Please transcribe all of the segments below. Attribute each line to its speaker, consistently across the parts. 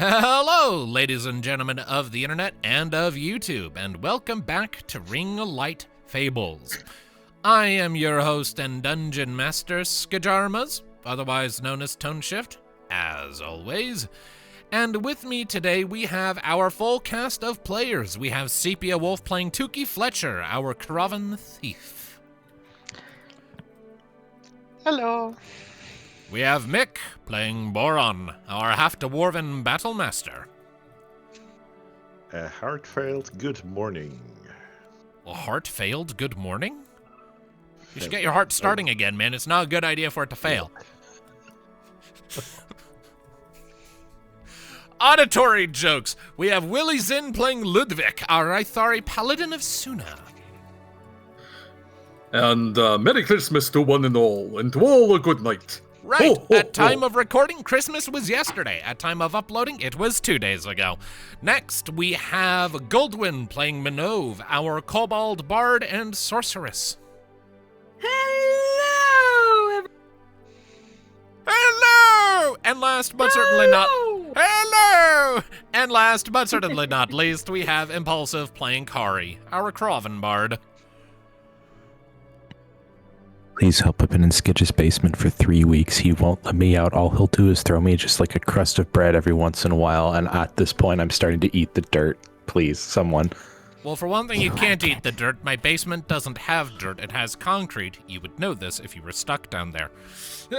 Speaker 1: Hello, ladies and gentlemen of the internet and of YouTube, and welcome back to Ringlight Fables. I am your host and dungeon master, Skijaramaz, otherwise known as Tone Shift, as always. And with me today we have our full cast of players. We have SepiaWolfe playing Tuki, Fletcher, our Krovan thief.
Speaker 2: Hello.
Speaker 1: We have Mick playing Boron, our half-dwarven battle master.
Speaker 3: A heartfelt good morning.
Speaker 1: A heart-failed good morning? You should get your heart starting again, man. It's not a good idea for it to fail. Auditory jokes. We have Willyzin playing Ludviek, our Ithari paladin of Suna.
Speaker 4: And Merry Christmas to one and all, and to all a good night.
Speaker 1: Right, at time of recording, Christmas was yesterday. At time of uploading, it was 2 days ago. Next, we have Goldwyn playing Minnove, our kobold bard and sorceress.
Speaker 5: Hello!
Speaker 1: Hello! And last but certainly not... Hello! And last but certainly not least, we have Impulsive playing Kari, our Krovan bard.
Speaker 6: Please help. I've been in Skidge's basement for 3 weeks. He won't let me out. All he'll do is throw me just like a crust of bread every once in a while, and at this point I'm starting to eat the dirt. Please, someone.
Speaker 1: Well, for one thing, you can't eat the dirt. My basement doesn't have dirt. It has concrete. You would know this if you were stuck down there.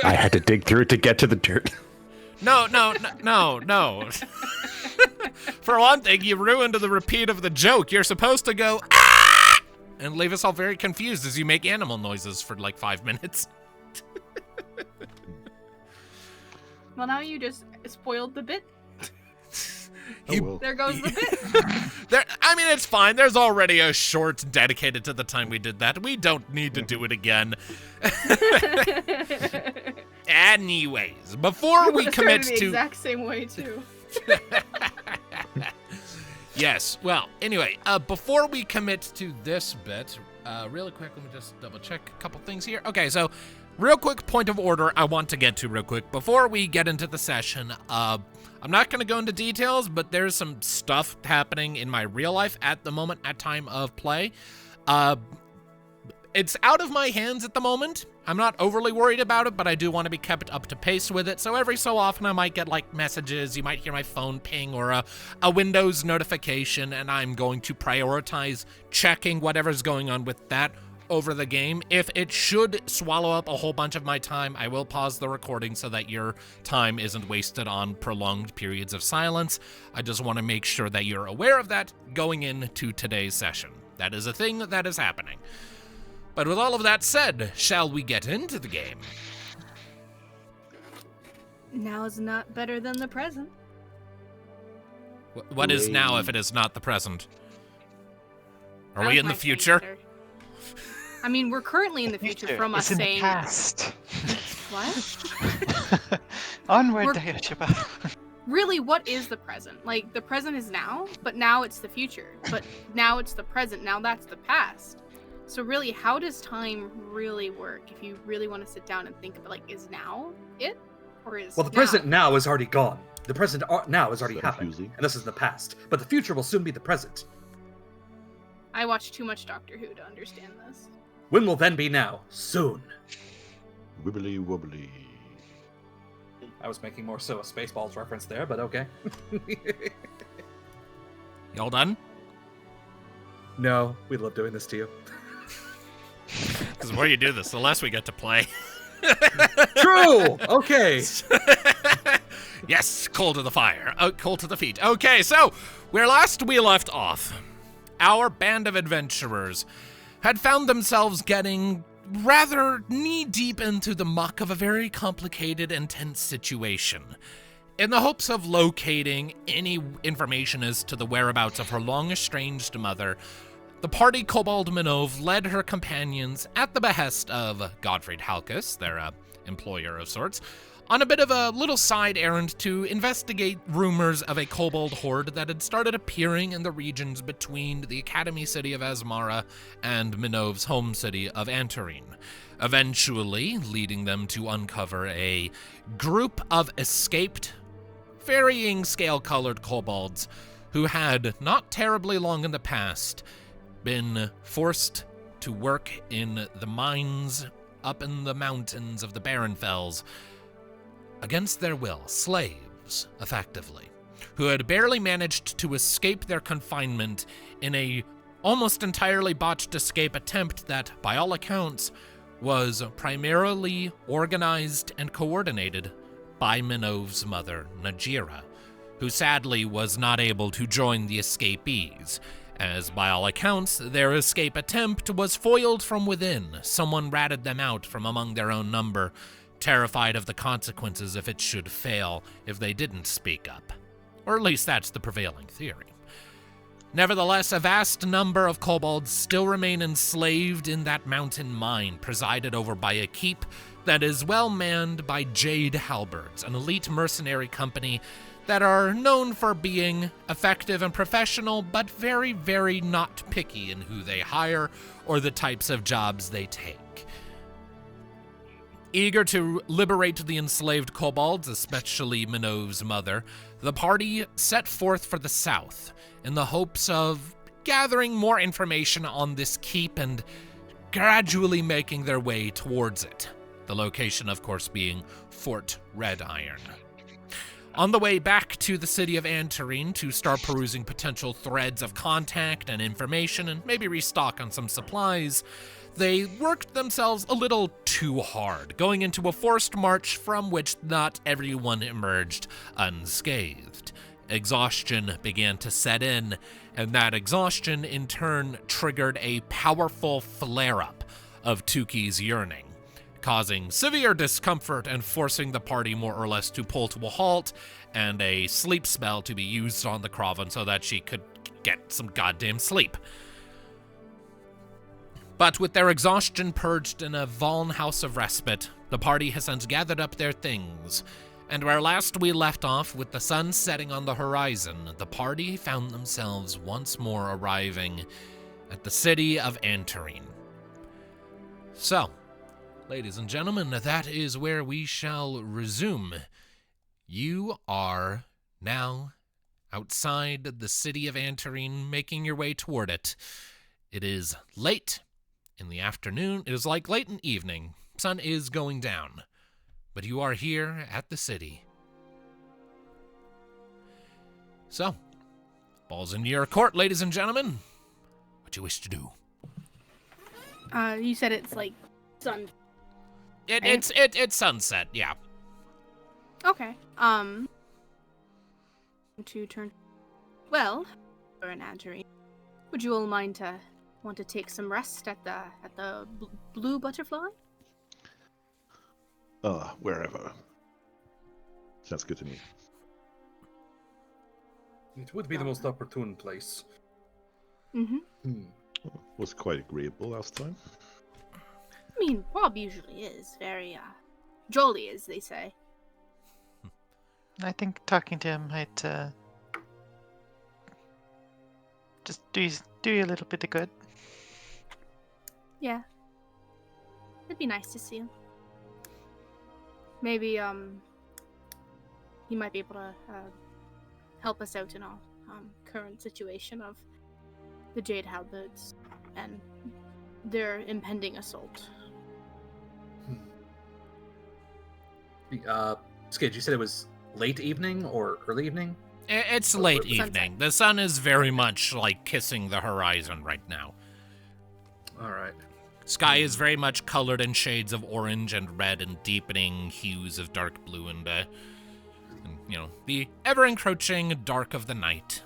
Speaker 6: I had to dig through it to get to the dirt.
Speaker 1: No. For one thing, you ruined the repeat of the joke. You're supposed to go, ah! And leave us all very confused as you make animal noises for like 5 minutes.
Speaker 5: Well, now you just spoiled the bit. There goes the bit.
Speaker 1: It's fine. There's already a short dedicated to the time we did that. We don't need to do it again. Anyways, before we commit to...
Speaker 5: the exact same way, too.
Speaker 1: Yes, well, anyway, before we commit to this bit, really quick, let me just double check a couple things here. Okay, so real quick point of order I want to get to real quick. Before we get into the session, I'm not going to go into details, but there's some stuff happening in my real life at the moment at time of play. It's out of my hands at the moment. I'm not overly worried about it, but I do want to be kept up to pace with it. So every so often I might get like messages, you might hear my phone ping or a Windows notification, and I'm going to prioritize checking whatever's going on with that over the game. If it should swallow up a whole bunch of my time, I will pause the recording so that your time isn't wasted on prolonged periods of silence. I just want to make sure that you're aware of that going into today's session. That is a thing that is happening. But with all of that said, shall we get into the game?
Speaker 5: Now is not better than the present.
Speaker 1: What is now if it is not the present? Are we in the future?
Speaker 5: I mean, we're currently in the future from us saying...
Speaker 2: It's in the past.
Speaker 5: What?
Speaker 2: Onward, Dayachaba.
Speaker 5: Really, what is the present? Like, the present is now, but now it's the future. But now it's the present, now that's the past. So really, how does time really work? If you really want to sit down and think about, like, is now it? Or is
Speaker 4: Well, the present now is already gone. The present now has already happened,
Speaker 3: confusing.
Speaker 4: and this is the past. But the future will soon be the present.
Speaker 5: I watch too much Doctor Who to understand this.
Speaker 4: When will then be now? Soon.
Speaker 3: Wibbly wobbly.
Speaker 4: I was making more so a Spaceballs reference there, but okay.
Speaker 1: Y'all done?
Speaker 4: No, we love doing this to you.
Speaker 1: Because the more you do this, the less we get to play.
Speaker 4: True! Okay.
Speaker 1: Yes, coal to the fire. Coal to the feet. Okay, so where last we left off, our band of adventurers had found themselves getting rather knee-deep into the muck of a very complicated and tense situation. In the hopes of locating any information as to the whereabouts of her long-estranged mother, the party kobold Minnove led her companions, at the behest of Gottfried Halkus, their employer of sorts, on a bit of a little side errand to investigate rumors of a kobold horde that had started appearing in the regions between the Academy city of Asmara and Minnove's home city of Anterine, eventually leading them to uncover a group of escaped, varying scale-colored kobolds who had, not terribly long in the past, been forced to work in the mines up in the mountains of the Baronfells against their will, slaves, effectively, who had barely managed to escape their confinement in a almost entirely botched escape attempt that, by all accounts, was primarily organized and coordinated by Minnove's mother, Najira, who sadly was not able to join the escapees, as by all accounts, their escape attempt was foiled from within. Someone ratted them out from among their own number, terrified of the consequences if it should fail if they didn't speak up. Or at least that's the prevailing theory. Nevertheless, a vast number of kobolds still remain enslaved in that mountain mine, presided over by a keep that is well manned by Jade Halberds, an elite mercenary company that are known for being effective and professional, but very, very not picky in who they hire or the types of jobs they take. Eager to liberate the enslaved kobolds, especially Minnove's mother, the party set forth for the south in the hopes of gathering more information on this keep and gradually making their way towards it. The location, of course, being Fort Red Iron. On the way back to the city of Anterine to start perusing potential threads of contact and information and maybe restock on some supplies, they worked themselves a little too hard, going into a forced march from which not everyone emerged unscathed. Exhaustion began to set in, and that exhaustion in turn triggered a powerful flare-up of Tuki's yearning, causing severe discomfort and forcing the party more or less to pull to a halt, and a sleep spell to be used on the Kraven so that she could get some goddamn sleep. But with their exhaustion purged in a Valn House of Respite, the party has since gathered up their things, and where last we left off with the sun setting on the horizon, the party found themselves once more arriving at the city of Anterine. So, ladies and gentlemen, that is where we shall resume. You are now outside the city of Anterine, making your way toward it. It is late in the afternoon. It is like late in evening. Sun is going down. But you are here at the city. So, ball's in your court, ladies and gentlemen. What do you wish to do?
Speaker 5: You said it's like sun.
Speaker 1: It's sunset, yeah.
Speaker 5: Okay. To turn. Well, for an Anterine, would you all want to take some rest at the Blue Butterfly?
Speaker 3: Wherever. Sounds good to me.
Speaker 4: It would be the most opportune place.
Speaker 5: Mm-hmm.
Speaker 3: Was quite agreeable last time.
Speaker 5: I mean, Bob usually is very, jolly, as they say.
Speaker 2: I think talking to him might just do you a little bit of good.
Speaker 5: Yeah. It'd be nice to see him. Maybe, he might be able to, help us out in our, current situation of the Jade Halberds and their impending assault.
Speaker 4: Skid, you said it was late evening or early evening?
Speaker 1: It's late
Speaker 5: Sunset.
Speaker 1: evening. The sun is very much like kissing the horizon right now.
Speaker 4: All right.
Speaker 1: Sky is very much colored in shades of orange and red and deepening hues of dark blue and the ever-encroaching dark of the night.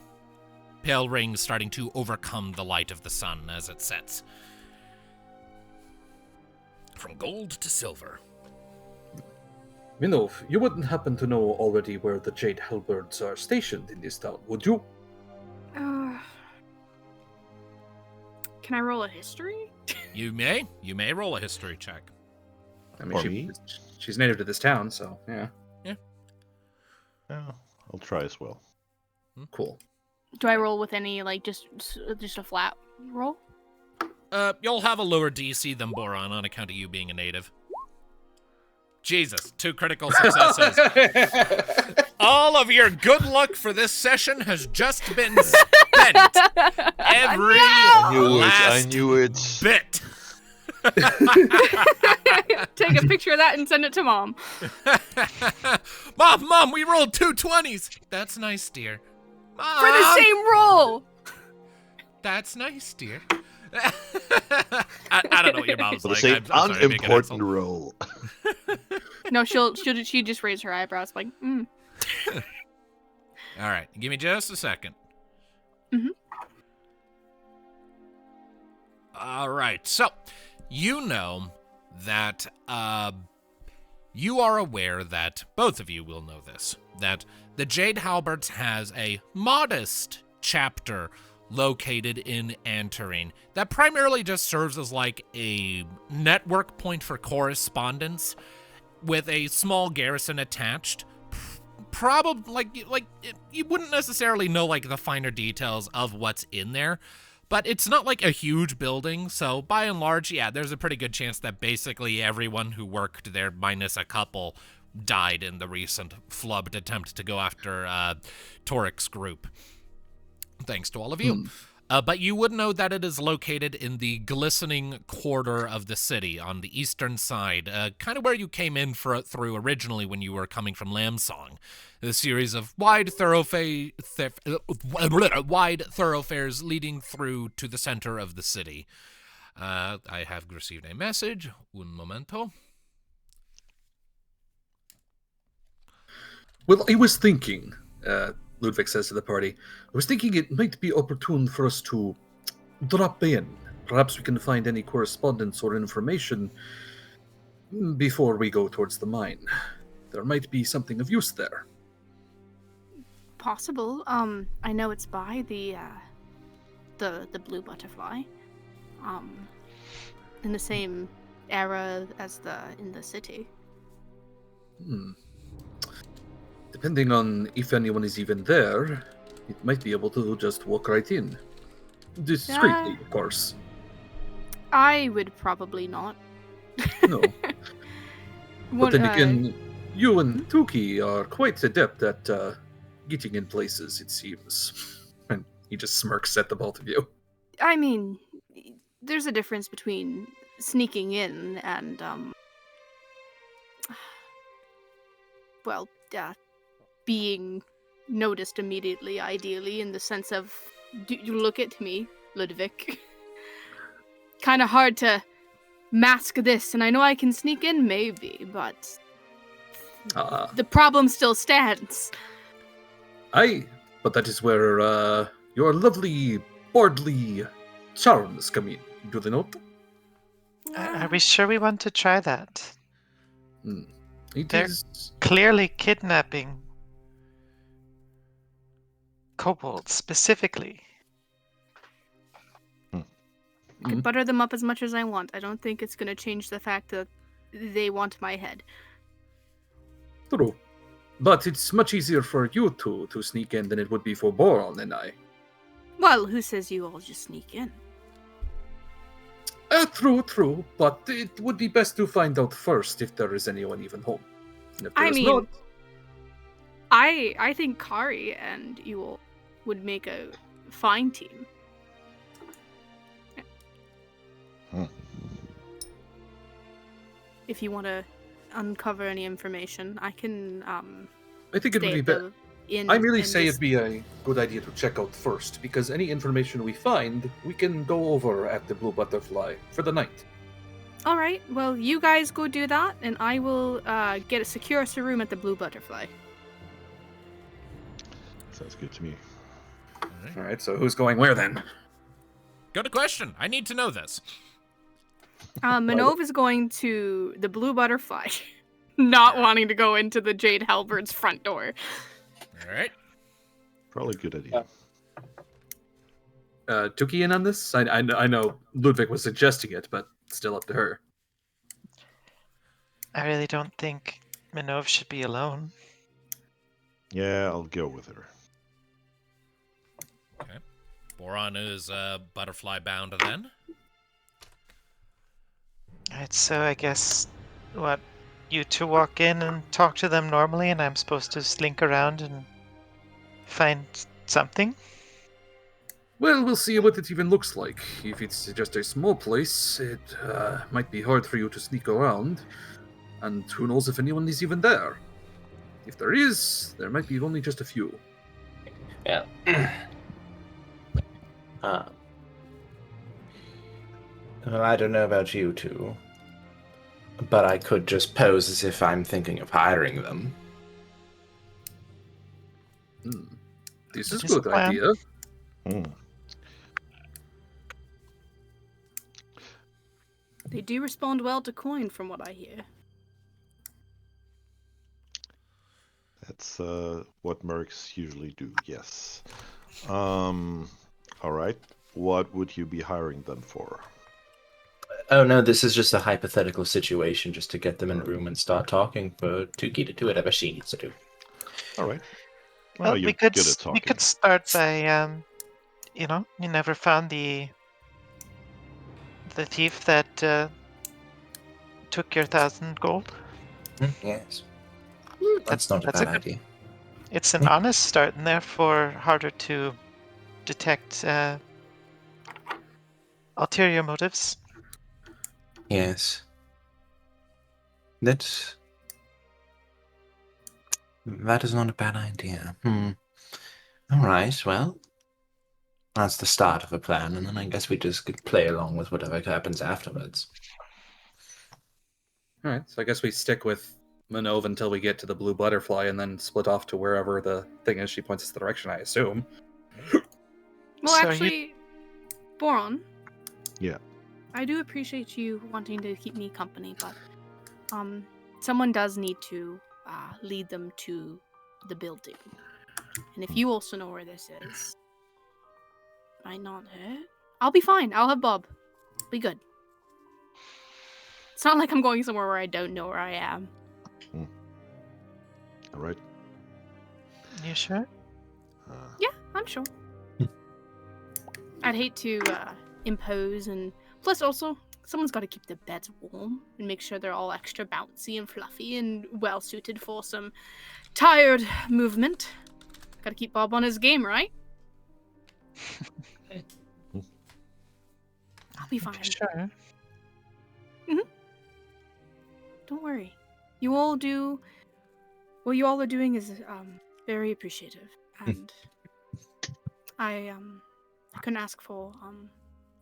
Speaker 1: Pale rings starting to overcome the light of the sun as it sets. From gold to silver.
Speaker 4: Minnove, you wouldn't happen to know already where the Jade Halberds are stationed in this town, would you?
Speaker 5: Can I roll a history?
Speaker 1: You may roll a history check.
Speaker 4: I mean,
Speaker 3: Or me?
Speaker 4: she's native to this town, so yeah.
Speaker 3: Yeah, I'll try as well.
Speaker 4: Cool.
Speaker 5: Do I roll with any, like, just a flat roll?
Speaker 1: You'll have a lower DC than Boron on account of you being a native. Jesus, 2 critical successes. All of your good luck for this session has just been spent. Every
Speaker 7: I knew it.
Speaker 1: bit.
Speaker 5: Take a picture of that and send it to Mom.
Speaker 1: Mom, we rolled 2 20s. That's nice, dear. Mom,
Speaker 5: For the same roll!
Speaker 1: That's nice, dear. I don't know what your mom's
Speaker 7: For the
Speaker 1: like.
Speaker 7: same
Speaker 1: I'm sorry, I'm being an
Speaker 7: unimportant
Speaker 1: asshole.
Speaker 7: role.
Speaker 5: No, she just raise her eyebrows like,
Speaker 1: All right, give me just a second.
Speaker 5: Mhm.
Speaker 1: All right, so you know that you are aware that both of you will know this, that the Jade Halberds has a modest chapter located in Anterine that primarily just serves as like a network point for correspondence with a small garrison attached. Probably you wouldn't necessarily know like the finer details of what's in there, but it's not like a huge building, so by and large, yeah, there's a pretty good chance that basically everyone who worked there, minus a couple, died in the recent flubbed attempt to go after Torik's group. Thanks to all of you. But you would know that it is located in the glistening quarter of the city on the eastern side, kind of where you came in through originally when you were coming from Lambsong. The series of wide thoroughfares leading through to the center of the city. I have received a message. Un momento.
Speaker 4: Well, I was thinking, Ludviek says to the party, I was thinking it might be opportune for us to drop in. Perhaps we can find any correspondence or information before we go towards the mine. There might be something of use there.
Speaker 5: possible. I know it's by the Blue Butterfly. In the same era as in the city.
Speaker 4: Depending on if anyone is even there, it might be able to just walk right in. Discreetly, of course.
Speaker 5: I would probably not.
Speaker 4: No. But then again, you and Tuki are quite adept at getting in places, it seems. And he just smirks at the both of you.
Speaker 5: I mean, there's a difference between sneaking in and, being noticed immediately, ideally, in the sense of, you look at me, Ludviek. Kind of hard to mask this, and I know I can sneak in, maybe, but the problem still stands.
Speaker 4: But that is where your lovely, bardly charms come in, do they not?
Speaker 2: Are we sure we want to try that?
Speaker 4: It
Speaker 2: They're
Speaker 4: is...
Speaker 2: clearly kidnapping kobolds specifically.
Speaker 5: I could butter them up as much as I want. I don't think it's going to change the fact that they want my head.
Speaker 4: True. But it's much easier for you two to sneak in than it would be for Boron and I.
Speaker 5: Well, who says you all just sneak in?
Speaker 4: True. But it would be best to find out first if there is anyone even home. And if there's not...
Speaker 5: I think Kari and you all would make a fine team. If you want to uncover any information, I can.
Speaker 4: I think it would
Speaker 5: stay
Speaker 4: be
Speaker 5: at
Speaker 4: better.
Speaker 5: the inn
Speaker 4: I merely
Speaker 5: and
Speaker 4: say
Speaker 5: just-
Speaker 4: it'd be a good idea to check out first, because any information we find, we can go over at the Blue Butterfly for the night.
Speaker 5: All right. Well, you guys go do that, and I will secure us a room at the Blue Butterfly.
Speaker 3: Sounds good to me.
Speaker 4: All right, so who's going where then?
Speaker 1: Good question. I need to know this.
Speaker 5: Minnove is going to the Blue Butterfly, not wanting to go into the Jade Halberd's front door.
Speaker 1: All right.
Speaker 3: Probably a good idea.
Speaker 4: Tuki in on this? I know Ludviek was suggesting it, but still up to her.
Speaker 2: I really don't think Minnove should be alone.
Speaker 3: Yeah, I'll go with her.
Speaker 1: Okay. Boron is butterfly bound then.
Speaker 2: Alright, so I guess, what, you two walk in and talk to them normally, and I'm supposed to slink around and find something?
Speaker 4: Well, we'll see what it even looks like. If it's just a small place, it might be hard for you to sneak around. And who knows if anyone is even there. If there is, there might be only just a few.
Speaker 8: Yeah. Well, I don't know about you two, but I could just pose as if I'm thinking of hiring them.
Speaker 4: This is a
Speaker 2: Just a
Speaker 4: good
Speaker 2: plan.
Speaker 4: idea.
Speaker 5: They do respond well to coin, from what I hear.
Speaker 3: That's what mercs usually do, yes. Alright. What would you be hiring them for?
Speaker 8: Oh no, this is just a hypothetical situation, just to get them in a room and start talking for Tuki to do whatever she needs to do.
Speaker 3: Alright.
Speaker 2: Well,
Speaker 3: you're
Speaker 2: we could
Speaker 3: good at talking.
Speaker 2: we could start by you never found the thief that took your 1,000 gold.
Speaker 8: Yes. That's not a
Speaker 2: that's a
Speaker 8: bad
Speaker 2: good-
Speaker 8: idea.
Speaker 2: It's an honest start, and therefore harder to detect ulterior motives.
Speaker 8: Yes. That is not a bad idea. Alright, well, that's the start of a plan, and then I guess we just could play along with whatever happens afterwards.
Speaker 4: Alright, so I guess we stick with Minnove until we get to the Blue Butterfly and then split off to wherever the thing is. She points us the direction, I assume.
Speaker 5: Well,
Speaker 2: So
Speaker 5: actually, Boron.
Speaker 3: Yeah.
Speaker 5: I do appreciate you wanting to keep me company, but someone does need to lead them to the building. And if you also know where this is, might not hurt. I'll be fine. I'll have Bob. Be good. It's not like I'm going somewhere where I don't know where I am.
Speaker 3: Alright.
Speaker 2: You sure?
Speaker 5: Yeah, I'm sure. I'd hate to impose, and plus also someone's got to keep the beds warm and make sure they're all extra bouncy and fluffy and well suited for some tired movement. Got to keep Bob on his game, right? I'll be fine.
Speaker 2: Sure.
Speaker 5: Don't worry. You all do. What you all are doing is very appreciative, and I couldn't ask for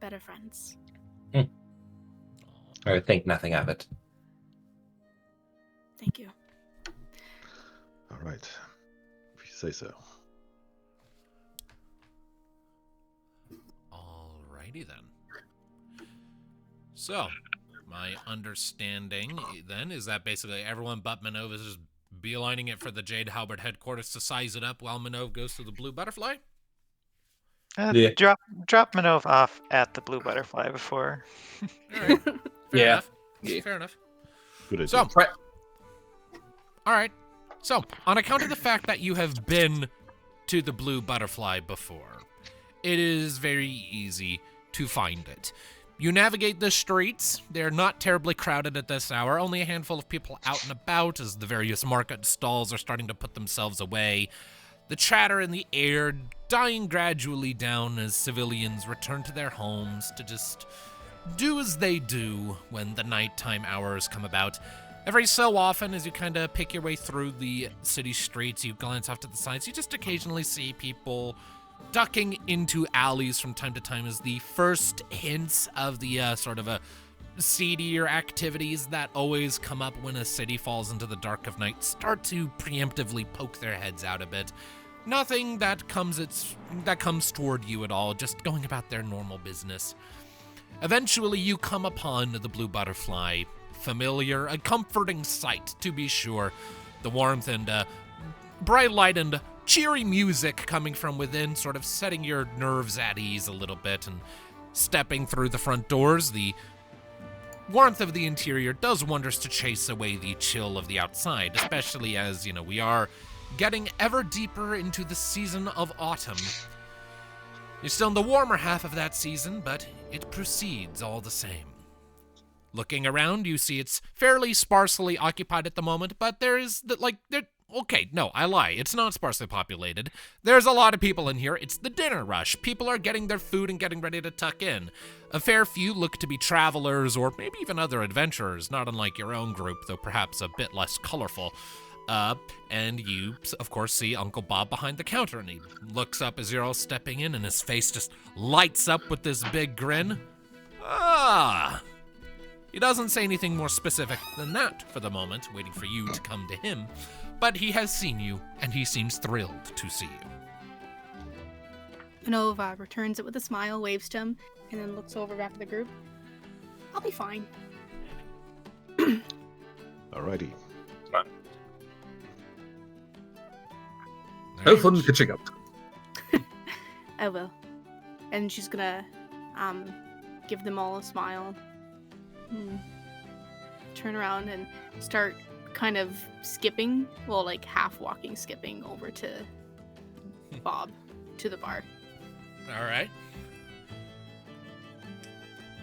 Speaker 5: better friends.
Speaker 8: I think nothing of it.
Speaker 5: Thank you.
Speaker 3: Alright. If you say so.
Speaker 1: Alrighty then. So, my understanding then is that basically everyone but Minnove is just beelining it for the Jade Halberd headquarters to size it up while Minnove goes to the Blue Butterfly?
Speaker 8: Yeah.
Speaker 2: Drop Minnove off at the Blue Butterfly before.
Speaker 1: Alright. Fair
Speaker 8: Yeah.
Speaker 1: enough.
Speaker 4: Yeah.
Speaker 1: Fair enough.
Speaker 3: Good idea.
Speaker 1: So, alright. So, on account of the fact that you have been to the Blue Butterfly before, it is very easy to find it. You navigate the streets. They're not terribly crowded at this hour. Only a handful of people out and about as the various market stalls are starting to put themselves away. The chatter in the air dying gradually down as civilians return to their homes to just do as they do when the nighttime hours come about. Every so often, as you kind of pick your way through the city streets, you glance off to the sides, you just occasionally see people ducking into alleys from time to time as the first hints of the sort of a seedier activities that always come up when a city falls into the dark of night start to preemptively poke their heads out a bit. Nothing that comes toward you at all, just going about their normal business. Eventually, you come upon the blue butterfly. Familiar, a comforting sight, to be sure. The warmth and bright light and cheery music coming from within, sort of setting your nerves at ease a little bit. And stepping through the front doors, the warmth of the interior does wonders to chase away the chill of the outside, especially as, we are getting ever deeper into the season of autumn. You're still in the warmer half of that season, but it proceeds all the same. Looking around, you see it's fairly sparsely occupied at the moment, but I lie. It's not sparsely populated. There's a lot of people in here. It's the dinner rush. People are getting their food and getting ready to tuck in. A fair few look to be travelers or maybe even other adventurers, not unlike your own group, though perhaps a bit less colorful. And you, of course, see Uncle Bob behind the counter, and he looks up as you're all stepping in, and his face just lights up with this big grin. He doesn't say anything more specific than that for the moment, waiting for you to come to him, but he has seen you, and he seems thrilled to see you.
Speaker 5: Minnove returns it with a smile, waves to him, and then looks over back at the group. I'll be fine.
Speaker 3: Alrighty.
Speaker 4: Have fun catching up.
Speaker 5: I will. And she's gonna give them all a smile. Turn around and start kind of skipping, half walking, skipping over to Bob, to the bar.
Speaker 1: All right.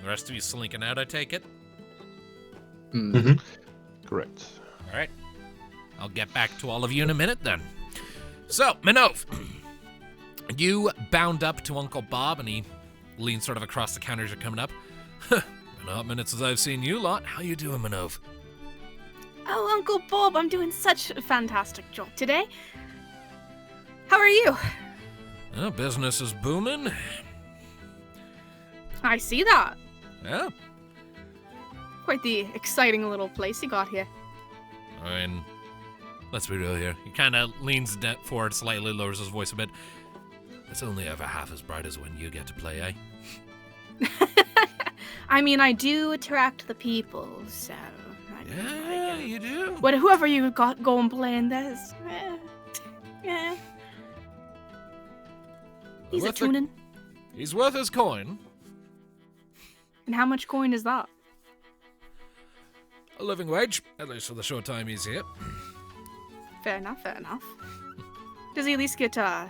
Speaker 1: The rest of you slinking out, I take it?
Speaker 3: Mm-hmm. Correct.
Speaker 1: All right. I'll get back to all of you in a minute then. So, Minnove, you bound up to Uncle Bob, and he leans sort of across the counter as you're coming up. Been a hot minute since I've seen you lot. How you doing, Minnove?
Speaker 5: Oh, Uncle Bob, I'm doing such a fantastic job today. How are you?
Speaker 1: Well, business is booming.
Speaker 5: I see that.
Speaker 1: Yeah.
Speaker 5: Quite the exciting little place you got here.
Speaker 1: I mean, let's be real here. He kind of leans forward slightly, lowers his voice a bit. It's only ever half as bright as when you get to play, eh?
Speaker 5: I mean, I do attract the people, so...
Speaker 1: Yeah, you do.
Speaker 5: But whoever you got going playing this... He's a tuning.
Speaker 1: He's worth his coin.
Speaker 5: And how much coin is that?
Speaker 1: A living wage, at least for the short time he's here.
Speaker 5: Fair enough. Does he at least get a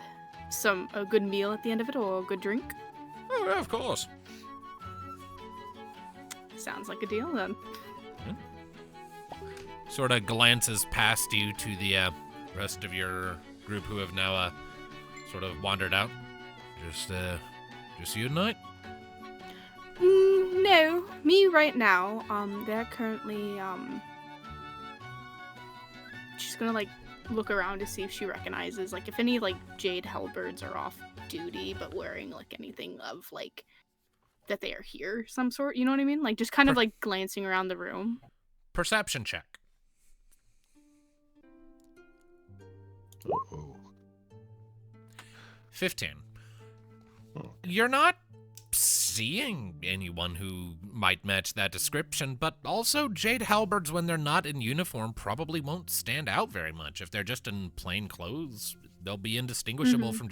Speaker 5: good meal at the end of it, or a good drink?
Speaker 1: Oh, yeah, of course.
Speaker 5: Sounds like a deal, then.
Speaker 1: Sort of glances past you to the rest of your group who have now sort of wandered out. Just you tonight?
Speaker 5: No, me right now. They're currently she's gonna look around to see if she recognizes if any jade halberds are off duty but wearing anything of that they are here, some sort, you know what I mean? Just kind of glancing around the room.
Speaker 1: Perception check.
Speaker 3: Uh-oh.
Speaker 1: 15.
Speaker 3: Okay.
Speaker 1: You're not seeing anyone who might match that description, but also jade halberds, when they're not in uniform, probably won't stand out very much. If they're just in plain clothes, they'll be indistinguishable from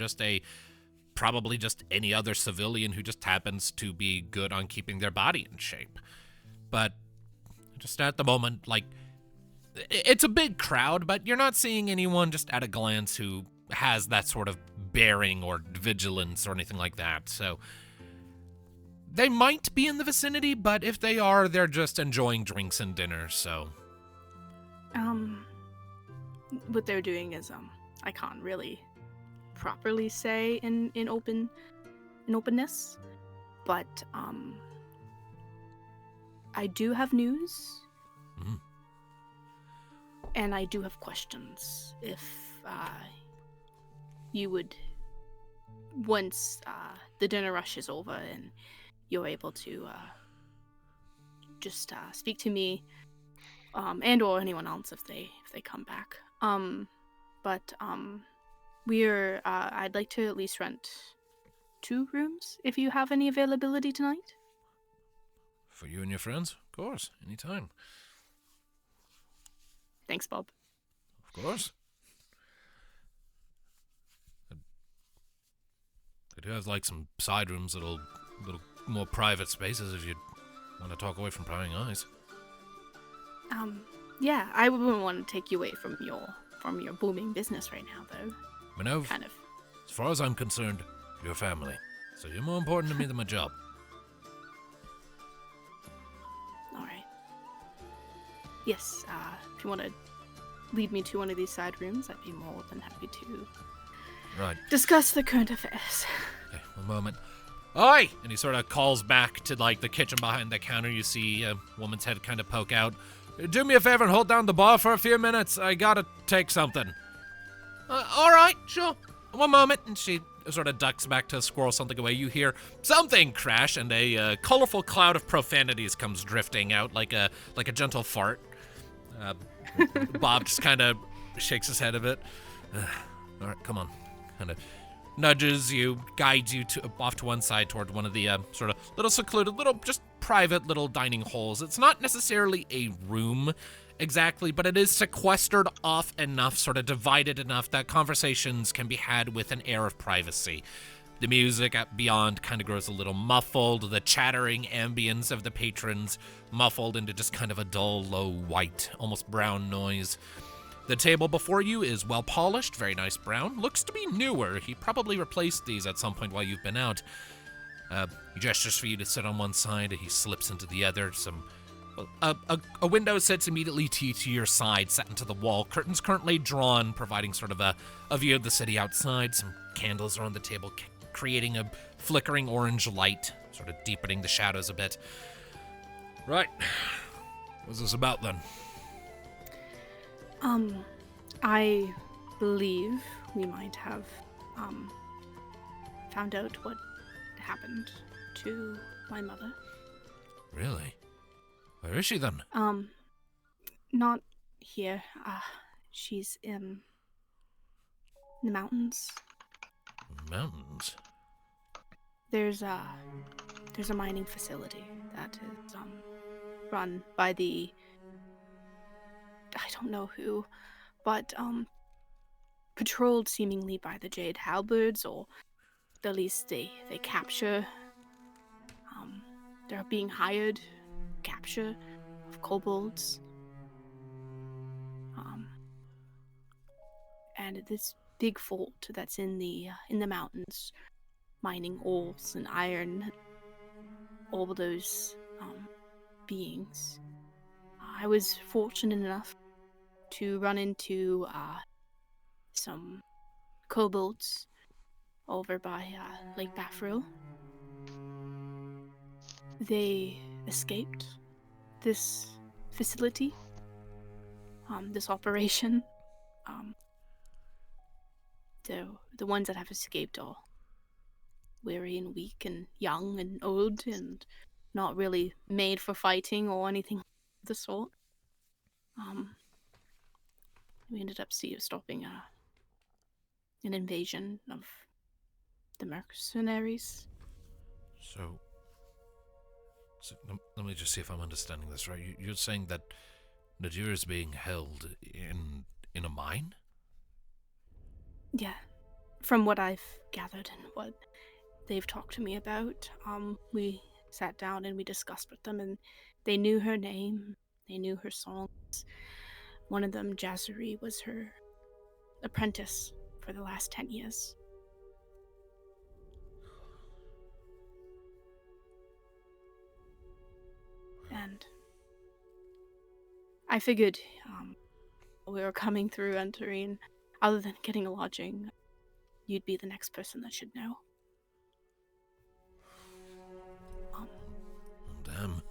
Speaker 1: probably just any other civilian who just happens to be good on keeping their body in shape. But just at the moment, it's a big crowd, but you're not seeing anyone just at a glance who has that sort of bearing or vigilance or anything like that. So they might be in the vicinity, but if they are, they're just enjoying drinks and dinner, so...
Speaker 5: What they're doing is, I can't really properly say in openness, but, I do have news.
Speaker 1: Mhm.
Speaker 5: And I do have questions. If you would, once the dinner rush is over and you're able to just speak to me, and or anyone else if they come back. But I'd like to at least rent 2 rooms if you have any availability tonight.
Speaker 1: For you and your friends? Of course, anytime.
Speaker 5: Thanks, Bob.
Speaker 1: Of course. I do have like some side rooms, little more private spaces if you want to talk away from prying eyes.
Speaker 5: Yeah, I wouldn't want to take you away from your booming business right now, though.
Speaker 1: Minnove,
Speaker 5: Kind of.
Speaker 1: as far as I'm concerned, you're family. So you're more important to me than my job.
Speaker 5: All right. Yes, if you want to lead me to one of these side rooms, I'd be more than happy to
Speaker 1: Right.
Speaker 5: discuss the current affairs.
Speaker 1: Okay, one moment. Oi! And he sort of calls back to, like, the kitchen behind the counter. You see a woman's head kind of poke out. Do me a favor and hold down the bar for a few minutes. I gotta take something. All right, sure. One moment. And she sort of ducks back to squirrel something away. You hear something crash, and a colorful cloud of profanities comes drifting out like a gentle fart. Bob just kind of shakes his head a bit. All right, come on. Kind of nudges you, guides you off to one side toward one of the sort of little secluded, little just private little dining halls. It's not necessarily a room exactly, but it is sequestered off enough, sort of divided enough that conversations can be had with an air of privacy. The music beyond kind of grows a little muffled, the chattering ambience of the patrons muffled into just kind of a dull, low, white, almost brown noise. The table before you is well polished, very nice brown. Looks to be newer. He probably replaced these at some point while you've been out. He gestures for you to sit on one side. He slips into the other. A window sits immediately to your side, set into the wall. Curtains currently drawn, providing sort of a view of the city outside. Some candles are on the table, creating a flickering orange light, sort of deepening the shadows a bit. Right. What's this about then?
Speaker 5: I believe we might have, found out what happened to my mother.
Speaker 1: Really? Where is she then?
Speaker 5: Not here. She's in the mountains.
Speaker 1: Mountains?
Speaker 5: There's a mining facility that is, run by I don't know who, but patrolled seemingly by the Jade Halberds, or at least they capture. They're being hired, capture of kobolds. And this big fort that's in the mountains, mining ores and iron, all those beings. I was fortunate enough to run into some kobolds over by Lake Bafril. They escaped this facility, this operation. The ones that have escaped are weary and weak and young and old and not really made for fighting or anything of the sort. We ended up stopping an invasion of the mercenaries.
Speaker 1: So let me just see if I'm understanding this right. You're saying that Nadir is being held in a mine?
Speaker 5: Yeah, from what I've gathered and what they've talked to me about, we sat down and we discussed with them, and they knew her name, they knew her songs. One of them, Jazari, was her apprentice for the last 10 years. And I figured we were coming through Anterine, other than getting a lodging, you'd be the next person that should know.
Speaker 1: Damn.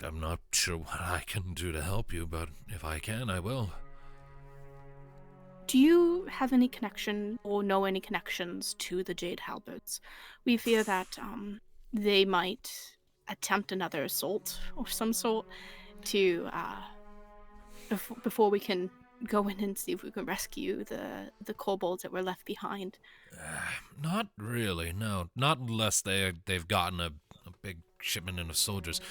Speaker 1: I'm not sure what I can do to help you, but if I can, I will.
Speaker 5: Do you have any connection or know any connections to the Jade Halberds? We fear that they might attempt another assault of some sort to before we can go in and see if we can rescue the kobolds that were left behind.
Speaker 1: Not really, no. Not unless they've gotten a big shipment in of soldiers.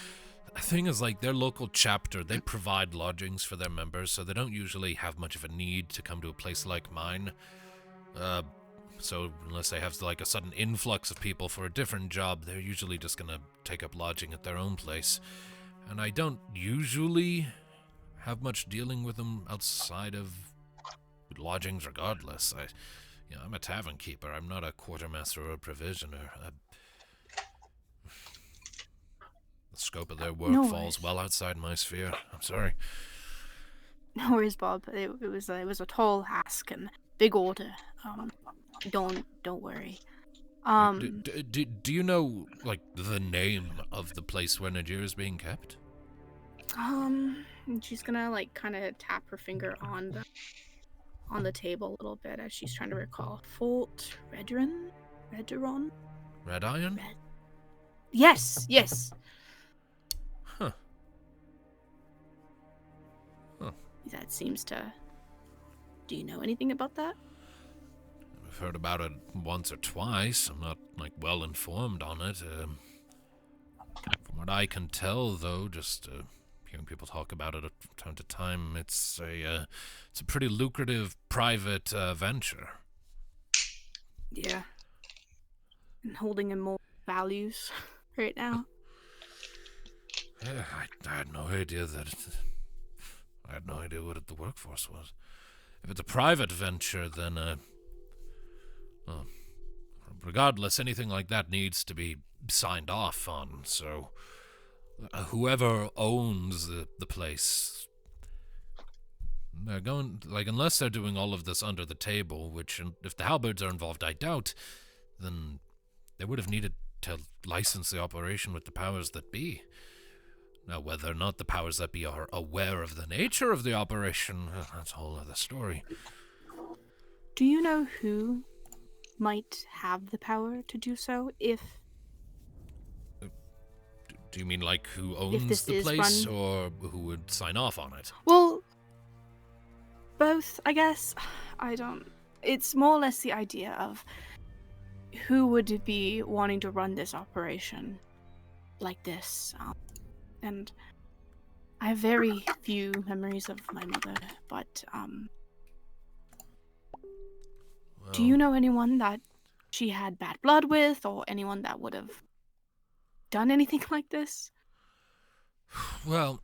Speaker 1: The thing is, like, their local chapter, they provide lodgings for their members, so they don't usually have much of a need to come to a place like mine. So unless they have, like, a sudden influx of people for a different job, they're usually just gonna take up lodging at their own place. And I don't usually have much dealing with them outside of lodgings regardless. I'm a tavern keeper. I'm not a quartermaster or a provisioner. The scope of their work falls well outside my sphere. I'm sorry.
Speaker 5: No worries, Bob. It was a tall ask and big order. Don't worry.
Speaker 1: Do you know, like, the name of the place where Najir is being kept?
Speaker 5: She's gonna, like, kind of tap her finger on the table a little bit as she's trying to recall. Fort Rediron?
Speaker 1: Red Iron?
Speaker 5: Yes.
Speaker 1: Huh.
Speaker 5: That seems to... Do you know anything about that?
Speaker 1: I've heard about it once or twice. I'm not, like, well informed on it. From what I can tell, though, just hearing people talk about it from time to time, it's a pretty lucrative private venture.
Speaker 5: Yeah. And holding in more values right now.
Speaker 1: Yeah, I had no idea what the workforce was. If it's a private venture, then, regardless, anything like that needs to be signed off on, so whoever owns the place, they're going, like, unless they're doing all of this under the table, which, if the halberds are involved, I doubt, then they would have needed to license the operation with the powers that be. Now, whether or not the powers that be are aware of the nature of the operation, that's a whole other story.
Speaker 5: Do you know who might have the power to do so if...
Speaker 1: Do you mean, like, who owns the place, or who would sign off on it?
Speaker 5: Well, both, I guess. I don't... It's more or less the idea of who would be wanting to run this operation like this. And I have very few memories of my mother, but, do you know anyone that she had bad blood with, or anyone that would have done anything like this?
Speaker 1: Well,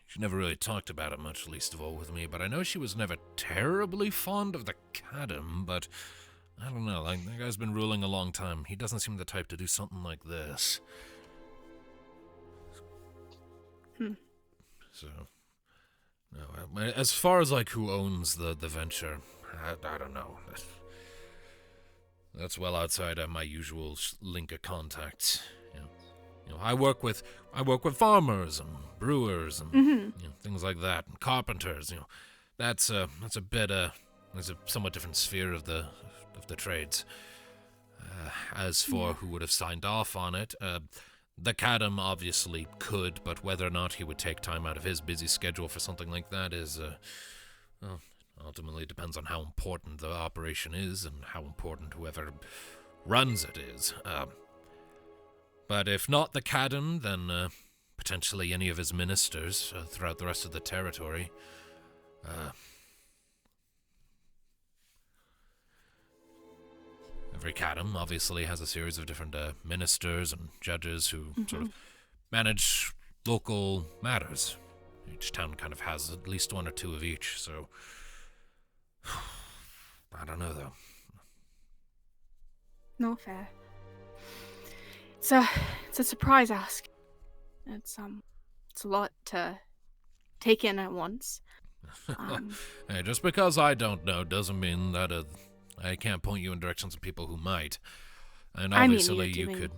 Speaker 1: she never really talked about it much, least of all with me, but I know she was never terribly fond of the Cadam, but I don't know, like, that guy's been ruling a long time. He doesn't seem the type to do something like this. So, no, as far as, like, who owns the venture, I don't know. That's well outside of my usual link of contacts. You know, I work with farmers and brewers and things like that, and carpenters. That's a somewhat different sphere of the trades. As for who would have signed off on it, the Cadam obviously could, but whether or not he would take time out of his busy schedule for something like that is, ultimately depends on how important the operation is and how important whoever runs it is. But if not the Cadam, then potentially any of his ministers throughout the rest of the territory. Every Cadam obviously has a series of different ministers and judges who sort of manage local matters. Each town kind of has at least one or two of each, so I don't know, though.
Speaker 5: No fair. It's a surprise ask. It's a lot to take in at once.
Speaker 1: Hey, just because I don't know doesn't mean that I can't point you in directions of people who might. And obviously you could...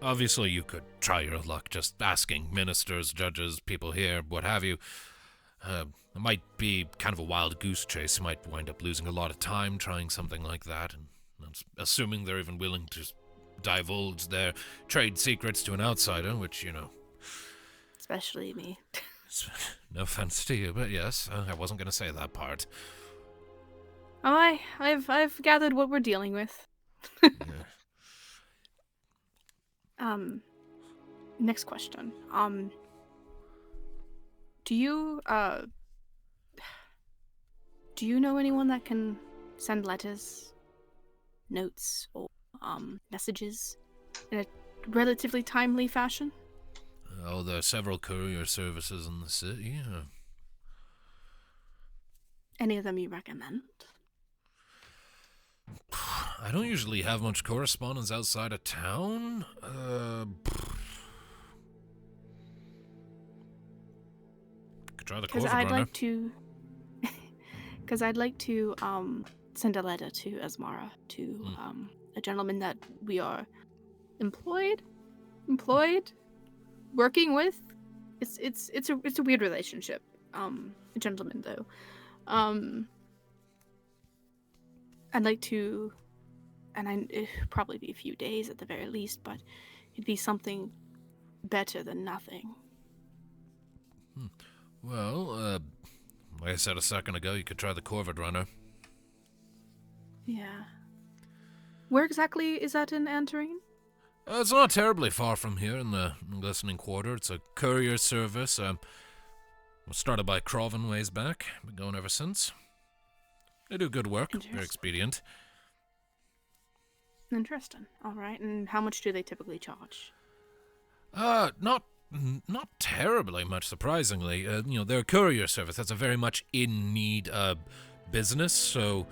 Speaker 1: Obviously, you could try your luck just asking ministers, judges, people here, what have you. It might be kind of a wild goose chase. You might wind up losing a lot of time trying something like that, and assuming they're even willing to divulge their trade secrets to an outsider, which, you know...
Speaker 5: Especially me.
Speaker 1: No offense to you, but yes, I wasn't going to say that part.
Speaker 5: Oh, I've gathered what we're dealing with.
Speaker 1: Yeah.
Speaker 5: Next question. Do you know anyone that can send letters, notes, or messages in a relatively timely fashion?
Speaker 1: Oh, there are several courier services in the city.
Speaker 5: Any of them you recommend?
Speaker 1: I don't usually have much correspondence outside of town. Could try the Covert runner.
Speaker 5: Because I'd like to send a letter to Asmara, to a gentleman that we are employed, working with. It's a weird relationship. A gentleman though. I'd like to, and it'd probably be a few days at the very least, but it'd be something better than nothing.
Speaker 1: Well, like I said a second ago, you could try the Covert runner.
Speaker 5: Yeah. Where exactly is that in Anterine?
Speaker 1: It's not terribly far from here in the Glistening Quarter. It's a courier service. Was started by Croven ways back. Been going ever since. They do good work. Very expedient.
Speaker 5: Interesting. All right. And how much do they typically charge?
Speaker 1: Not terribly much, surprisingly. They're a courier service. That's a very much in-need business, so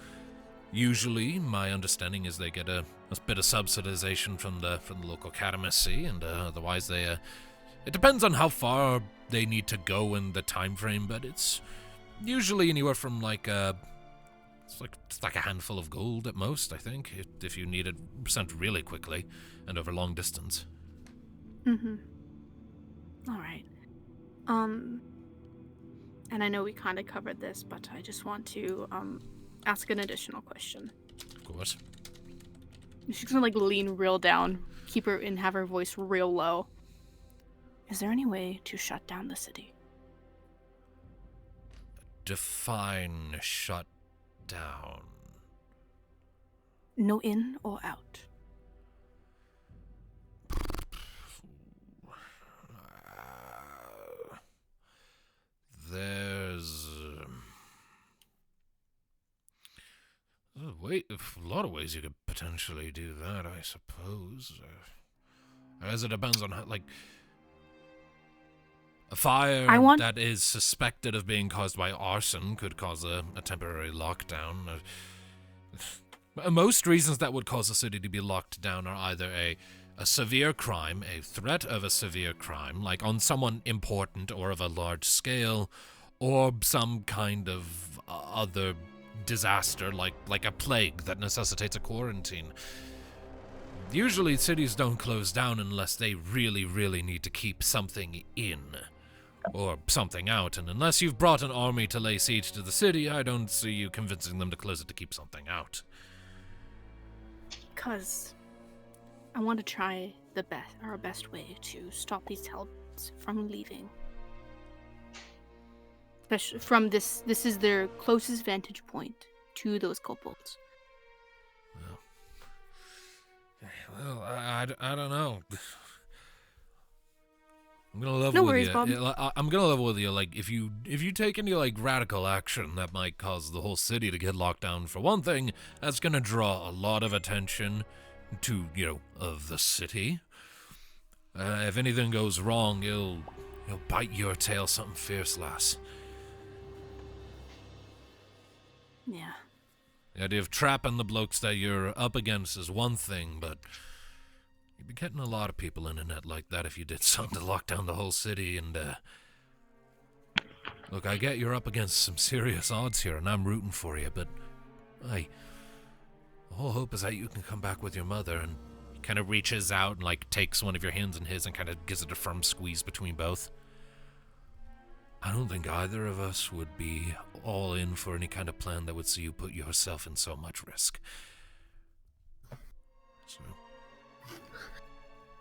Speaker 1: usually my understanding is they get a bit of subsidization from the local cadamacy, and otherwise they... it depends on how far they need to go in the time frame, but it's usually anywhere from it's like a handful of gold at most, I think, if you need it sent really quickly and over long distance.
Speaker 5: Mm-hmm. All right. And I know we kind of covered this, but I just want to ask an additional question.
Speaker 1: Of course.
Speaker 5: She's gonna lean real down, keep her and have her voice real low. Is there any way to shut down the city?
Speaker 1: Define shut down.
Speaker 5: No in or out.
Speaker 1: There's a lot of ways you could potentially do that, I suppose. As it depends on how, a fire that is suspected of being caused by arson could cause a temporary lockdown. Most reasons that would cause a city to be locked down are either a severe crime, a threat of a severe crime, like on someone important or of a large scale, or some kind of other disaster, like a plague that necessitates a quarantine. Usually cities don't close down unless they really, really need to keep something in, or something out, and unless you've brought an army to lay siege to the city, I don't see you convincing them to close it to keep something out.
Speaker 5: 'Cause I want to try our best way to stop these helps from leaving. Especially from this is their closest vantage point to those kobolds.
Speaker 1: Well, I don't know. I'm gonna level
Speaker 5: No
Speaker 1: with
Speaker 5: worries,
Speaker 1: you.
Speaker 5: Bob.
Speaker 1: I'm gonna level with you. If you take any radical action that might cause the whole city to get locked down, for one thing, that's gonna draw a lot of attention to of the city. If anything goes wrong, you'll bite your tail something fierce, lass.
Speaker 5: Yeah.
Speaker 1: The idea of trapping the blokes that you're up against is one thing, but you'd be getting a lot of people in a net like that if you did something to lock down the whole city. And look, I get you're up against some serious odds here, and I'm rooting for you, but the whole hope is that you can come back with your mother, and kind of reaches out and like takes one of your hands in his and kind of gives it a firm squeeze between both. I don't think either of us would be all in for any kind of plan that would see you put yourself in so much risk. So,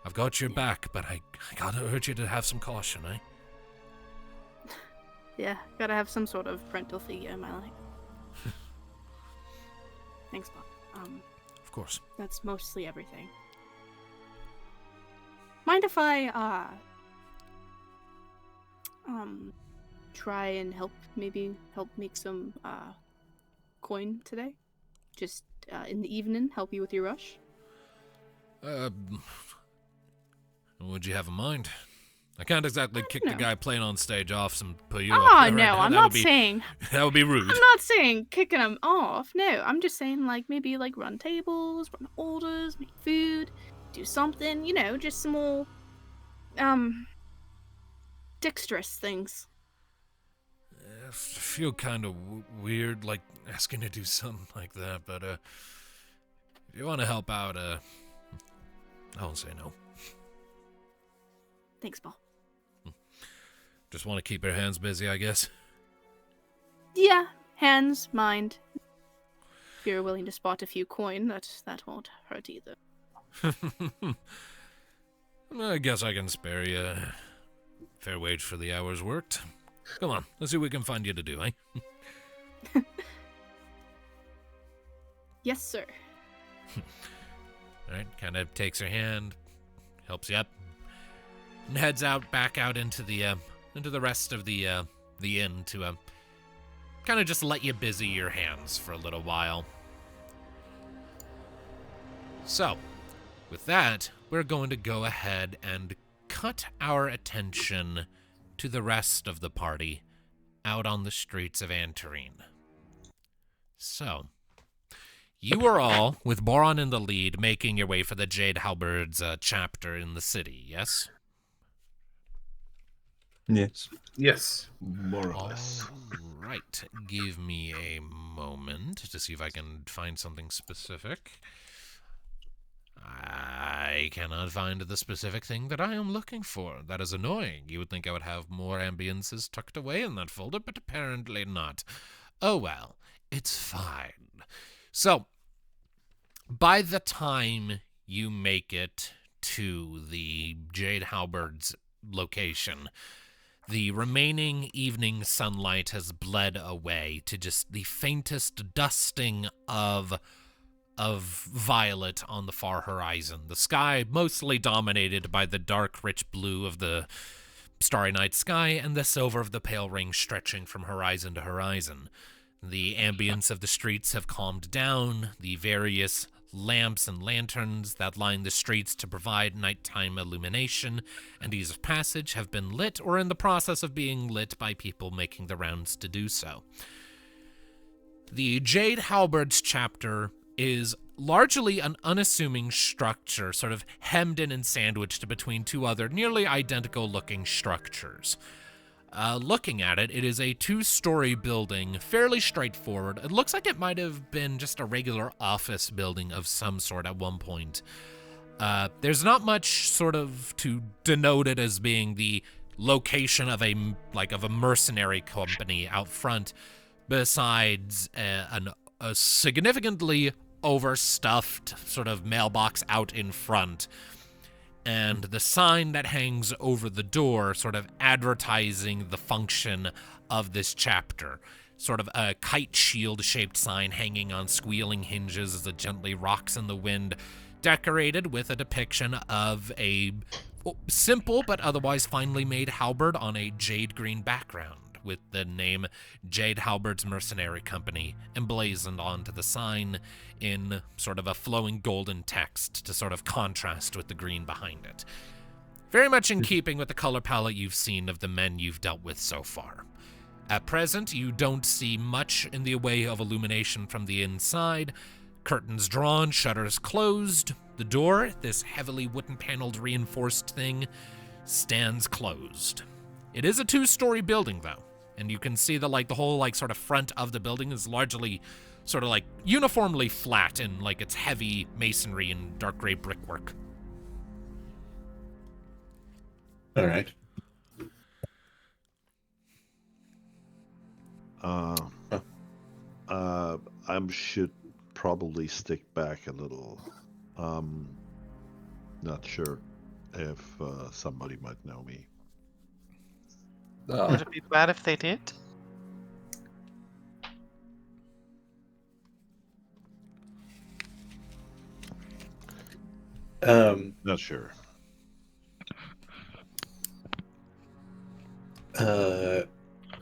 Speaker 1: I've got your back, but I gotta urge you to have some caution, eh?
Speaker 5: Yeah, gotta have some sort of parental figure in my life. Thanks, Bob.
Speaker 1: Of course.
Speaker 5: That's mostly everything. Mind if I, try and help make some, coin today? Just, in the evening, help you with your rush?
Speaker 1: What'd you have in mind? I can't exactly kick the guy playing on stage off and put you
Speaker 5: Oh,
Speaker 1: up.
Speaker 5: no,
Speaker 1: Right,
Speaker 5: I'm not saying...
Speaker 1: That would be rude.
Speaker 5: I'm not saying kicking him off. No, I'm just saying, like, maybe, like, run tables, run orders, make food, do something, you know, just some more, dexterous things.
Speaker 1: I feel kind of weird, like, asking to do something like that, but, if you want to help out, I won't say no.
Speaker 5: Thanks, Paul.
Speaker 1: Just want to keep your hands busy, I guess.
Speaker 5: Yeah, hands, mind. If you're willing to spot a few coin, that won't hurt either.
Speaker 1: I guess I can spare you a fair wage for the hours worked. Come on, let's see what we can find you to do, eh?
Speaker 5: Yes, sir.
Speaker 1: Alright, kind of takes her hand, helps you up, and heads back out into the rest of the inn to kind of just let you busy your hands for a little while. So, with that, we're going to go ahead and cut our attention to the rest of the party out on the streets of Anterine. So, you are all, with Boron in the lead, making your way for the Jade Halberds chapter in the city, yes?
Speaker 6: Yes.
Speaker 4: Yes.
Speaker 3: More or less.
Speaker 1: All right. Give me a moment to see if I can find something specific. I cannot find the specific thing that I am looking for. That is annoying. You would think I would have more ambiences tucked away in that folder, but apparently not. Oh well, it's fine. So, by the time you make it to the Jade Halberds location, the remaining evening sunlight has bled away to just the faintest dusting of violet on the far horizon. The sky mostly dominated by the dark, rich blue of the starry night sky and the silver of the pale ring stretching from horizon to horizon. The ambience of the streets have calmed down. The various lamps and lanterns that line the streets to provide nighttime illumination and ease of passage have been lit or in the process of being lit by people making the rounds to do so. The Jade Halberds chapter is largely an unassuming structure, sort of hemmed in and sandwiched between two other nearly identical looking structures. Looking at it, it is a 2-story building, fairly straightforward. It looks like it might have been just a regular office building of some sort at one point. There's not much sort of to denote it as being the location of a mercenary company out front, besides a significantly overstuffed sort of mailbox out in front, and the sign that hangs over the door sort of advertising the function of this chapter. Sort of a kite shield-shaped sign hanging on squealing hinges as it gently rocks in the wind, decorated with a depiction of a simple but otherwise finely made halberd on a jade green background, with the name Jade Halberds Mercenary Company emblazoned onto the sign in sort of a flowing golden text to sort of contrast with the green behind it. Very much in keeping with the color palette you've seen of the men you've dealt with so far. At present, you don't see much in the way of illumination from the inside. Curtains drawn, shutters closed. The door, this heavily wooden-paneled reinforced thing, stands closed. It is a 2-story building, though, and you can see the whole sort of front of the building is largely sort of like uniformly flat in like its heavy masonry and dark gray brickwork.
Speaker 8: All right.
Speaker 3: I should probably stick back a little. Not sure if somebody might know me.
Speaker 2: Would it be bad if they did?
Speaker 3: Not sure.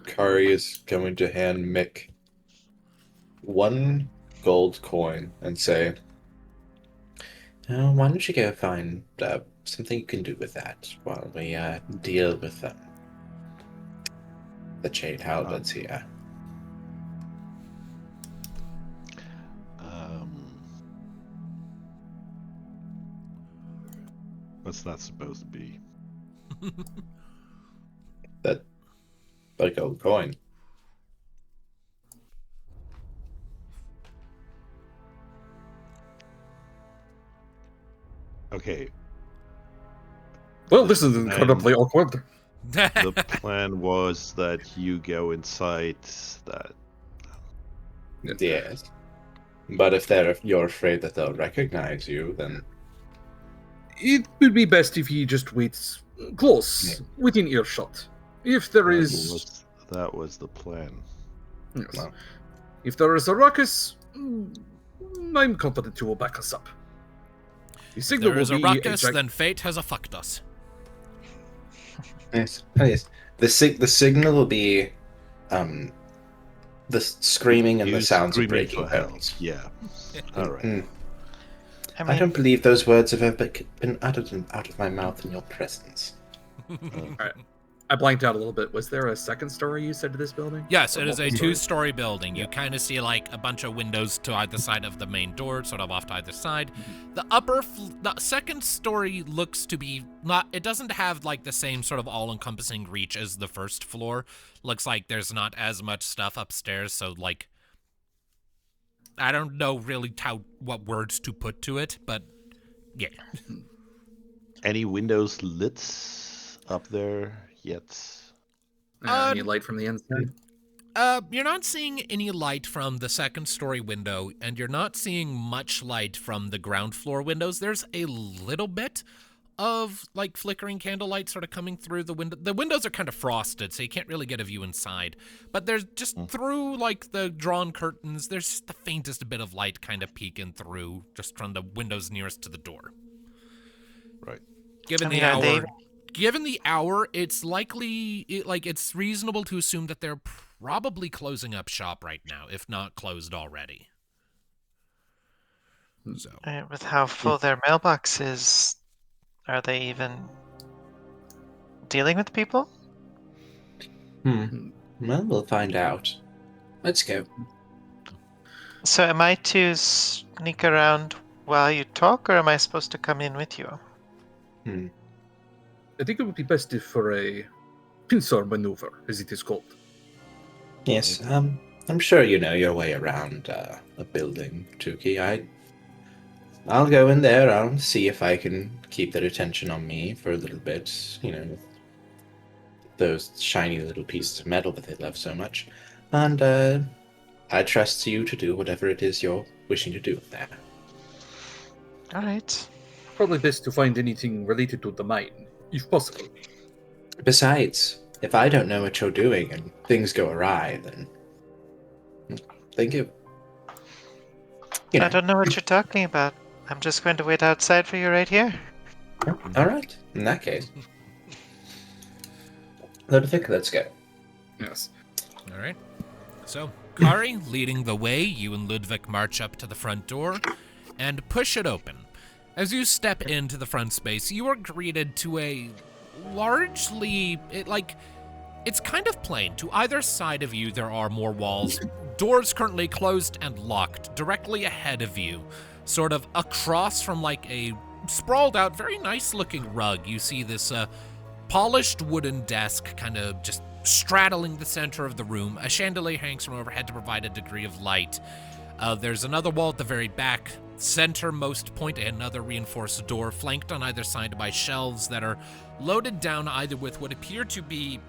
Speaker 8: Kari is going to hand Mick 1 gold coin and say, why don't you go find something you can do with that while we deal with the chain halberds here.
Speaker 3: What's that supposed to be?
Speaker 8: That a gold coin.
Speaker 3: Okay.
Speaker 4: Well, this is incredibly awkward.
Speaker 3: The plan was that you go inside that.
Speaker 8: Yes. But if you're afraid that they'll recognize you, then
Speaker 4: It would be best if he just waits close, within earshot. If there is...
Speaker 3: That was the plan.
Speaker 4: Yes.
Speaker 8: Wow.
Speaker 4: If there is a ruckus, I'm confident you will back us up. The
Speaker 1: If
Speaker 4: signal
Speaker 1: there is a
Speaker 4: will be
Speaker 1: ruckus, then fate has fucked us.
Speaker 8: yes. The signal will be the screaming and
Speaker 3: You
Speaker 8: the sounds of
Speaker 3: screaming
Speaker 8: breaking
Speaker 3: for help.
Speaker 8: bones.
Speaker 3: Yeah. All right.
Speaker 8: Mm.
Speaker 2: I
Speaker 8: I
Speaker 2: mean,
Speaker 8: don't believe those words have ever been uttered out of my mouth in your presence.
Speaker 4: I blanked out a little bit. Was there a second story you said to this building?
Speaker 1: Yes,
Speaker 4: Or
Speaker 1: it is a
Speaker 4: multiple
Speaker 1: 2-story building. You kind of see like a bunch of windows to either side of the main door, sort of off to either side. The second story looks to be not. It doesn't have like the same sort of all-encompassing reach as the first floor. Looks like there's not as much stuff upstairs, so like I don't know really what words to put to it, but yeah.
Speaker 3: Any windows lit up there yet?
Speaker 4: Any light from the inside?
Speaker 1: You're not seeing any light from the second story window, and you're not seeing much light from the ground floor windows. There's a little bit of like flickering candlelight sort of coming through the window. The windows are kind of frosted, so you can't really get a view inside. But there's just through like the drawn curtains, there's just the faintest bit of light kind of peeking through just from the windows nearest to the door.
Speaker 3: Right.
Speaker 1: Given the hour, it's likely it's reasonable to assume that they're probably closing up shop right now, if not closed already. So
Speaker 2: with how full their mailbox is, are they even dealing with people?
Speaker 8: Well, we'll find out. Let's go.
Speaker 2: So am I to sneak around while you talk, or am I supposed to come in with you?
Speaker 4: I think it would be best if for a pincer maneuver, as it is called.
Speaker 8: Yes, I'm sure you know your way around a building, Tuki. I'll go in there. I'll see if I can keep their attention on me for a little bit. You know, those shiny little pieces of metal that they love so much. And I trust you to do whatever it is you're wishing to do with that.
Speaker 2: All right.
Speaker 4: Probably best to find anything related to the mine, if possible.
Speaker 8: Besides, if I don't know what you're doing and things go awry, then think of.
Speaker 2: I don't know what you're talking about. I'm just going to wait outside for you right here.
Speaker 8: All right. In that case, Ludviek, let's go.
Speaker 4: Yes.
Speaker 1: all right. So Kari leading the way, you and Ludviek march up to the front door and push it open. As you step into the front space, you are greeted to a largely, it's kind of plain. To either side of you, there are more walls. Doors currently closed and locked. Directly ahead of you, sort of across from like a sprawled out, very nice looking rug, you see this polished wooden desk kind of just straddling the center of the room. A chandelier hangs from overhead to provide a degree of light. There's another wall at the very back, centermost point, another reinforced door flanked on either side by shelves that are loaded down either with what appear to be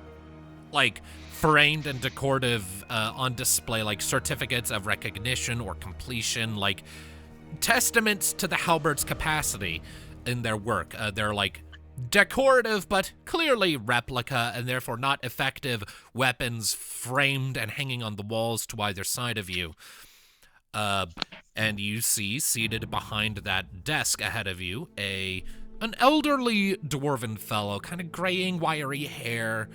Speaker 1: like framed and decorative on display, like certificates of recognition or completion, like testaments to the halberd's capacity in their work. They're like decorative but clearly replica and therefore not effective weapons framed and hanging on the walls to either side of you. And you see, seated behind that desk ahead of you, an elderly dwarven fellow, kind of graying, wiry hair,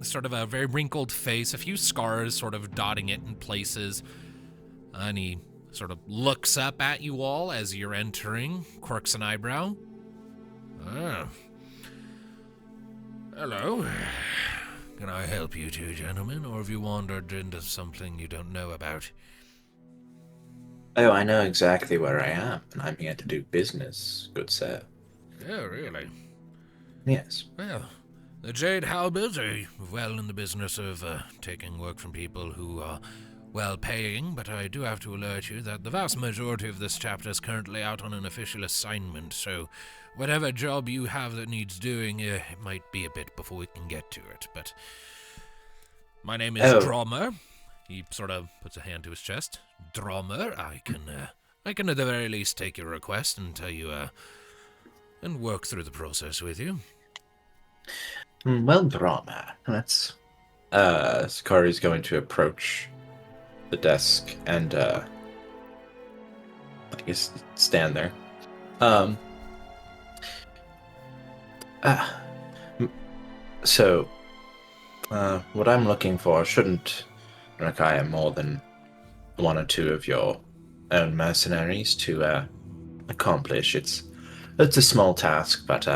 Speaker 1: sort of a very wrinkled face, a few scars sort of dotting it in places. And he sort of looks up at you all as you're entering, quirks an eyebrow. Ah. Hello. Can I help you two gentlemen, or have you wandered into something you don't know about?
Speaker 8: Oh, I know exactly where I am, and I'm here to do business, good sir.
Speaker 1: Oh, really?
Speaker 8: Yes.
Speaker 1: Well, the Jade Halberds are well in the business of taking work from people who are well-paying, but I do have to alert you that the vast majority of this chapter is currently out on an official assignment, so whatever job you have that needs doing, it might be a bit before we can get to it, but my name is Dromer. He sort of puts a hand to his chest. Dromer, I can at the very least take your request and tell you, and work through the process with you.
Speaker 8: Well, Dromer, that's... Kari's going to approach the desk and, I guess, stand there. So, what I'm looking for shouldn't require more than one or two of your own mercenaries to accomplish. It's a small task, but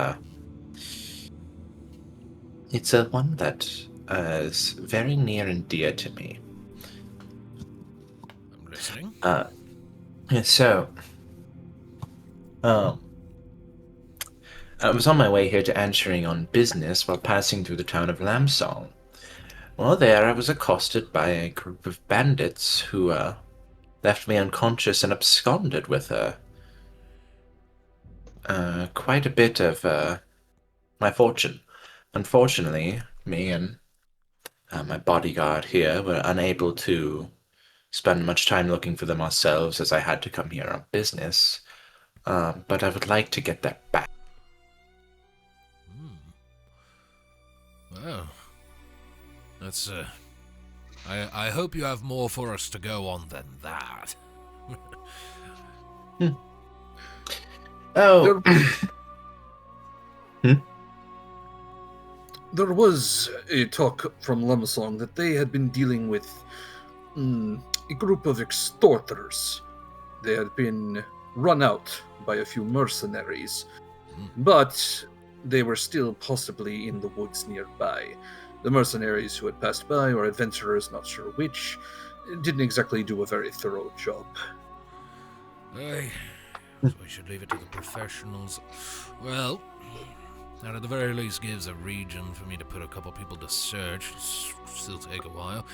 Speaker 8: it's one that is very near and dear to me.
Speaker 1: I'm listening.
Speaker 8: So, I was on my way here to Anterine on business while passing through the town of Lamsong. While there, I was accosted by a group of bandits who left me unconscious and absconded with quite a bit of my fortune. Unfortunately, me and my bodyguard here were unable to spend much time looking for them ourselves, as I had to come here on business. But I would like to get that back.
Speaker 1: Well, that's, I hope you have more for us to go on than that.
Speaker 8: Oh.
Speaker 4: There was a talk from Lamsong that they had been dealing with a group of extorters. They had been run out by a few mercenaries, but they were still possibly in the woods nearby. The mercenaries who had passed by, or adventurers, not sure which, didn't exactly do a very thorough job.
Speaker 1: Aye, so we should leave it to the professionals. Well, that at the very least gives a region for me to put a couple people to search. It'll still take a while.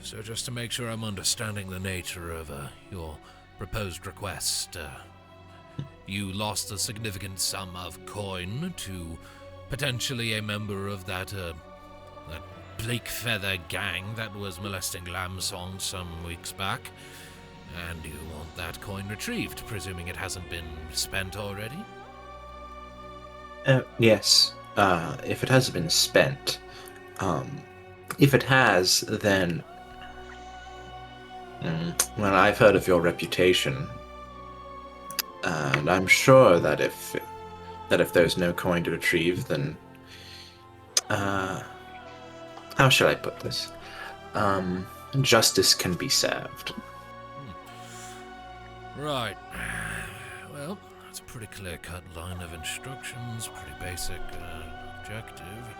Speaker 1: So just to make sure I'm understanding the nature of your proposed request, you lost a significant sum of coin to potentially a member of that Bleak Feather gang that was molesting Lamsong some weeks back, and you want that coin retrieved, presuming it hasn't been spent already?
Speaker 8: Yes. If it has been spent. If it has, then... well, I've heard of your reputation. And I'm sure that if there's no coin to retrieve, then... how shall I put this? Justice can be served.
Speaker 1: Right. Well, that's a pretty clear-cut line of instructions, pretty basic objective,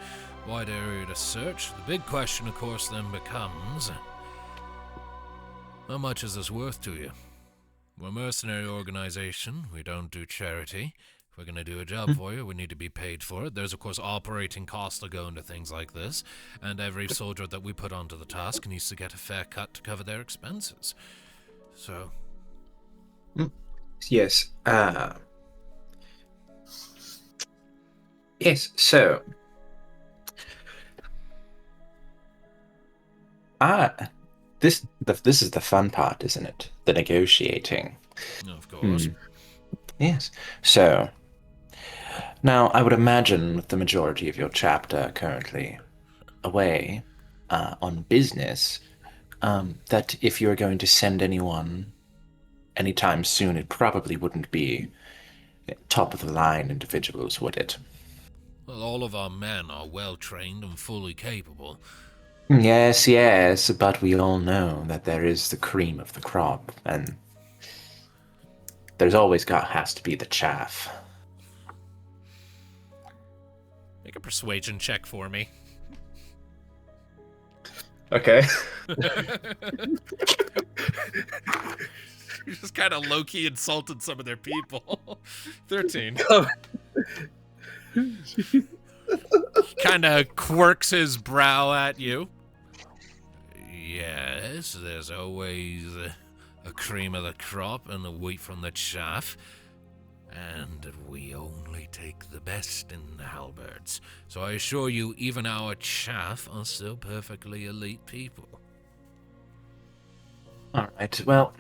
Speaker 1: wide area to search. The big question, of course, then becomes, how much is this worth to you? We're a mercenary organization. We don't do charity. If we're going to do a job for you, we need to be paid for it. There's, of course, operating costs that go into things like this, and every soldier that we put onto the task needs to get a fair cut to cover their expenses. So...
Speaker 8: Yes. Yes, so... This is the fun part, isn't it? The negotiating.
Speaker 1: Of course.
Speaker 8: Yes. So, now I would imagine with the majority of your chapter currently away on business, that if you're going to send anyone anytime soon, it probably wouldn't be top-of-the-line individuals, would it?
Speaker 1: Well, all of our men are well-trained and fully capable.
Speaker 8: Yes, but we all know that there is the cream of the crop, and there's always has to be the chaff.
Speaker 1: Make a persuasion check for me.
Speaker 8: Okay.
Speaker 1: You just kind of low-key insulted some of their people. 13. Kind of quirks his brow at you. Yes, there's always a cream of the crop and the wheat from the chaff. And we only take the best in the halberds. So I assure you, even our chaff are still perfectly elite people.
Speaker 8: All right, well,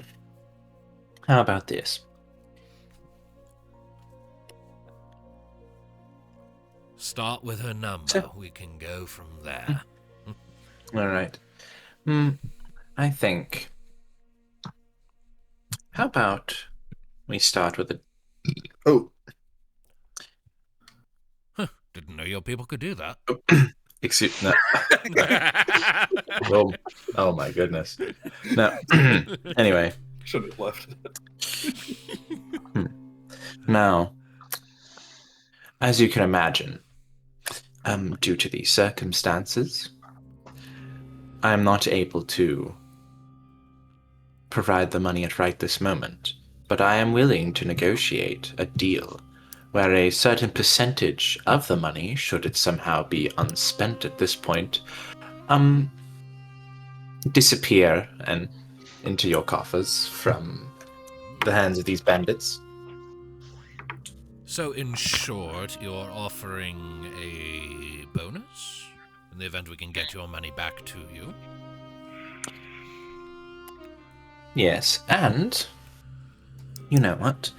Speaker 8: how about this?
Speaker 1: Start with her number. We can go from there.
Speaker 8: All right. I think... How about we start with a... Oh.
Speaker 1: Huh, didn't know your people could do that.
Speaker 8: Excuse no. Oh my goodness. No. Anyway.
Speaker 4: Should have left.
Speaker 8: Now, as you can imagine, due to these circumstances, I am not able to provide the money at right this moment, but I am willing to negotiate a deal where a certain percentage of the money, should it somehow be unspent at this point, disappear and into your coffers from the hands of these bandits.
Speaker 1: So, in short, you're offering a bonus in the event we can get your money back to you?
Speaker 8: Yes, and you know what?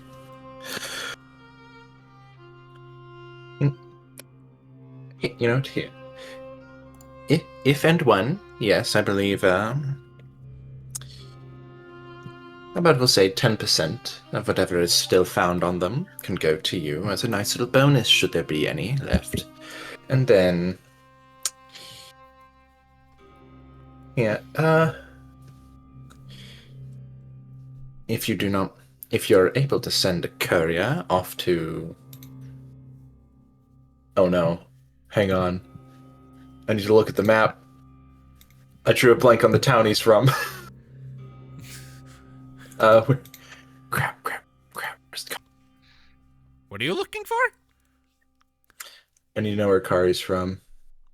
Speaker 8: You know what? Here. If and when, yes, I believe, how about we'll say 10% of whatever is still found on them can go to you as a nice little bonus, should there be any left. And then... Yeah, if you're able to send a courier off to... Oh no, hang on. I need to look at the map. I drew a blank on the town he's from. Crap.
Speaker 1: What are you looking for?
Speaker 8: I need to know where Kari's from.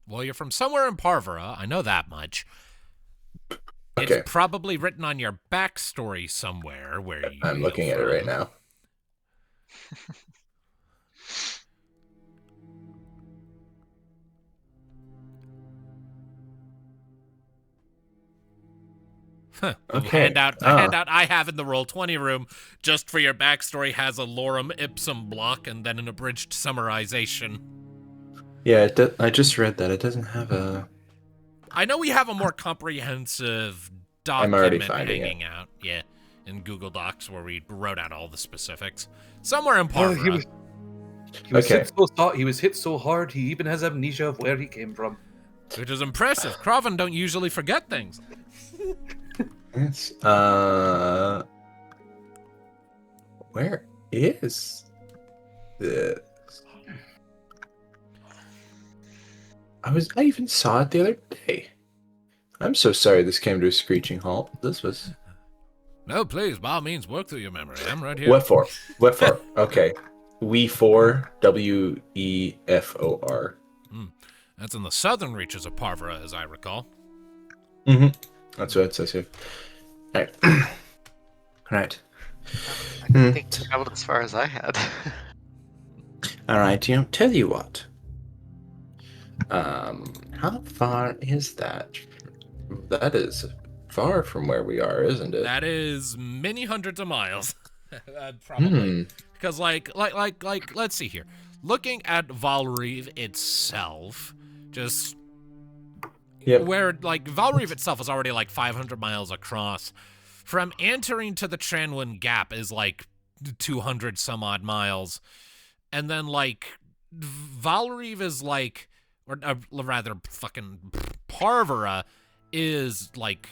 Speaker 1: Well, you're from somewhere in Parvara, I know that much.
Speaker 8: Okay.
Speaker 1: It's probably written on your backstory somewhere where you...
Speaker 8: I'm looking at it right now.
Speaker 1: Okay. The handout I have in the Roll20 room, just for your backstory, has a lorem ipsum block and then an abridged summarization.
Speaker 8: Yeah, I just read that. It doesn't have a...
Speaker 1: I know we have a more comprehensive
Speaker 8: I'm already
Speaker 1: document
Speaker 8: finding
Speaker 1: hanging out, yeah, in Google Docs where we wrote out all the specifics. Somewhere in Parvara.
Speaker 4: He was hit so hard, he even has amnesia of where he came from.
Speaker 1: Which is impressive. Kraven don't usually forget things.
Speaker 8: Yes. Where is this? I even saw it the other day. I'm so sorry this came to a screeching halt. This was...
Speaker 1: No, please, by all means, work through your memory. I'm right here.
Speaker 8: What for? Okay. Wefor, Wefor.
Speaker 1: That's in the southern reaches of Parvara, as I recall.
Speaker 8: Mm-hmm. That's what it says here. All right. Right.
Speaker 2: I didn't think you traveled as far as I had.
Speaker 8: All right. Tell you what. How far is that? That is far from where we are, isn't it?
Speaker 1: That is many hundreds of miles. Probably. Because, like, let's see here. Looking at Valrive itself, just where, like, Valrive itself is already, like, 500 miles across. From Anterine to the Tranwin Gap is, like, 200 some odd miles. And then, like, Valrive is, like, or rather, fucking Parvara is, like,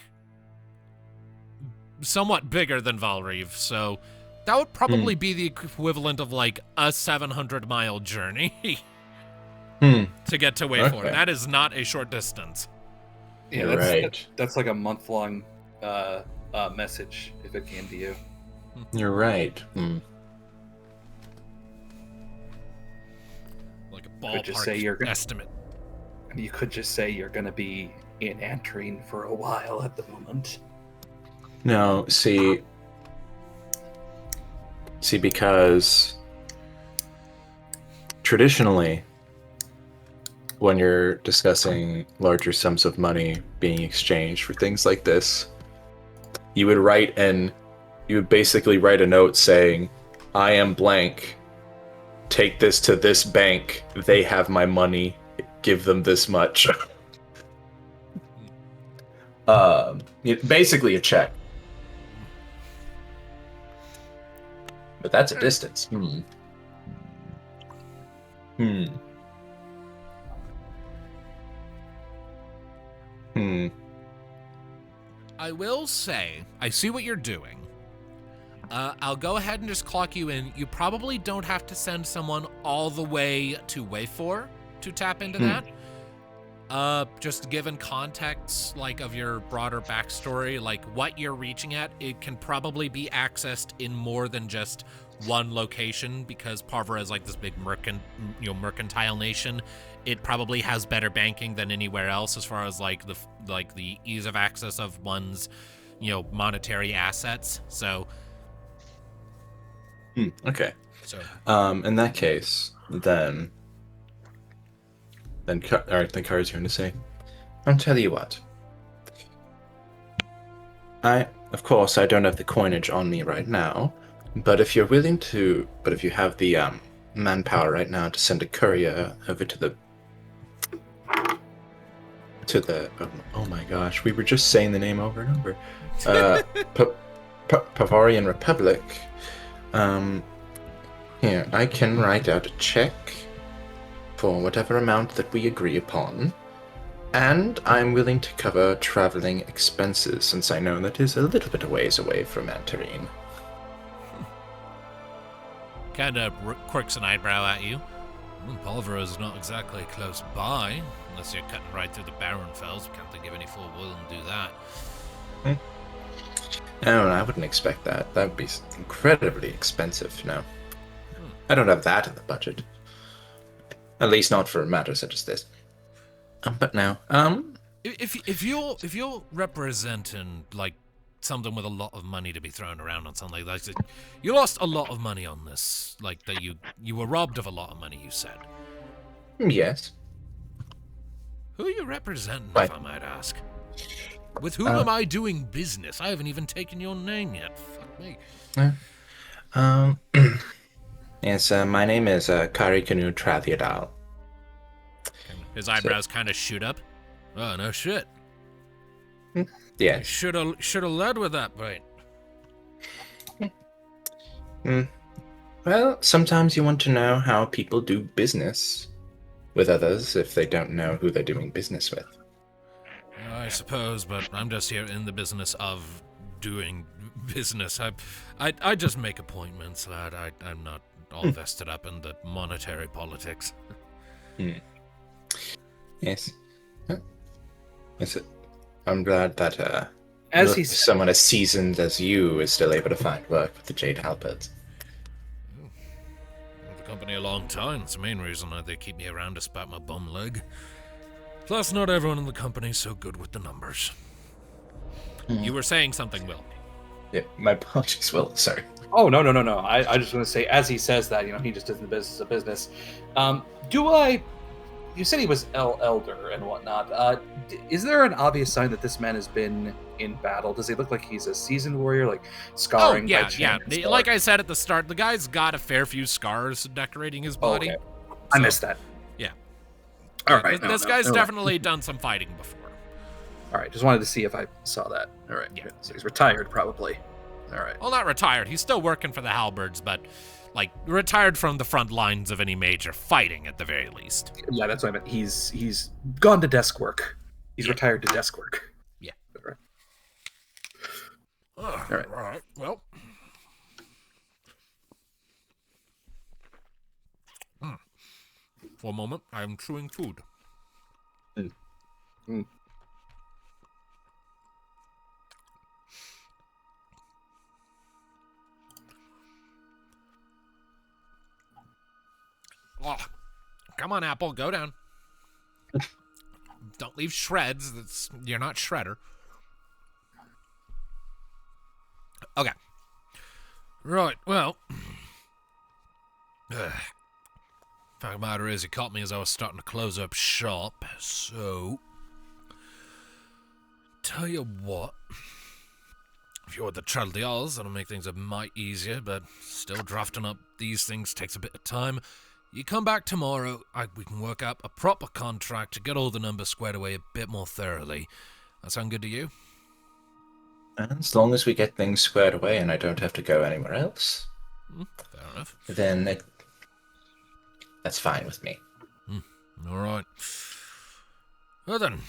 Speaker 1: somewhat bigger than Valrive, so that would probably be the equivalent of, like, a 700-mile journey to get to Wayford.
Speaker 8: Okay.
Speaker 1: That is not a short distance.
Speaker 4: Yeah, that's like a month-long message, if it came to you.
Speaker 8: You're right.
Speaker 1: Like a
Speaker 4: Could just say
Speaker 1: ballpark estimate.
Speaker 4: You could just say you're going to be in Anterine for a while at the moment.
Speaker 8: No, see, because traditionally, when you're discussing larger sums of money being exchanged for things like this, you would basically write a note saying, I am blank, take this to this bank, they have my money, give them this much. Basically a check. But that's a distance.
Speaker 1: I will say, I see what you're doing. I'll go ahead and just clock you in. You probably don't have to send someone all the way to Wayfor to tap into that. Just given context, like, of your broader backstory, like, what you're reaching at, it can probably be accessed in more than just one location, because Parvara is, like, this big mercantile nation. It probably has better banking than anywhere else as far as, like, the ease of access of one's, monetary assets. So.
Speaker 8: Okay.
Speaker 1: So.
Speaker 8: In that case, then Kari's going to say, I'll tell you what. Of course, I don't have the coinage on me right now, but if you have the manpower right now to send a courier over to the oh my gosh, we were just saying the name over and over. Bavarian Republic. Here, I can write out a check for whatever amount that we agree upon, and I'm willing to cover traveling expenses, since I know that is a little bit of ways away from Anterine.
Speaker 1: Kind of quirks an eyebrow at you. Parvara is not exactly close by, unless you're cutting right through the Barren Fells. We can't think of any full will and do that.
Speaker 8: No, I wouldn't expect that. That would be incredibly expensive, I don't have that in the budget. At least not for a matter such as this. But now,
Speaker 1: If you're representing, like, something with a lot of money to be thrown around on something like that, you lost a lot of money on this, like, that you were robbed of a lot of money, you said.
Speaker 8: Yes.
Speaker 1: Who are you representing, if I might ask? With whom am I doing business? I haven't even taken your name yet. Fuck me.
Speaker 8: Yes, my name is Kari Canu Trathiadal.
Speaker 1: His eyebrows kind of shoot up. Oh, no shit.
Speaker 8: Yeah.
Speaker 1: Should have led with that, right?
Speaker 8: Well, sometimes you want to know how people do business with others if they don't know who they're doing business with.
Speaker 1: I suppose, but I'm just here in the business of doing business. I just make appointments, lad. I'm not all vested up in the monetary politics.
Speaker 8: Yes. Yes. I'm glad that someone as seasoned as you is still able to find work with the Jade Halberds.
Speaker 1: company a long time. It's the main reason they keep me around despite my bum leg. Plus, not everyone in the company's so good with the numbers. You were saying something, Will.
Speaker 8: Yeah, my apologies, Will. Sorry.
Speaker 4: Oh, no. I just want to say, as he says that, he just is in the business of business. You said he was elder and whatnot. Is there an obvious sign that this man has been in battle? Does he look like he's a seasoned warrior, like scarring?
Speaker 1: Oh, yeah. Like I said at the start, the guy's got a fair few scars decorating his body.
Speaker 4: Okay. I missed that.
Speaker 1: Yeah.
Speaker 4: All right.
Speaker 1: This guy's definitely done some fighting before.
Speaker 4: All right, just wanted to see if I saw that. All right, yeah. So he's retired, probably. All right.
Speaker 1: Well, not retired. He's still working for the halberds, but, retired from the front lines of any major fighting, at the very least.
Speaker 4: Yeah, that's what I meant. He's gone to desk work. He's retired to desk work.
Speaker 1: Yeah.
Speaker 4: All right.
Speaker 1: All right. Well. For a moment, I am chewing food. Oh, come on, Apple, go down. Don't leave shreds. You're not Shredder. Okay. Right, well. Fact of the matter is, he caught me as I was starting to close up shop, so. Tell you what. If you're the Chaldeals, that'll make things a mite easier, but still drafting up these things takes a bit of time. You come back tomorrow, we can work out a proper contract to get all the numbers squared away a bit more thoroughly. That sound good to you?
Speaker 8: As long as we get things squared away and I don't have to go anywhere else,
Speaker 1: Fair enough.
Speaker 8: then that's fine with me.
Speaker 1: All right. Well then,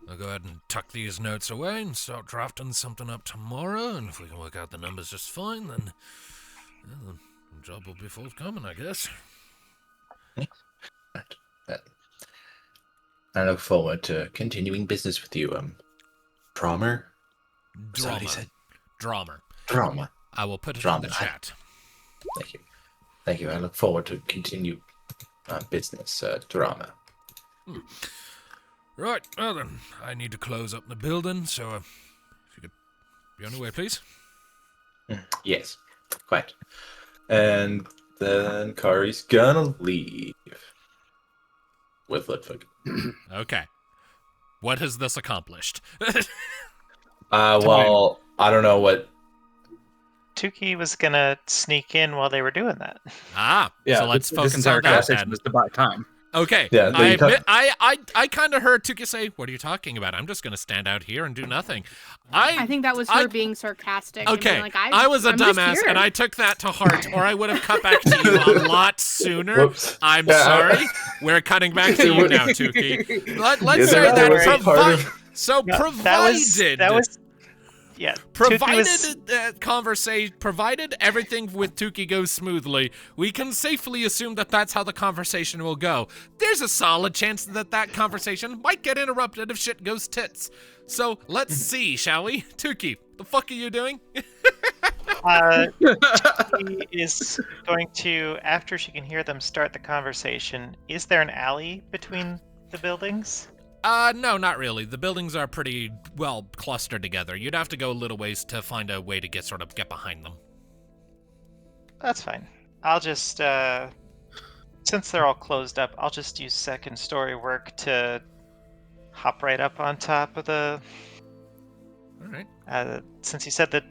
Speaker 1: I'll go ahead and tuck these notes away and start drafting something up tomorrow, and if we can work out the numbers just fine, then the job will be forthcoming, I guess.
Speaker 8: I look forward to continuing business with you, Drama. Is that what he said?
Speaker 1: Drama. I will put it in the chat.
Speaker 8: Thank you. I look forward to continued business, Drama.
Speaker 1: Right, well then, I need to close up the building, so if you could be on your way, please.
Speaker 8: Yes, quite. And then Kari's gonna leave with Ludviek.
Speaker 1: Okay. What has this accomplished?
Speaker 8: Well, I don't know what.
Speaker 2: Tuki was gonna sneak in while they were doing that.
Speaker 1: So let's focus
Speaker 4: this entire
Speaker 1: on that
Speaker 4: conversation
Speaker 1: then.
Speaker 4: was to buy time.
Speaker 1: Okay.
Speaker 8: Yeah,
Speaker 1: I admit, I kind of heard Tuki say, "What are you talking about? I'm just going to stand out here and do nothing."
Speaker 5: I think that was her being sarcastic.
Speaker 1: Okay.
Speaker 5: And being
Speaker 1: I was a
Speaker 5: I'm just
Speaker 1: dumbass,
Speaker 5: here.
Speaker 1: and I took that to heart, or I would have cut back to you a lot sooner.
Speaker 8: Whoops.
Speaker 1: I'm sorry. We're cutting back to you now, Tuki. Let's say
Speaker 8: that was
Speaker 1: that
Speaker 8: part of-
Speaker 1: provided.
Speaker 2: That was yeah.
Speaker 1: Provided everything with Tuki goes smoothly, we can safely assume that that's how the conversation will go. There's a solid chance that conversation might get interrupted if shit goes tits. So let's see, shall we? Tuki, the fuck are you doing?
Speaker 2: She is going to, after she can hear them start the conversation, is there an alley between the buildings?
Speaker 1: No, not really. The buildings are pretty well clustered together. You'd have to go a little ways to find a way to get behind them.
Speaker 2: That's fine. I'll just, since they're all closed up, I'll just use second story work to hop right up on top of the...
Speaker 1: All right.
Speaker 2: Since you said the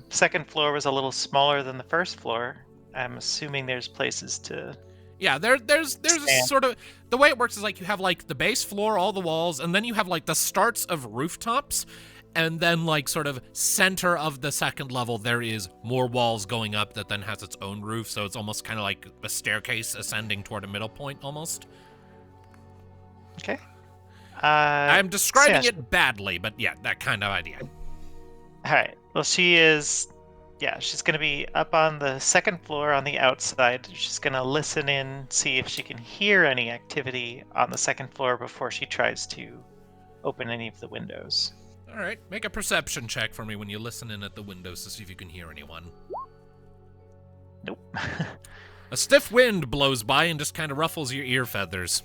Speaker 2: second floor was a little smaller than the first floor, I'm assuming there's places to...
Speaker 1: Yeah, there's a sort of, the way it works is you have the base floor, all the walls, and then you have the starts of rooftops, and then sort of center of the second level there is more walls going up that then has its own roof, so it's almost kind of like a staircase ascending toward a middle point almost.
Speaker 2: Okay.
Speaker 1: I'm describing it badly, but yeah, that kind of idea.
Speaker 2: All right. Well, she's going to be up on the second floor on the outside. She's going to listen in, see if she can hear any activity on the second floor before she tries to open any of the windows.
Speaker 1: All right, make a perception check for me when you listen in at the windows to see if you can hear anyone.
Speaker 2: Nope.
Speaker 1: A stiff wind blows by and just kind of ruffles your ear feathers.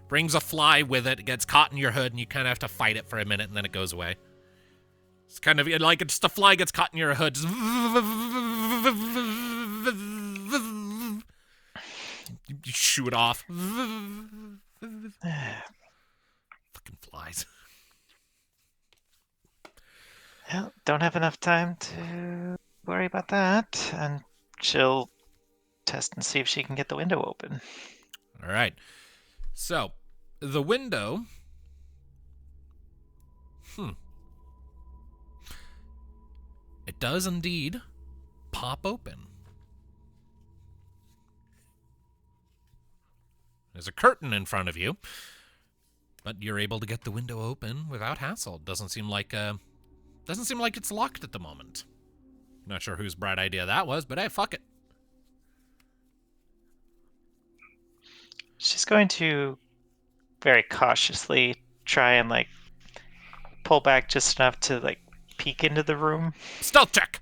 Speaker 1: Brings a fly with it, gets caught in your hood, and you kind of have to fight it for a minute, and then it goes away. It's kind of like just a fly gets caught in your hood. Just you shoo it off. Fucking flies.
Speaker 2: Well, don't have enough time to worry about that. And she'll test and see if she can get the window open.
Speaker 1: All right. So, the window... It does indeed pop open. There's a curtain in front of you, but you're able to get the window open without hassle. Doesn't seem like it's locked at the moment. Not sure whose bright idea that was, but hey, fuck it.
Speaker 2: She's going to very cautiously try and pull back just enough to peek into the room.
Speaker 1: Stealth check.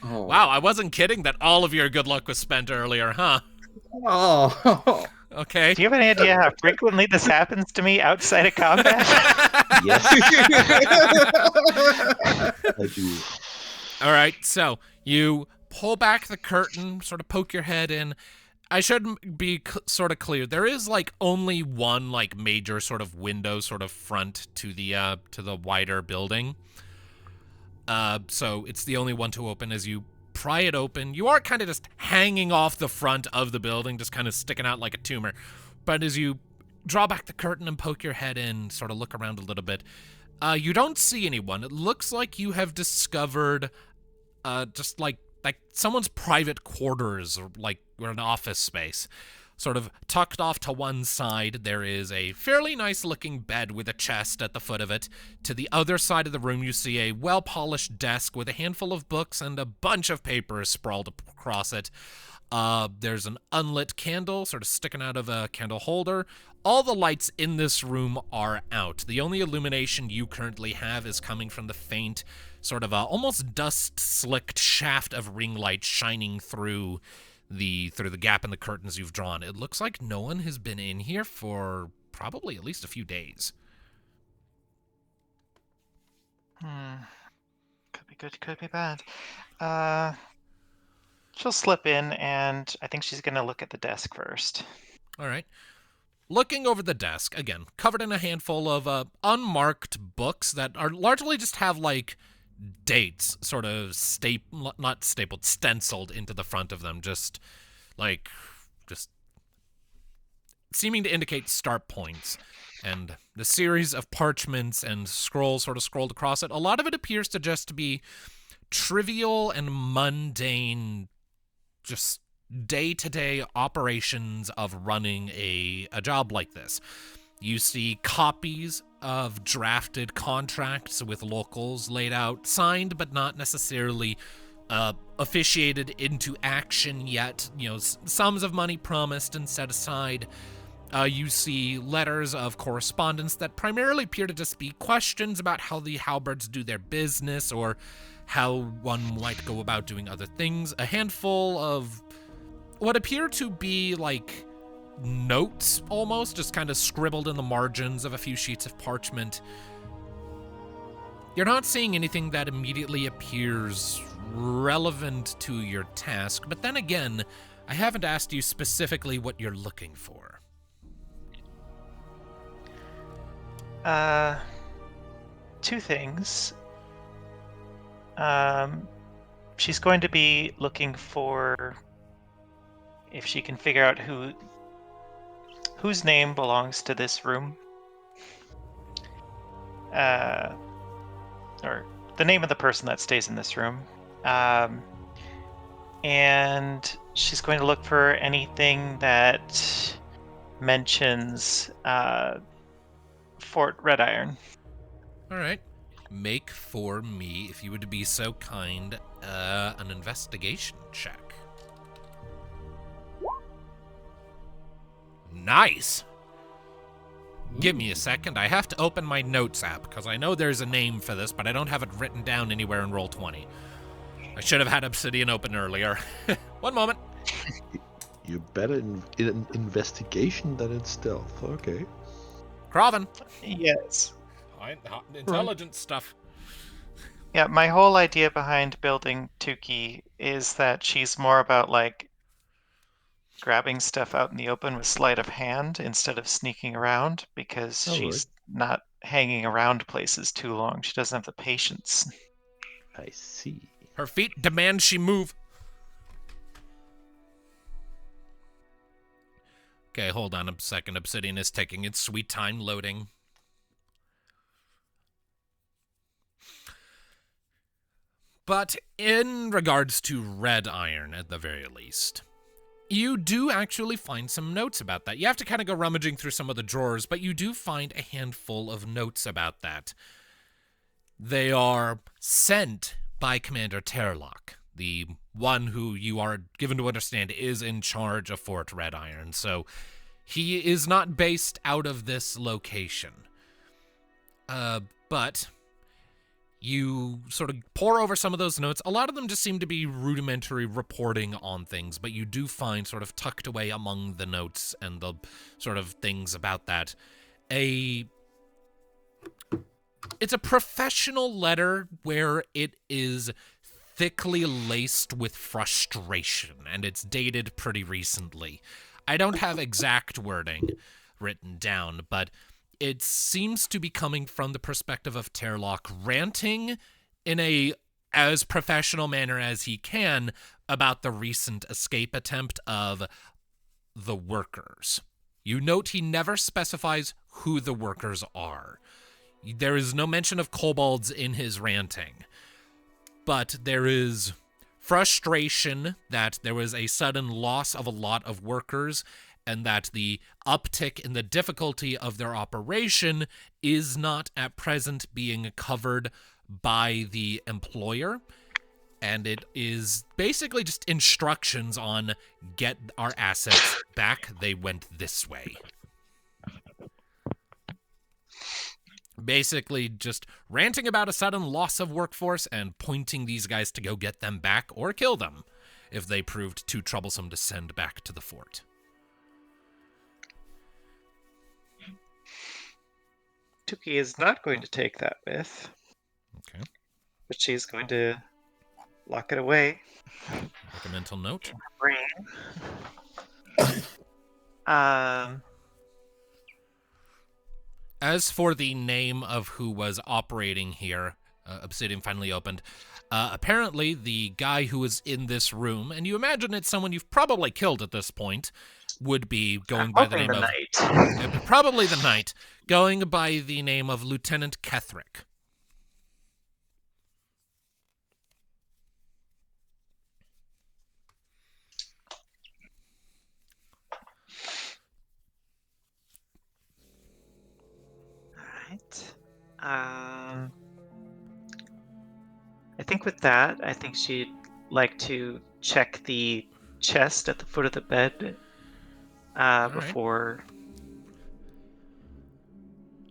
Speaker 4: Oh.
Speaker 1: Wow, I wasn't kidding that all of your good luck was spent earlier, huh?
Speaker 4: Oh.
Speaker 1: Okay.
Speaker 2: Do you have any idea how frequently this happens to me outside of combat?
Speaker 3: Yes. I do.
Speaker 1: All right, so you pull back the curtain, sort of poke your head in. I should be sort of clear. There is only one major sort of window sort of front to the wider building. So it's the only one to open. As you pry it open, you are kind of just hanging off the front of the building, just kind of sticking out like a tumor. But as you draw back the curtain and poke your head in, sort of look around a little bit, you don't see anyone. It looks like you have discovered just like someone's private quarters or an office space. Sort of tucked off to one side, there is a fairly nice-looking bed with a chest at the foot of it. To the other side of the room, you see a well-polished desk with a handful of books and a bunch of papers sprawled across it. There's an unlit candle sort of sticking out of a candle holder. All the lights in this room are out. The only illumination you currently have is coming from the faint, sort of almost dust-slicked shaft of ring light shining through the gap in the curtains you've drawn. It looks like no one has been in here for probably at least a few days.
Speaker 2: Could be good, could be bad. She'll slip in, and I think she's going to look at the desk first.
Speaker 1: All right. Looking over the desk, again, covered in a handful of unmarked books that are largely just have dates sort of not stapled, stenciled into the front of them, just seeming to indicate start points. And the series of parchments and scrolls sort of scrolled across it, a lot of it appears to just be trivial and mundane, just day-to-day operations of running a job like this. You see copies of drafted contracts with locals laid out, signed but not necessarily officiated into action yet. Sums of money promised and set aside. You see letters of correspondence that primarily appear to just be questions about how the halberds do their business or how one might go about doing other things. A handful of what appear to be notes, almost, just kind of scribbled in the margins of a few sheets of parchment. You're not seeing anything that immediately appears relevant to your task, but then again, I haven't asked you specifically what you're looking for.
Speaker 2: Two things. She's going to be looking for if she can figure out whose name belongs to this room. Or the name of the person that stays in this room. And she's going to look for anything that mentions Fort Red Iron.
Speaker 1: All right. Make for me, if you would be so kind, an investigation check. Nice. Give me a second. I have to open my notes app, because I know there's a name for this, but I don't have it written down anywhere in Roll20. I should have had Obsidian open earlier. One moment.
Speaker 3: You're better in investigation than in stealth. Okay.
Speaker 1: Craven.
Speaker 2: Yes.
Speaker 1: Intelligence stuff.
Speaker 2: Yeah, my whole idea behind building Tuki is that she's more about, like, grabbing stuff out in the open with sleight of hand instead of sneaking around, because she's not hanging around places too long. She doesn't have the patience.
Speaker 3: I see.
Speaker 1: Her feet demand she move. Okay, hold on a second. Obsidian is taking its sweet time loading. But in regards to red iron, at the very least, you do actually find some notes about that. You have to kind of go rummaging through some of the drawers, but you do find a handful of notes about that. They are sent by Commander Terlock, the one who you are given to understand is in charge of Fort Red Iron. So he is not based out of this location. But you sort of pore over some of those notes. A lot of them just seem to be rudimentary reporting on things, but you do find sort of tucked away among the notes and the sort of things about that it's a professional letter where it is thickly laced with frustration, and it's dated pretty recently. I don't have exact wording written down, but it seems to be coming from the perspective of Terlock ranting in a as professional manner as he can about the recent escape attempt of the workers. You note he never specifies who the workers are. There is no mention of kobolds in his ranting, but there is frustration that there was a sudden loss of a lot of workers and that the uptick in the difficulty of their operation is not at present being covered by the employer. And it is basically just instructions on get our assets back. They went this way. Basically just ranting about a sudden loss of workforce and pointing these guys to go get them back or kill them if they proved too troublesome to send back to the fort.
Speaker 2: Tuki is not going to take that with.
Speaker 1: Okay.
Speaker 2: But she's going to lock it away.
Speaker 1: Make a mental note.
Speaker 2: In her brain.
Speaker 1: As for the name of who was operating here, Obsidian finally opened. Apparently, the guy who was in this room, and you imagine it's someone you've probably killed at this point, would be going by the name of... Probably the Knight, going by the name of Lieutenant Kethrick.
Speaker 2: I think with that, I think she'd like to check the chest at the foot of the bed before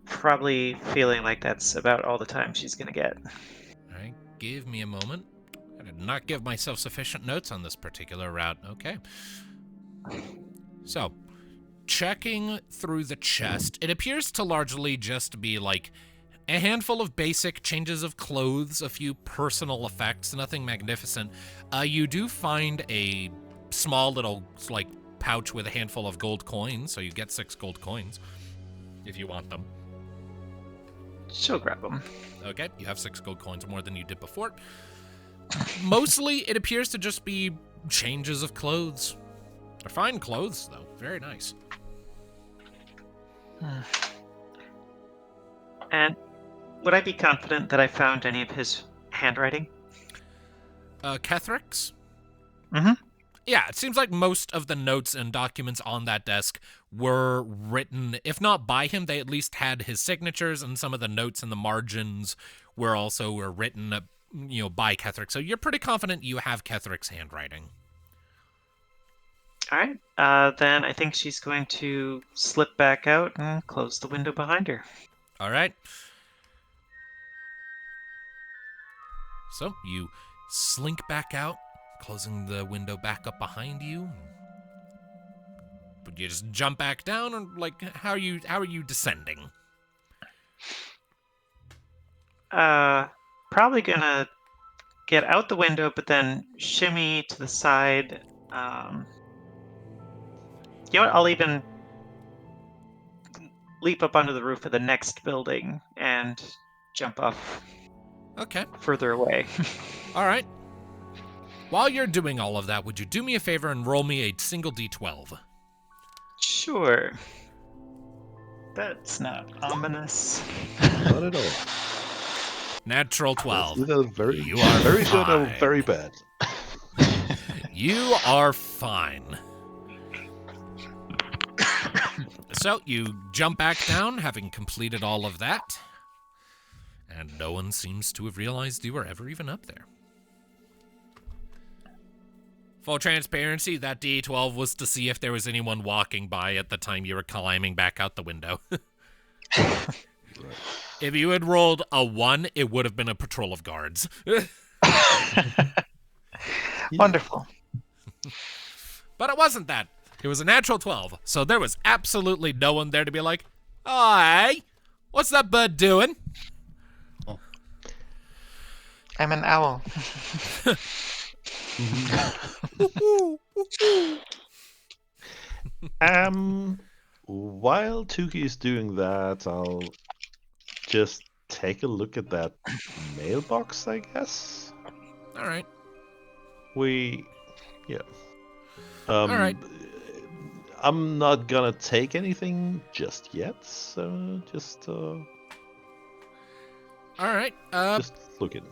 Speaker 2: probably feeling like that's about all the time she's going to get.
Speaker 1: All right, give me a moment. I did not give myself sufficient notes on this particular route. Okay. So, checking through the chest, it appears to largely just be like a handful of basic changes of clothes, a few personal effects, nothing magnificent. You do find a small little like pouch with a handful of gold coins, so you get 6 gold coins if you want them.
Speaker 2: She'll grab them.
Speaker 1: Okay, you have 6 gold coins, more than you did before. Mostly, it appears to just be changes of clothes. They're fine clothes, though. Very nice.
Speaker 2: And would I be confident that I found any of his handwriting?
Speaker 1: Kethrick's?
Speaker 2: Mm-hmm.
Speaker 1: Yeah, it seems like most of the notes and documents on that desk were written, if not by him, they at least had his signatures, and some of the notes in the margins were written, by Kethrick. So you're pretty confident you have Kethrick's handwriting.
Speaker 2: All right. Then I think she's going to slip back out and close the window behind her.
Speaker 1: All right. So you slink back out, closing the window back up behind you. Would you just jump back down, or like how are you descending?
Speaker 2: Probably gonna get out the window, but then shimmy to the side. You know what? I'll even leap up onto the roof of the next building and jump off
Speaker 1: Okay.
Speaker 2: further away.
Speaker 1: All right. While you're doing all of that, would you do me a favor and roll me a single d12?
Speaker 2: Sure. That's not ominous.
Speaker 3: Not at all.
Speaker 1: Natural 12.
Speaker 3: Either very,
Speaker 1: You are
Speaker 3: very good or
Speaker 1: fine.
Speaker 3: very bad.
Speaker 1: You are fine. So you jump back down, having completed all of that, and no one seems to have realized you were ever even up there. Full transparency, that D12 was to see if there was anyone walking by at the time you were climbing back out the window. If you had rolled a 1, it would have been a patrol of guards.
Speaker 2: Wonderful.
Speaker 1: But it wasn't that. It was a natural 12, so there was absolutely no one there to be like, "Oh, hey, what's that bird doing?"
Speaker 2: I'm an owl.
Speaker 3: While Tuki is doing that, I'll just take a look at that mailbox, I guess.
Speaker 1: All right.
Speaker 3: Yeah.
Speaker 1: All right.
Speaker 3: I'm not gonna take anything just yet, so just
Speaker 1: All right.
Speaker 3: just looking.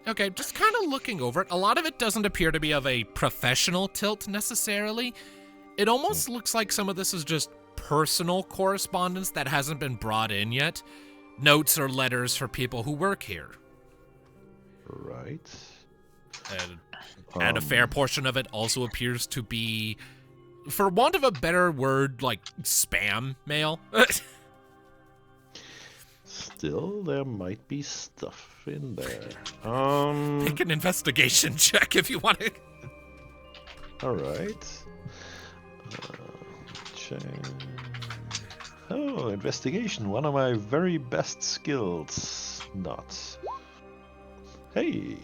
Speaker 1: Okay, just kind of looking over it. A lot of it doesn't appear to be of a professional tilt necessarily. It almost looks like some of this is just personal correspondence that hasn't been brought in yet. Notes or letters for people who work here.
Speaker 3: Right.
Speaker 1: And a fair portion of it also appears to be, for want of a better word, like spam mail.
Speaker 3: Still, there might be stuff in there.
Speaker 1: Make an investigation check if you want to.
Speaker 3: All right. Check. Oh, investigation, one of my very best skills. Not. Hey.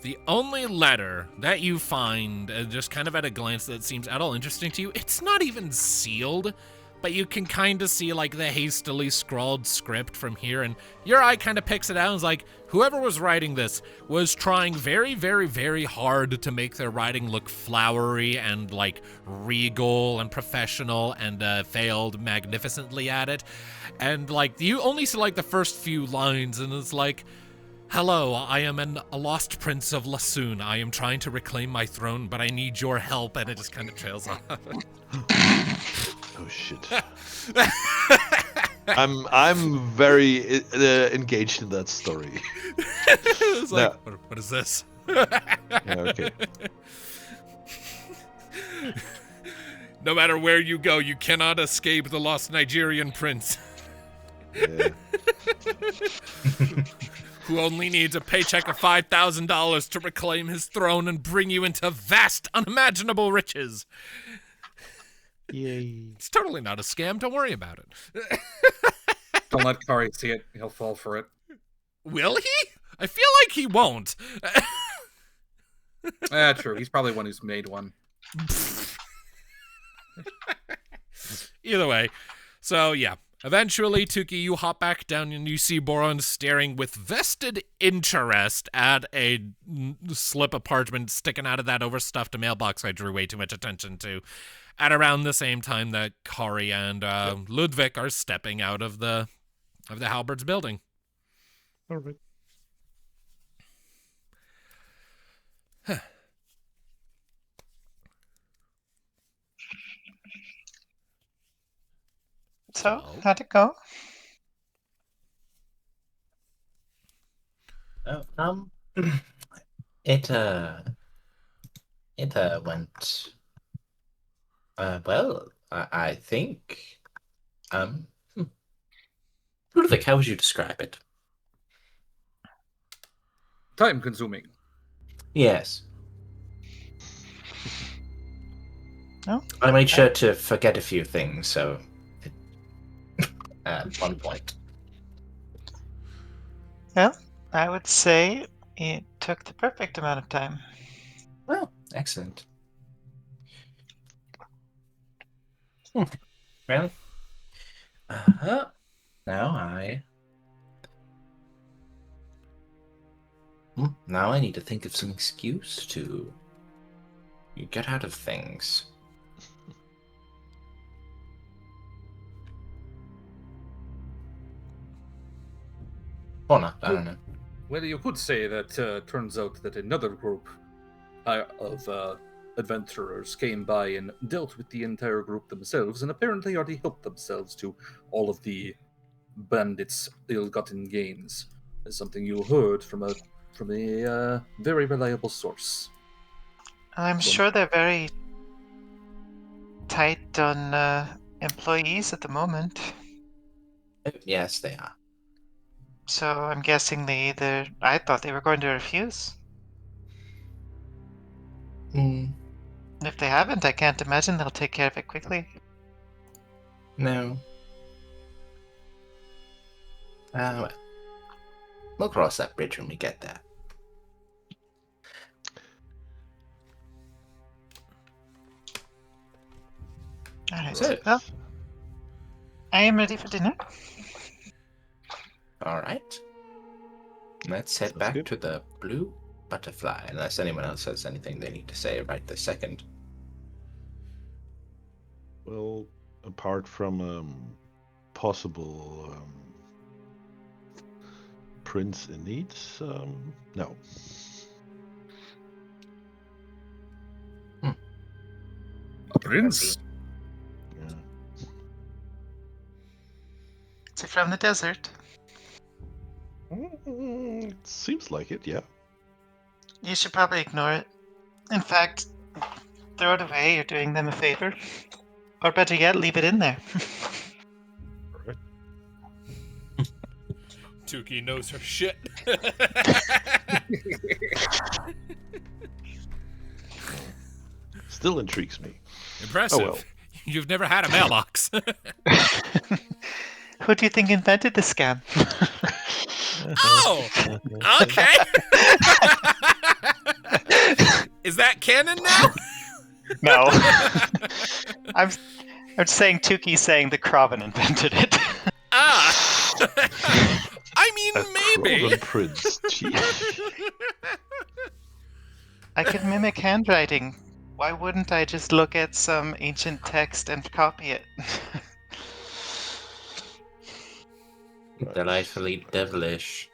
Speaker 1: The only letter that you find, just kind of at a glance that seems at all interesting to you, it's not even sealed, but you can kind of see like the hastily scrawled script from here, and your eye kind of picks it out and is like, whoever was writing this was trying very, very, very hard to make their writing look flowery and like regal and professional, and failed magnificently at it. And like you only see like the first few lines, and it's like, "Hello, I am a lost prince of Lassoon. I am trying to reclaim my throne, but I need your help," and it just kind of trails off.
Speaker 3: Oh shit. I'm very engaged in that story.
Speaker 1: It's like, what is this?
Speaker 3: Yeah, okay.
Speaker 1: No matter where you go, you cannot escape the lost Nigerian prince.
Speaker 3: Yeah.
Speaker 1: Who only needs a paycheck of $5,000 to reclaim his throne and bring you into vast, unimaginable riches.
Speaker 3: Yay.
Speaker 1: It's totally not a scam. Don't worry about it.
Speaker 4: Don't let Kari see it. He'll fall for it.
Speaker 1: Will he? I feel like he won't.
Speaker 4: True. He's probably one who's made one.
Speaker 1: Either way. So, yeah. Eventually, Tuki, you hop back down and you see Boron staring with vested interest at a slip of parchment sticking out of that overstuffed mailbox I drew way too much attention to. At around the same time that Kari and Ludviek are stepping out of the Halberds building.
Speaker 3: All right.
Speaker 2: So, how'd it go?
Speaker 8: Oh, it went Well, I think... Ludviek, how would you describe it?
Speaker 4: Time-consuming.
Speaker 8: Yes.
Speaker 2: No?
Speaker 8: I made sure to forget a few things, so... at one point.
Speaker 2: Well, I would say it took the perfect amount of time.
Speaker 8: Well, excellent. Well, now I need to think of some excuse to get out of things. Or not, I don't know.
Speaker 4: Well, you could say that turns out that another group of adventurers came by and dealt with the entire group themselves, and apparently already helped themselves to all of the bandits' ill-gotten gains. Is something you heard from a very reliable source.
Speaker 2: I'm sure they're very tight on employees at the moment.
Speaker 8: Yes, they are.
Speaker 2: So I'm guessing I thought they were going to refuse. If they haven't, I can't imagine they'll take care of it quickly.
Speaker 8: No. Well. We'll cross that bridge when we get there.
Speaker 2: Alright,
Speaker 8: So-
Speaker 2: well, I am ready for dinner.
Speaker 8: Alright. Let's head
Speaker 3: Sounds
Speaker 8: back
Speaker 3: good.
Speaker 8: to the Blue Butterfly, unless anyone else has anything they need to say right this second.
Speaker 3: Well, apart from possible prince in needs, no.
Speaker 4: A prince?
Speaker 3: Yeah.
Speaker 2: Is it from the desert?
Speaker 3: It seems like it, yeah.
Speaker 2: You should probably ignore it. In fact, throw it away, you're doing them a favor. Or better yet, leave it in there.
Speaker 1: Tuki knows her shit.
Speaker 3: Still intrigues me.
Speaker 1: Impressive.
Speaker 3: Oh, well.
Speaker 1: You've never had a mailbox.
Speaker 2: Who do you think invented the scam?
Speaker 1: Oh! Okay. Is that canon now?
Speaker 2: No. I'm saying Tuki's saying the Kraven invented it.
Speaker 1: Ah! I mean,
Speaker 3: A
Speaker 1: maybe.
Speaker 3: Crovan prince. Gee.
Speaker 2: I can mimic handwriting. Why wouldn't I just look at some ancient text and copy it?
Speaker 8: Delightfully devilish.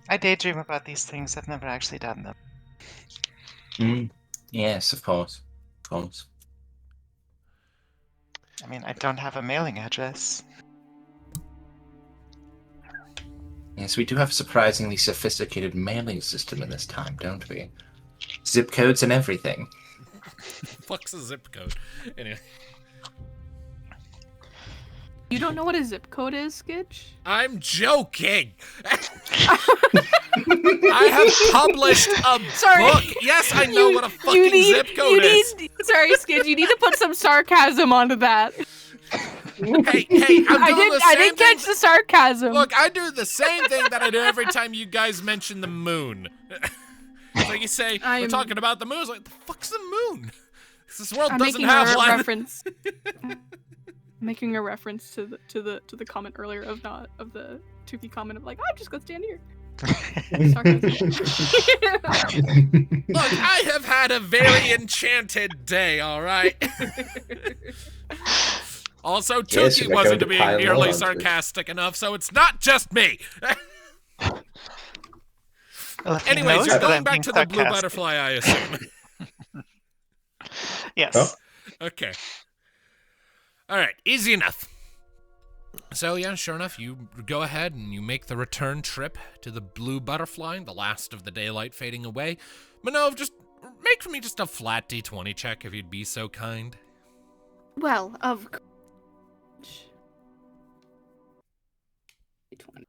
Speaker 2: I daydream about these things. I've never actually done them.
Speaker 8: Yes, of course. Of course.
Speaker 2: I mean, I don't have a mailing address.
Speaker 8: Yes, we do have a surprisingly sophisticated mailing system in this time, don't we? Zip codes and everything.
Speaker 1: Fuck's a zip code. Anyway,
Speaker 5: You don't know what a zip code is, Skitch?
Speaker 1: I'm joking. I have published a book. Yes, I know what a fucking zip code is.
Speaker 5: Sorry, Skitch, you need to put some sarcasm onto that.
Speaker 1: Hey,
Speaker 5: I didn't catch the sarcasm.
Speaker 1: Look, I do the same thing that I do every time you guys mention the moon. It's like you say, we're talking about the moon. It's like, the fuck's the moon? This world
Speaker 5: I'm
Speaker 1: doesn't
Speaker 5: making
Speaker 1: have
Speaker 5: a
Speaker 1: one.
Speaker 5: reference. Making a reference to the comment earlier of the Tuki comment of like, I'm just gonna stand here. Sarcasm.
Speaker 1: Look, I have had a very enchanted day, alright? Also,
Speaker 8: Yes,
Speaker 1: Tuki
Speaker 8: we're
Speaker 1: wasn't
Speaker 8: going to
Speaker 1: being
Speaker 8: pile
Speaker 1: nearly
Speaker 8: on to it.
Speaker 1: sarcastic enough, so it's not just me.
Speaker 2: Well, if he
Speaker 1: Anyways,
Speaker 2: knows
Speaker 1: you're
Speaker 2: that
Speaker 1: going
Speaker 2: I'm
Speaker 1: back
Speaker 2: being
Speaker 1: to the blue
Speaker 2: sarcastic.
Speaker 1: butterfly, I assume.
Speaker 2: Yes.
Speaker 8: Oh.
Speaker 1: Okay. Alright, easy enough. So yeah, sure enough, you go ahead and you make the return trip to the blue butterfly, the last of the daylight fading away. Minnove, just Make for me just a flat D20 check if you'd be so kind.
Speaker 5: Well, of course. D20.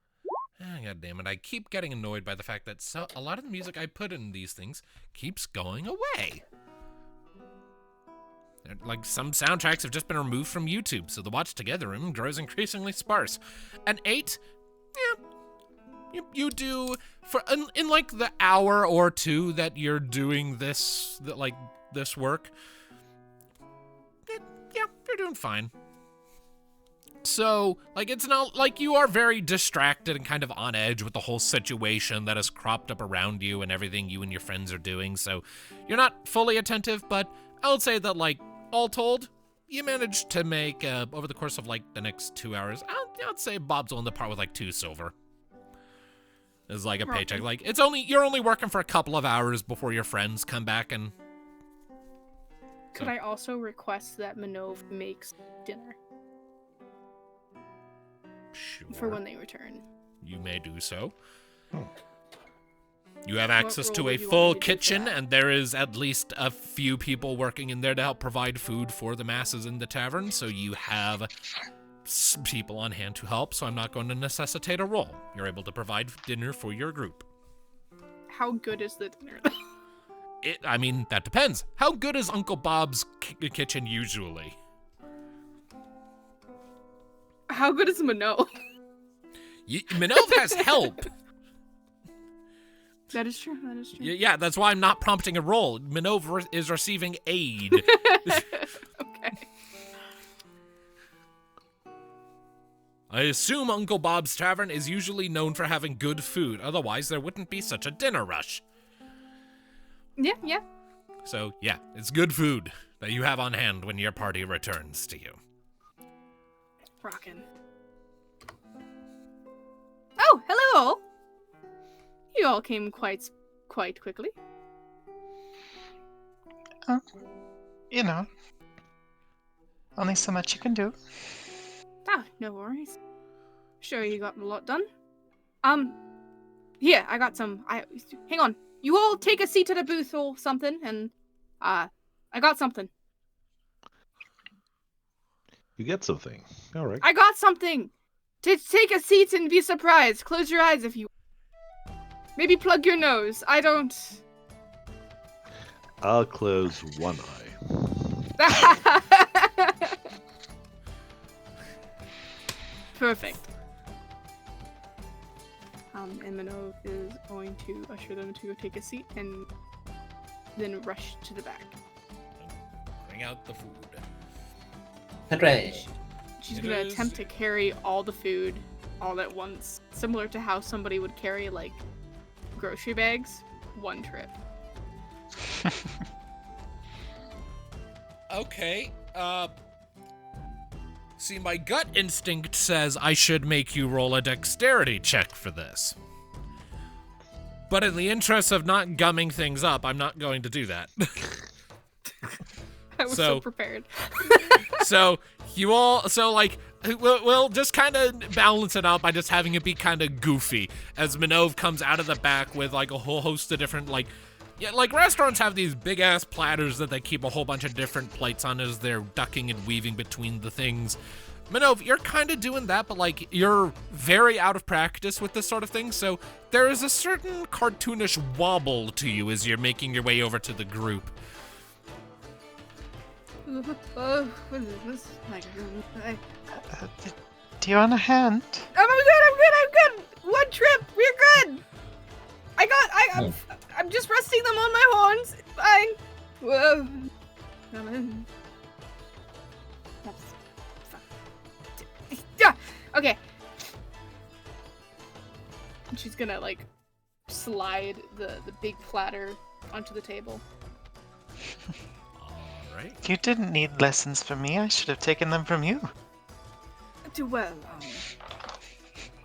Speaker 1: God damn it, I keep getting annoyed by the fact that a lot of the music I put in these things keeps going away. Like, some soundtracks have just been removed from YouTube, so the watch together room grows increasingly sparse. An 8? Yeah. You do, in like the hour or two that you're doing this work, yeah, you're doing fine. So, like, it's not like you are very distracted and kind of on edge with the whole situation that has cropped up around you and everything you and your friends are doing, so you're not fully attentive, but I would say that, like, all told, you managed to make, over the course of, like, the next 2 hours, I'd say Bob's willing to part with, like, 2 silver. It's like a paycheck. Like, you're only working for a couple of hours before your friends come back and...
Speaker 5: Could I also request that Minnove makes dinner?
Speaker 1: Sure.
Speaker 5: For when they return.
Speaker 1: You may do so. You have access to
Speaker 5: role
Speaker 1: a
Speaker 5: would you
Speaker 1: full
Speaker 5: want me to do for
Speaker 1: kitchen,
Speaker 5: that?
Speaker 1: and there is at least a few people working in there to help provide food for the masses in the tavern, so you have people on hand to help, so I'm not going to necessitate a roll. You're able to provide dinner for your group.
Speaker 5: How good is the dinner?
Speaker 1: I mean, that depends. How good is Uncle Bob's kitchen usually?
Speaker 5: How good is Minnove?
Speaker 1: Minnove has help.
Speaker 5: That is true.
Speaker 1: Yeah, that's why I'm not prompting a roll. Minnove is receiving aid.
Speaker 5: Okay.
Speaker 1: I assume Uncle Bob's Tavern is usually known for having good food, otherwise there wouldn't be such a dinner rush.
Speaker 5: Yeah.
Speaker 1: So, yeah, it's good food that you have on hand when your party returns to you.
Speaker 5: Rockin'. Oh, hello all. You all came quite quickly.
Speaker 2: You know, only so much you can do.
Speaker 5: Ah, no worries. Sure you got a lot done. Here, I got some. Hang on. You all take a seat at a booth or something, and I got something.
Speaker 3: You get something. All right.
Speaker 5: I got something. Take a seat and be surprised. Close your eyes if you. Maybe plug your nose. I don't.
Speaker 3: I'll close one eye.
Speaker 5: Perfect. And Minnove is going to usher them to go take a seat and then rush to the back.
Speaker 1: Bring out the food.
Speaker 8: Hooray!
Speaker 5: She's
Speaker 1: It
Speaker 5: gonna
Speaker 1: is-
Speaker 5: attempt to carry all the food all at once, similar to how somebody would carry like grocery bags, one trip.
Speaker 1: Okay, see, my gut instinct says I should make you roll a dexterity check for this. But in the interest of not gumming things up, I'm not going to do that.
Speaker 5: I was so prepared.
Speaker 1: So we'll just kind of balance it out by just having it be kind of goofy as Minnove comes out of the back with like a whole host of different like restaurants have these big ass platters that they keep a whole bunch of different plates on as they're ducking and weaving between the things. Minnove, you're kind of doing that, but like you're very out of practice with this sort of thing, so there is a certain cartoonish wobble to you as you're making your way over to the group.
Speaker 5: Oh, what is this?
Speaker 2: Do you want a hand?
Speaker 5: I'm good. One trip, we're good. I'm just resting them on my horns. It's fine. Whoa. Come in. That's fine. Yeah. Okay. And she's gonna like slide the big platter onto the table.
Speaker 1: Right.
Speaker 2: You didn't need lessons from me. I should have taken them from you.
Speaker 5: Well,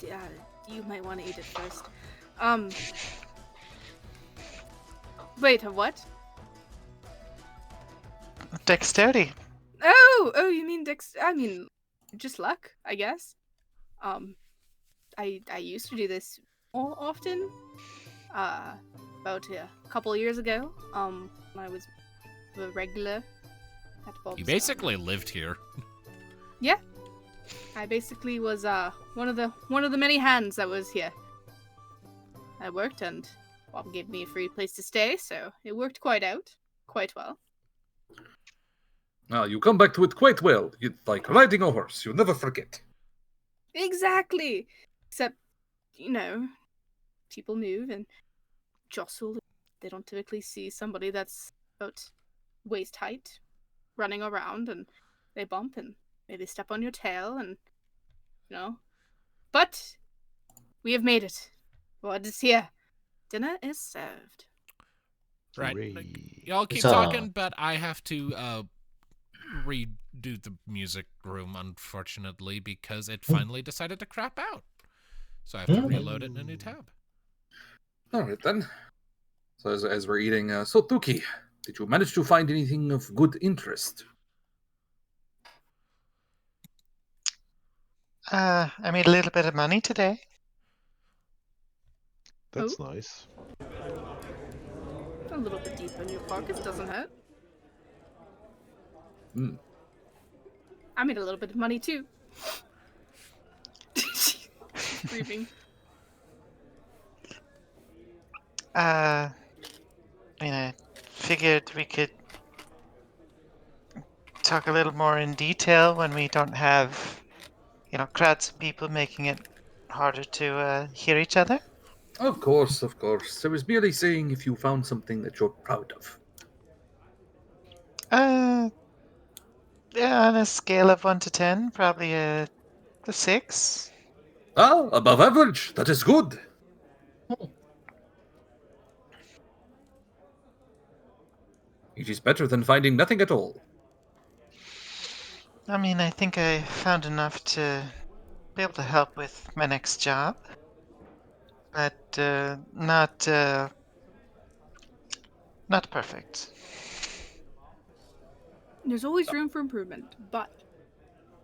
Speaker 5: yeah, you might want to eat it first. Wait, a what?
Speaker 2: Dexterity.
Speaker 5: Oh, you mean I mean, just luck, I guess. I used to do this more often. about a couple of years ago. When I was a regular at Bob's.
Speaker 1: You basically lived here.
Speaker 5: Yeah. I basically was one of the many hands that was here. I worked and Bob gave me a free place to stay, so it worked quite well.
Speaker 4: Now, you come back to it quite well. You like riding a horse. You'll never forget.
Speaker 5: Exactly. Except, people move and jostle. They don't typically see somebody that's about waist height running around, and they bump and maybe step on your tail, and But we have made it. What is here? Dinner is served.
Speaker 1: Right.
Speaker 3: Hooray.
Speaker 1: Y'all keep
Speaker 8: So-
Speaker 1: talking, but I have to redo the music room, unfortunately, because it finally decided to crap out. So I have to reload it in a new tab.
Speaker 4: All right, then. So as we're eating, so Tuki, did you manage to find anything of good interest?
Speaker 2: I made a little bit of money today.
Speaker 3: That's nice.
Speaker 5: A little bit deep in your pockets doesn't hurt.
Speaker 4: Hmm.
Speaker 5: I made a little bit of money too. Breathing.
Speaker 2: I figured we could talk a little more in detail when we don't have, crowds of people making it harder to hear each other.
Speaker 4: Of course, of course. I was merely saying if you found something that you're proud of.
Speaker 2: Yeah, on a scale of 1 to 10, probably a 6.
Speaker 4: Ah, above average. That is good. It is better than finding nothing at all.
Speaker 2: I mean, I think I found enough to be able to help with my next job, but not perfect.
Speaker 5: There's always room for improvement, but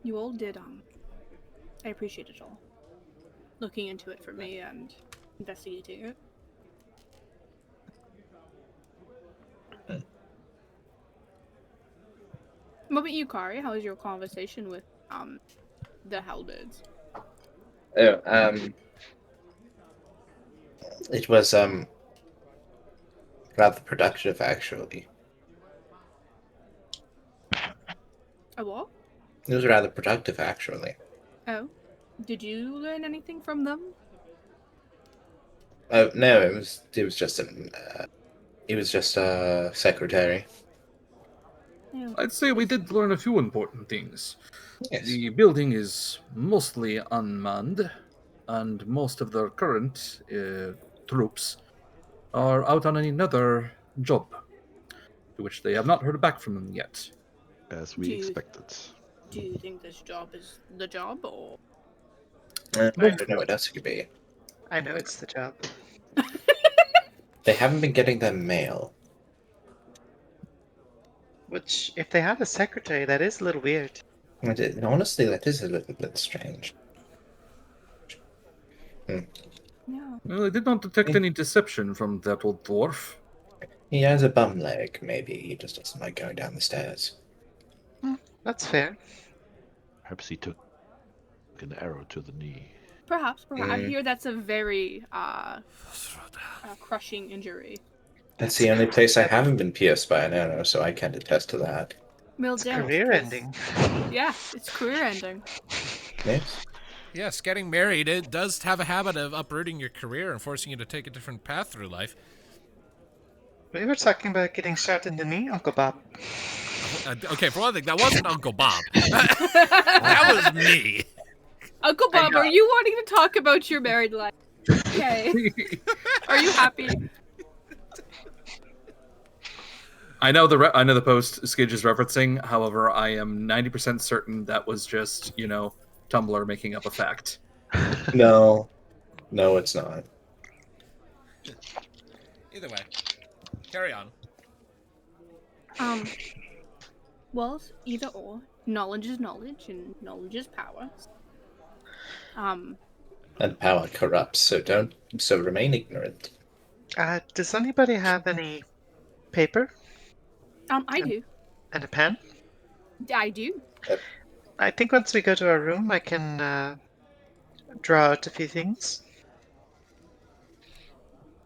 Speaker 5: you all did, I appreciate it all. Looking into it for me and investigating it. What about you, Kari? How was your conversation with, the Hellbirds?
Speaker 8: It was, rather productive, actually.
Speaker 5: A what?
Speaker 8: It was rather productive, actually.
Speaker 5: Oh. Did you learn anything from them?
Speaker 8: Oh, no, it was just a secretary.
Speaker 5: No.
Speaker 4: I'd say we did learn a few important things.
Speaker 8: Yes.
Speaker 4: The building is mostly unmanned, and most of their current troops are out on another job, to which they have not heard back from them yet.
Speaker 3: As we
Speaker 5: Dude.
Speaker 3: expected.
Speaker 5: Do you think this job is the job, or?
Speaker 8: I don't know what else it could be.
Speaker 2: I know it's the job.
Speaker 8: They haven't been getting their mail.
Speaker 2: Which, if they have a secretary, that is a little weird.
Speaker 8: Honestly, that is a little bit strange.
Speaker 5: Yeah.
Speaker 4: Well, I did not detect any deception from that old dwarf.
Speaker 8: He has a bum leg. Maybe he just doesn't like going down the stairs.
Speaker 2: That's fair.
Speaker 3: Perhaps he took an arrow to the knee.
Speaker 5: Perhaps. I hear that's a very crushing injury.
Speaker 8: That's the only place I haven't been pierced by an arrow, so I can attest to that.
Speaker 5: Well,
Speaker 2: It's
Speaker 5: damn it,
Speaker 2: career
Speaker 5: 'cause-
Speaker 2: ending.
Speaker 5: Yeah, it's career ending.
Speaker 8: Yes.
Speaker 1: Yes, getting married, it does have a habit of uprooting your career and forcing you to take a different path through life.
Speaker 2: We were talking about getting shot in the knee, Uncle Bob.
Speaker 1: Okay, for one thing, that wasn't Uncle Bob. That was me.
Speaker 5: Uncle Bob, are you wanting to talk about your married life? Okay. Are you happy?
Speaker 4: I know the post Skij is referencing. However, I am 90% certain that was just Tumblr making up a fact.
Speaker 8: No, it's not.
Speaker 1: Either way, carry on.
Speaker 5: Well, either or. Knowledge is knowledge, and knowledge is power.
Speaker 8: And power corrupts, so remain ignorant.
Speaker 2: Does anybody have any paper
Speaker 5: I do.
Speaker 2: and a pen?
Speaker 5: I do.
Speaker 2: I think once we go to our room, I can draw out a few things.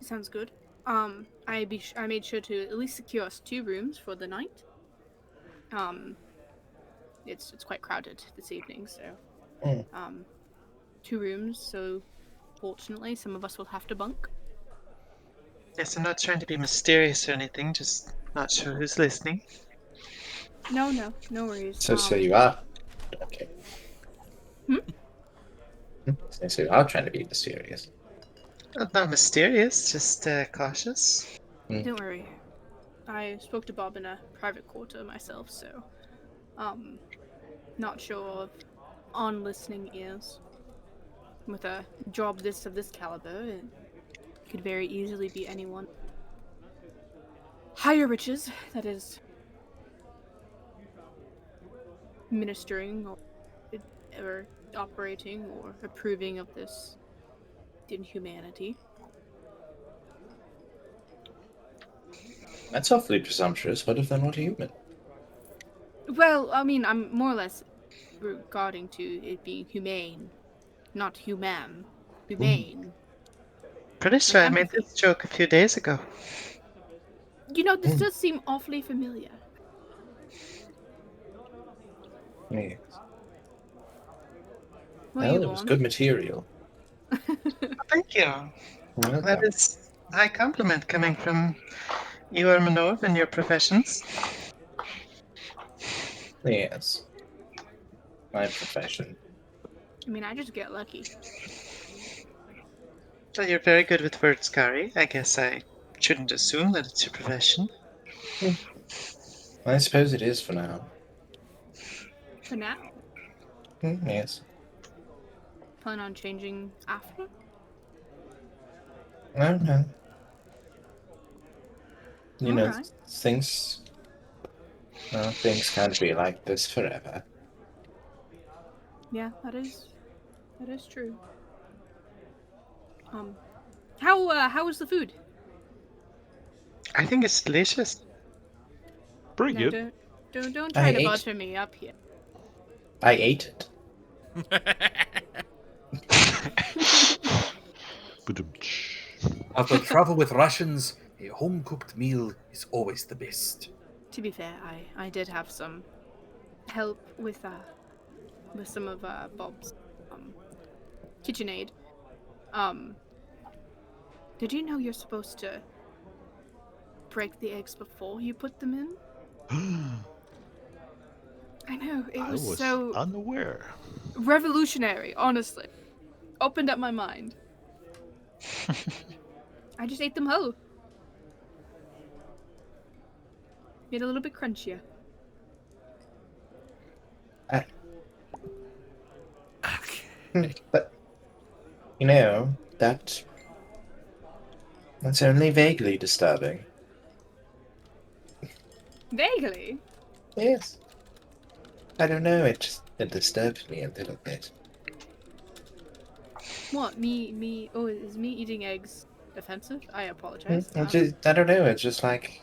Speaker 5: Sounds good. I made sure to at least secure us 2 rooms for the night. It's quite crowded this evening, so 2 rooms. So fortunately, some of us will have to bunk.
Speaker 2: Yes, I'm not trying to be mysterious or anything, just not sure who's listening.
Speaker 5: No worries.
Speaker 8: So you are. Okay. So you are trying to be mysterious.
Speaker 2: Not mysterious, just cautious.
Speaker 5: Don't worry. I spoke to Bob in a private quarter myself, so not sure of on listening ears. With a job of this caliber, it could very easily be anyone. Higher riches, that is, ministering or operating or approving of this inhumanity.
Speaker 8: That's awfully presumptuous. What if they're not human?
Speaker 5: Well, I mean, I'm more or less regarding to it being humane, not human. Humane.
Speaker 2: Pretty sure I made this joke a few days ago.
Speaker 5: You know, this does seem awfully familiar.
Speaker 8: Yes.
Speaker 5: What
Speaker 8: Well, it was good material.
Speaker 2: Thank you. That is a high compliment coming from you or Minnove in your professions.
Speaker 8: Yes. My profession.
Speaker 5: I mean, I just get lucky.
Speaker 2: Well, you're very good with words, Kari. I guess I shouldn't assume that it's your profession.
Speaker 8: I suppose it is for now.
Speaker 5: For now?
Speaker 8: Yes.
Speaker 5: Plan on changing after?
Speaker 8: No. You know,
Speaker 5: Alright.
Speaker 8: things can't be like this forever.
Speaker 5: Yeah, that is true. How was the food?
Speaker 2: I think it's delicious.
Speaker 3: Pretty
Speaker 5: No,
Speaker 3: good.
Speaker 5: don't
Speaker 8: I
Speaker 5: try to
Speaker 8: ate-
Speaker 5: butter me up here.
Speaker 8: I ate it.
Speaker 4: After travel with rations, a home-cooked meal is always the best.
Speaker 5: To be fair, I did have some help with some of Bob's kitchen aid. Did you know you're supposed to break the eggs before you put them in? I know, it
Speaker 3: I
Speaker 5: was
Speaker 3: was
Speaker 5: so
Speaker 3: unaware.
Speaker 5: revolutionary, honestly. Opened up my mind. I just ate them whole. Made a little bit crunchier.
Speaker 8: But you know, that's only vaguely disturbing.
Speaker 5: Vaguely?
Speaker 8: Yes. I don't know, it disturbs me a little bit.
Speaker 5: What, me, oh, is me eating eggs offensive? I apologize.
Speaker 8: I don't know, it's just like...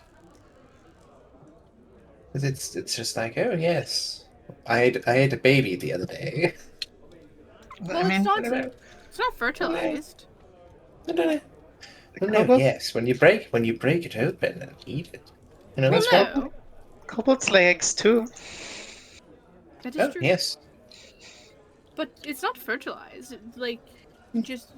Speaker 8: It's just like, oh yes, I ate a baby the other day.
Speaker 5: Well, it's not fertilized.
Speaker 8: I don't know. Well, no, yes, when you break it open and eat it. You know,
Speaker 5: Well,
Speaker 8: that's
Speaker 5: no.
Speaker 8: what...
Speaker 2: Kobolds lay eggs too.
Speaker 5: That is
Speaker 8: Oh,
Speaker 5: true.
Speaker 8: yes.
Speaker 5: But it's not fertilized. Like, just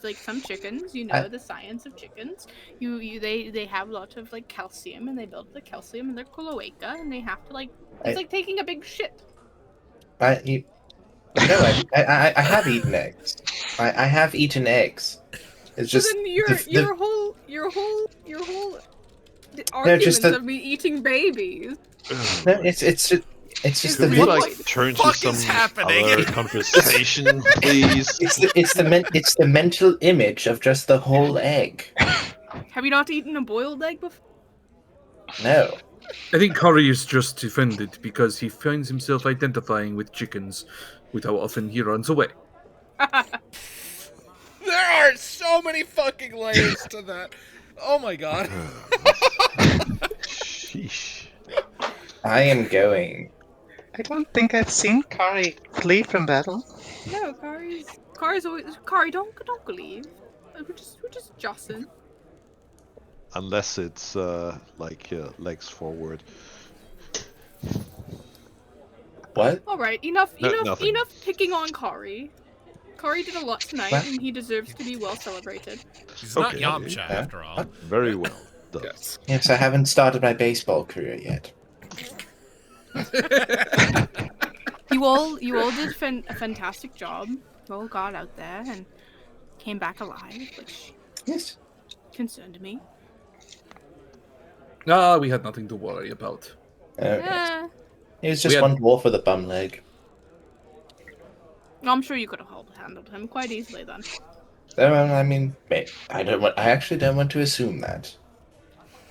Speaker 5: like some chickens, you know, the science of chickens. They have a lot of like calcium, and they build the calcium in their cloaca, and they have to like it's like taking a big shit.
Speaker 8: I have eaten eggs. I have eaten eggs. It's
Speaker 5: So
Speaker 8: just
Speaker 5: then your whole arguments of me eating babies.
Speaker 8: No, it's just
Speaker 3: Could
Speaker 8: the
Speaker 3: we like turn to
Speaker 1: fuck
Speaker 3: some
Speaker 1: is happening?
Speaker 3: other conversation, please?
Speaker 8: it's the mental image of just the whole egg.
Speaker 5: Have you not eaten a boiled egg before?
Speaker 8: No.
Speaker 4: I think Kari is just offended because he finds himself identifying with chickens with how often he runs away.
Speaker 1: There are so many fucking layers to that. Oh my god.
Speaker 3: Sheesh.
Speaker 8: I am going.
Speaker 2: I don't think I've seen Kari flee from battle.
Speaker 5: No, Kari's always Kari. Don't leave. We're just jossing.
Speaker 3: Unless it's legs forward.
Speaker 8: What?
Speaker 5: All right, enough
Speaker 3: nothing.
Speaker 5: picking on Kari. Kari did a lot tonight,
Speaker 8: What?
Speaker 5: and he deserves to be well celebrated.
Speaker 1: He's not
Speaker 3: Okay.
Speaker 1: Yamcha
Speaker 8: Yeah.
Speaker 1: after all.
Speaker 3: Very well done.
Speaker 4: Yes.
Speaker 8: Yes, I haven't started my baseball career yet.
Speaker 5: You all did a fantastic job. You all got out there and came back alive, which
Speaker 8: Yes.
Speaker 5: concerned me.
Speaker 4: No, we had nothing to worry about.
Speaker 5: Yeah.
Speaker 8: It was
Speaker 4: We
Speaker 8: just
Speaker 4: had-
Speaker 8: one dwarf with a bum leg.
Speaker 5: I'm sure you could have handled him quite easily then.
Speaker 8: I mean, I actually don't want to assume that.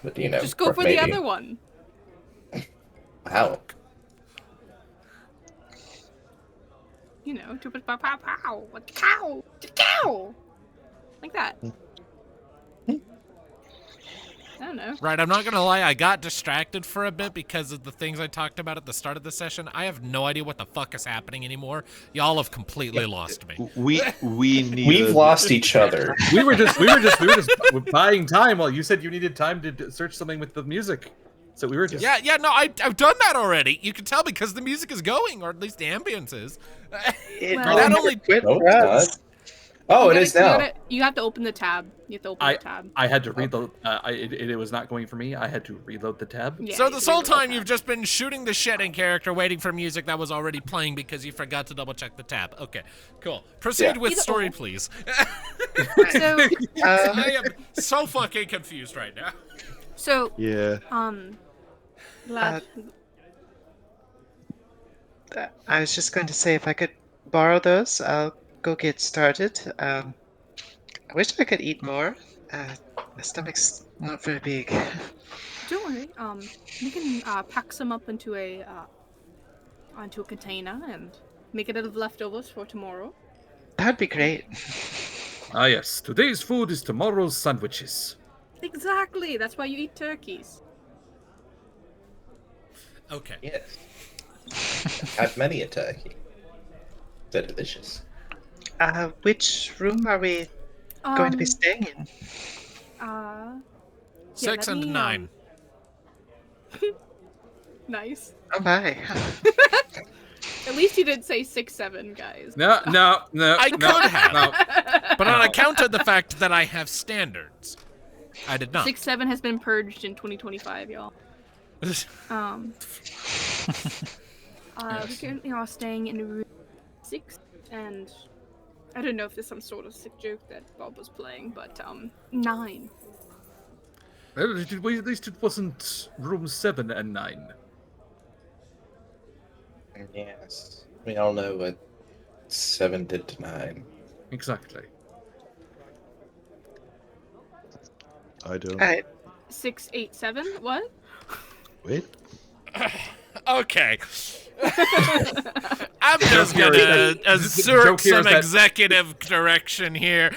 Speaker 8: But you know,
Speaker 5: Just go for
Speaker 8: maybe.
Speaker 5: the other one.
Speaker 8: Wow.
Speaker 5: You know, to pow pow pow, what cow, cow, like that. I don't know.
Speaker 1: Right, I'm not gonna lie, I got distracted for a bit because of the things I talked about at the start of the session. I have no idea what the fuck is happening anymore. Y'all have completely lost me.
Speaker 3: We need.
Speaker 8: We've lost each other.
Speaker 4: We were just buying time while you said you needed time to search something with the music. So we were just
Speaker 1: Yeah, no, I've done that already. You can tell because the music is going, or at least the ambience is.
Speaker 2: It
Speaker 5: Well-
Speaker 1: That
Speaker 2: never
Speaker 1: only-
Speaker 2: quit
Speaker 8: No,
Speaker 2: for
Speaker 8: it's
Speaker 2: us.
Speaker 8: not. Oh, it is now.
Speaker 5: You have to open the tab. You have to open the tab.
Speaker 4: I had to reload. It was not going for me. I had to reload the tab.
Speaker 5: Yeah,
Speaker 1: So
Speaker 5: you
Speaker 1: this
Speaker 5: can
Speaker 1: whole
Speaker 5: reload
Speaker 1: time
Speaker 5: the
Speaker 1: you've
Speaker 5: tab.
Speaker 1: just been shooting the shit in character, waiting for music that was already playing because you forgot to double check the tab. Okay, cool. Proceed
Speaker 8: Yeah.
Speaker 1: with
Speaker 5: Either
Speaker 1: story,
Speaker 5: or.
Speaker 1: please.
Speaker 5: So,
Speaker 1: I am so fucking confused right now.
Speaker 5: so,
Speaker 3: Yeah.
Speaker 5: lad,
Speaker 2: I was just going to say, if I could borrow those, I'll go get started. I wish I could eat more. My stomach's not very big.
Speaker 5: don't worry. We can pack some up into a container and make it out of leftovers for tomorrow.
Speaker 2: That'd be great.
Speaker 4: Ah yes, today's food is tomorrow's sandwiches.
Speaker 5: Exactly. That's why you eat turkeys.
Speaker 1: Okay.
Speaker 8: Yes. Had many a turkey. They're delicious.
Speaker 2: Which room are we going to be staying in?
Speaker 5: Yeah,
Speaker 1: 6
Speaker 5: let
Speaker 1: and
Speaker 5: me,
Speaker 1: 9.
Speaker 5: Nice.
Speaker 2: Oh my.
Speaker 5: At least you didn't say 6, 7, guys.
Speaker 4: No.
Speaker 1: I
Speaker 4: no,
Speaker 1: could have.
Speaker 4: No.
Speaker 1: But on
Speaker 4: No.
Speaker 1: account of the fact that I have standards, I did not.
Speaker 5: 6, 7 has been purged in 2025, y'all. We currently are staying in room 6, and I don't know if there's some sort of sick joke that Bob was playing, but 9.
Speaker 4: Well, at least it wasn't room 7 and 9.
Speaker 8: Yes. We all know what 7 did to 9.
Speaker 4: Exactly.
Speaker 3: I don't.
Speaker 2: Alright,
Speaker 5: 6, 8, 7. What?
Speaker 3: Wait.
Speaker 1: Okay. I'm just
Speaker 4: Joke here
Speaker 1: gonna
Speaker 4: is that-
Speaker 1: assert
Speaker 4: joke here
Speaker 1: some
Speaker 4: is that-
Speaker 1: executive direction here.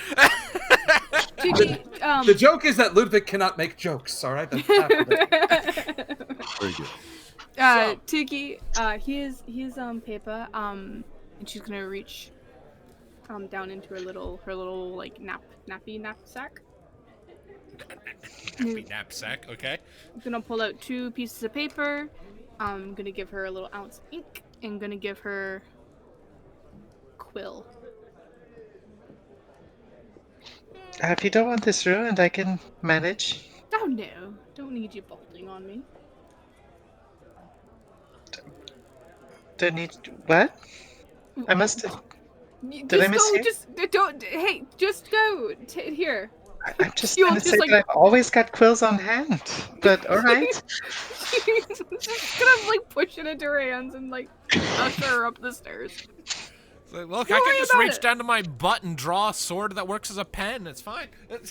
Speaker 5: Tuki,
Speaker 4: The joke is that Ludviek cannot make jokes. All right. That's half of it.
Speaker 3: Very good.
Speaker 5: Tuki, here's paper. And she's gonna reach down into her little like nappy knapsack.
Speaker 1: Knapsack, okay.
Speaker 5: I'm gonna pull out 2 pieces of paper. I'm gonna give her a little ounce of ink and gonna give her quill.
Speaker 2: if you don't want this ruined, I can manage.
Speaker 5: Oh no, don't need you bolting on me.
Speaker 2: Don't need. What? I must have.
Speaker 5: Just
Speaker 2: Did I miss
Speaker 5: go,
Speaker 2: you?
Speaker 5: just don't. Hey, just go. Here.
Speaker 2: I'm just
Speaker 5: You'll
Speaker 2: going to
Speaker 5: just,
Speaker 2: say
Speaker 5: like-
Speaker 2: that I've always got quills on hand. But alright.
Speaker 5: Just kind of like push it into her hands and like usher her up the stairs.
Speaker 1: It's like, look,
Speaker 5: Don't
Speaker 1: I
Speaker 5: worry
Speaker 1: can just
Speaker 5: about
Speaker 1: reach
Speaker 5: it.
Speaker 1: down to my butt and draw a sword that works as a pen. It's fine.
Speaker 5: Don't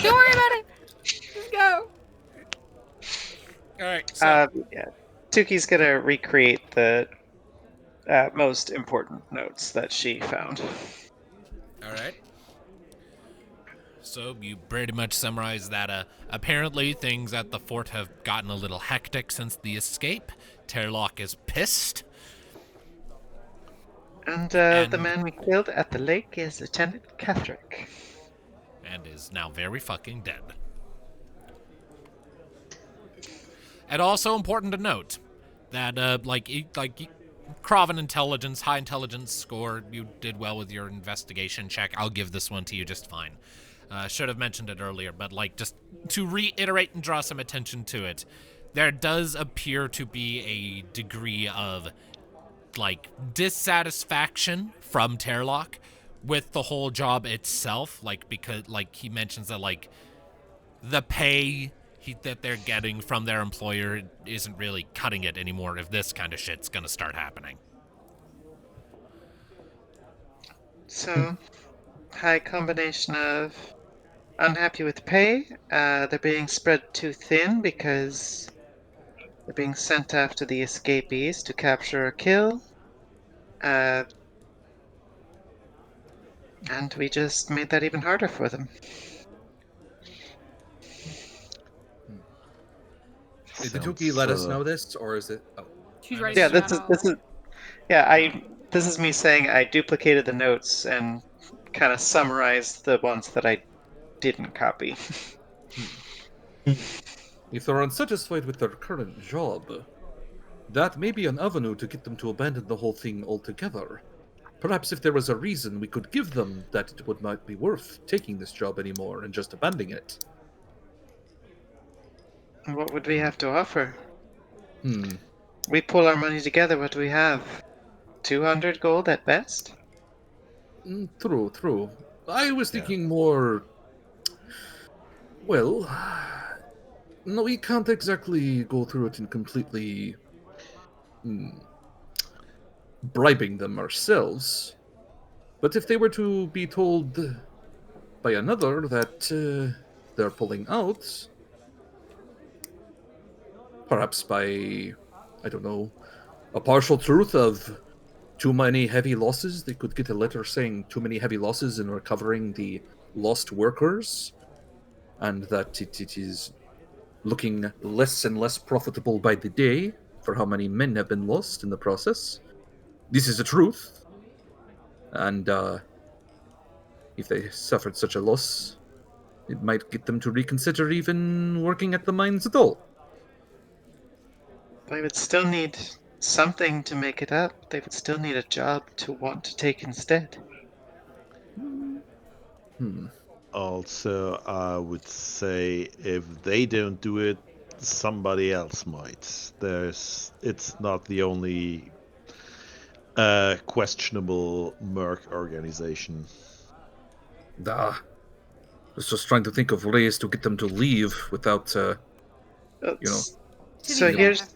Speaker 5: worry about it. Just go.
Speaker 1: All right. So,
Speaker 2: Yeah. Tuki's gonna recreate the most important notes that she found.
Speaker 1: all right. So you pretty much summarized that apparently things at the fort have gotten a little hectic since the escape. Terlock is pissed.
Speaker 2: And the man we killed at the lake is Lieutenant Catherick.
Speaker 1: And is now very fucking dead. And also important to note that, Kraven intelligence, high intelligence score, you did well with your investigation check. I'll give this one to you just fine. Should have mentioned it earlier, but, just to reiterate and draw some attention to it, there does appear to be a degree of, dissatisfaction from Terlock with the whole job itself, because, he mentions that, the pay that they're getting from their employer isn't really cutting it anymore if this kind of shit's gonna start happening.
Speaker 2: So, high combination of unhappy with pay, they're being spread too thin because they're being sent after the escapees to capture or kill, and we just made that even harder for them.
Speaker 4: Did Tuki let us know this, or is it? Oh,
Speaker 5: She's writing
Speaker 2: Yeah,
Speaker 5: it down.
Speaker 2: this is me saying I duplicated the notes and kind of summarized the ones that I didn't copy.
Speaker 4: If they're unsatisfied with their current job, that may be an avenue to get them to abandon the whole thing altogether. Perhaps if there was a reason we could give them that it would not be worth taking this job anymore and just abandoning it.
Speaker 2: What would we have to offer? We pull our money together, what do we have? 200 gold at best?
Speaker 4: True. I was thinking more... Well... No, we can't exactly go through it and completely... bribing them ourselves. But if they were to be told by another that they're pulling out... Perhaps by, I don't know, a partial truth of too many heavy losses. They could get a letter saying too many heavy losses in recovering the lost workers, and that it is looking less and less profitable by the day for how many men have been lost in the process. This is the truth. And if they suffered such a loss, it might get them to reconsider even working at the mines at all.
Speaker 2: They would still need something to make it up. They would still need a job to want to take instead.
Speaker 3: Also, I would say if they don't do it, somebody else might. It's not the only questionable merc organization.
Speaker 4: I was just trying to think of ways to get them to leave without,
Speaker 2: So
Speaker 5: To be
Speaker 2: here's...
Speaker 5: fair,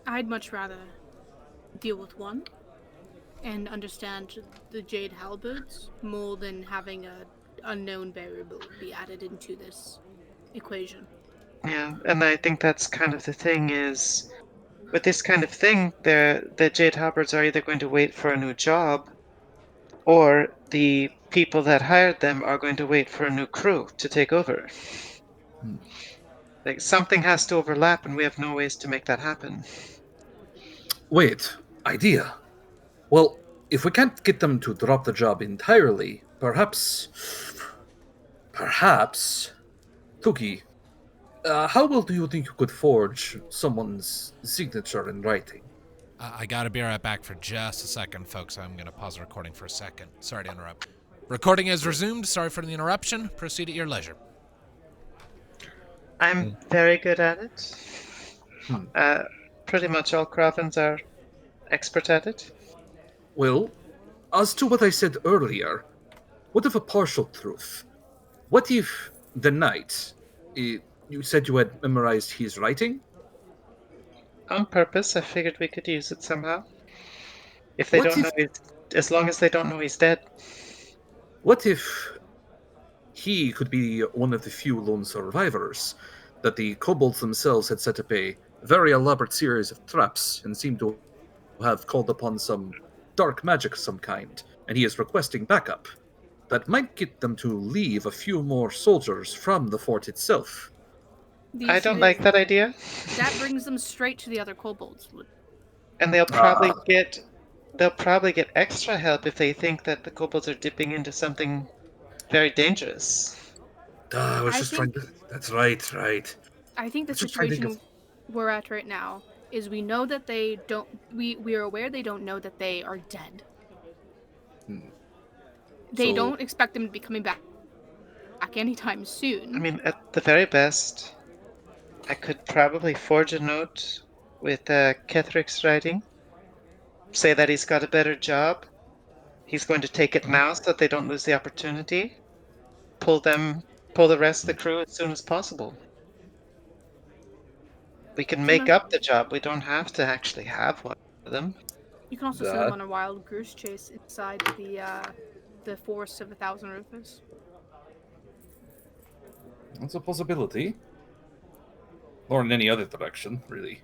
Speaker 5: I'd much rather deal with one and understand the jade halberds more than having a unknown variable be added into this equation.
Speaker 2: Yeah, and I think that's kind of the thing is, with this kind of thing, the jade halberds are either going to wait for a new job, or the people that hired them are going to wait for a new crew to take over. Something has to overlap, and we have no ways to make that happen.
Speaker 4: Wait, idea. Well, if we can't get them to drop the job entirely, perhaps, Tuki, how well do you think you could forge someone's signature in writing?
Speaker 1: I gotta be right back for just a second, folks. I'm gonna pause the recording for a second. Sorry to interrupt. Recording is resumed. Sorry for the interruption. Proceed at your leisure.
Speaker 2: I'm very good at it. Pretty much all Cravens are expert at it.
Speaker 4: Well, as to what I said earlier, what if a partial truth? What if the knight, you said you had memorized his writing?
Speaker 2: On purpose, I figured we could use it somehow. If they don't know, as long as they don't know he's dead.
Speaker 4: What if he could be one of the few lone survivors that the kobolds themselves had set up a very elaborate series of traps and seemed to have called upon some dark magic of some kind, and he is requesting backup? that might get them to leave a few more soldiers from the fort itself.
Speaker 5: The
Speaker 2: I
Speaker 5: issue
Speaker 2: don't
Speaker 5: is
Speaker 2: like that idea.
Speaker 5: that brings them straight to the other kobolds.
Speaker 2: And they'll probably get extra help if they think that the kobolds are dipping into something very dangerous.
Speaker 4: I was
Speaker 5: I
Speaker 4: just
Speaker 5: think-
Speaker 4: trying to... That's right.
Speaker 5: I think the
Speaker 4: Just trying to think
Speaker 5: situation we're at right now is we know that they don't. We are aware they don't know that they are dead. They
Speaker 4: So-
Speaker 5: don't expect them to be coming back anytime soon.
Speaker 2: I mean, at the very best, I could probably forge a note with Kethric's writing. Say that he's got a better job. He's going to take it now so that they don't lose the opportunity. Pull the rest of the crew as soon as possible. We can make up the job. We don't have to actually have one of them.
Speaker 5: You can also send them on a wild goose chase inside the forest of 1,000 roofers.
Speaker 4: That's a possibility. Or in any other direction, really.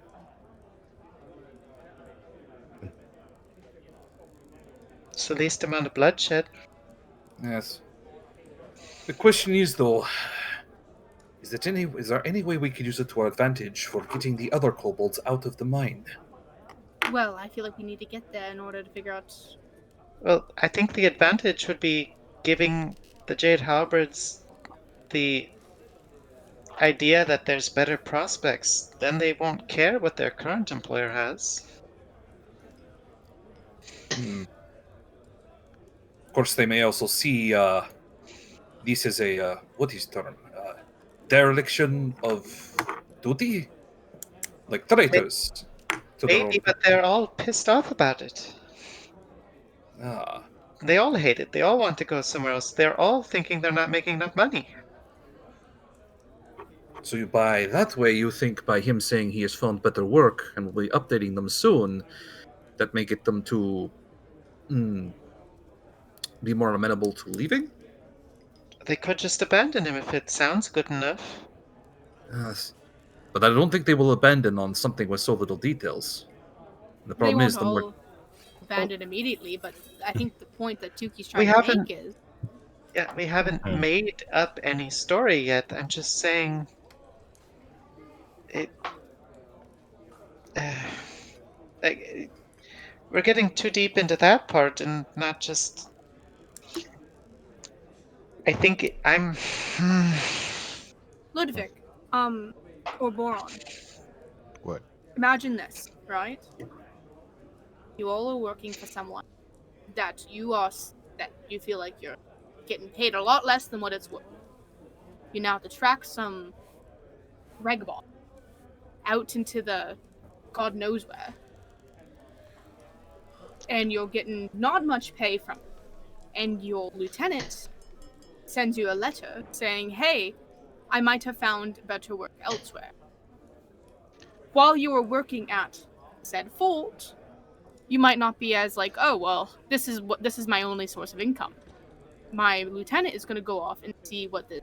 Speaker 2: It's the least amount of bloodshed.
Speaker 4: Yes. The question is, though, is there any way we could use it to our advantage for getting the other kobolds out of the mine?
Speaker 5: Well, I feel like we need to get there in order to figure out.
Speaker 2: Well, I think the advantage would be giving the Jade Halberds the idea that there's better prospects. Then they won't care what their current employer has.
Speaker 4: Of course, they may also see this as a what is the term? Dereliction of duty, like traitors. to their
Speaker 2: Maybe,
Speaker 4: own-
Speaker 2: but they're all pissed off about it.
Speaker 4: Ah,
Speaker 2: They all hate it. They all want to go somewhere else. They're all thinking they're not making enough money.
Speaker 4: so by that way, you think by him saying he has found better work and will be updating them soon, that may get them to be more amenable to leaving?
Speaker 2: They could just abandon him if it sounds good enough.
Speaker 4: Yes. But I don't think they will abandon on something with so little details. The problem
Speaker 5: they
Speaker 4: is
Speaker 5: won't
Speaker 4: the more...
Speaker 5: all abandon immediately, but I think the point that Tuki's
Speaker 2: We
Speaker 5: trying to
Speaker 2: haven't-
Speaker 5: make is
Speaker 2: Yeah, we haven't made up any story yet. I'm just saying it. Like, we're getting too deep into that part and not just. I think I'm.
Speaker 5: Ludviek, or Boron.
Speaker 3: What?
Speaker 5: Imagine this, right? You all are working for someone that you feel like you're getting paid a lot less than what it's worth. You now have to track some regball out into the God knows where, and you're getting not much pay from it. And your lieutenant sends you a letter saying, "Hey, I might have found better work elsewhere." While you are working at said fort, you might not be as like, "Oh well, this is my only source of income." My lieutenant is going to go off and see what this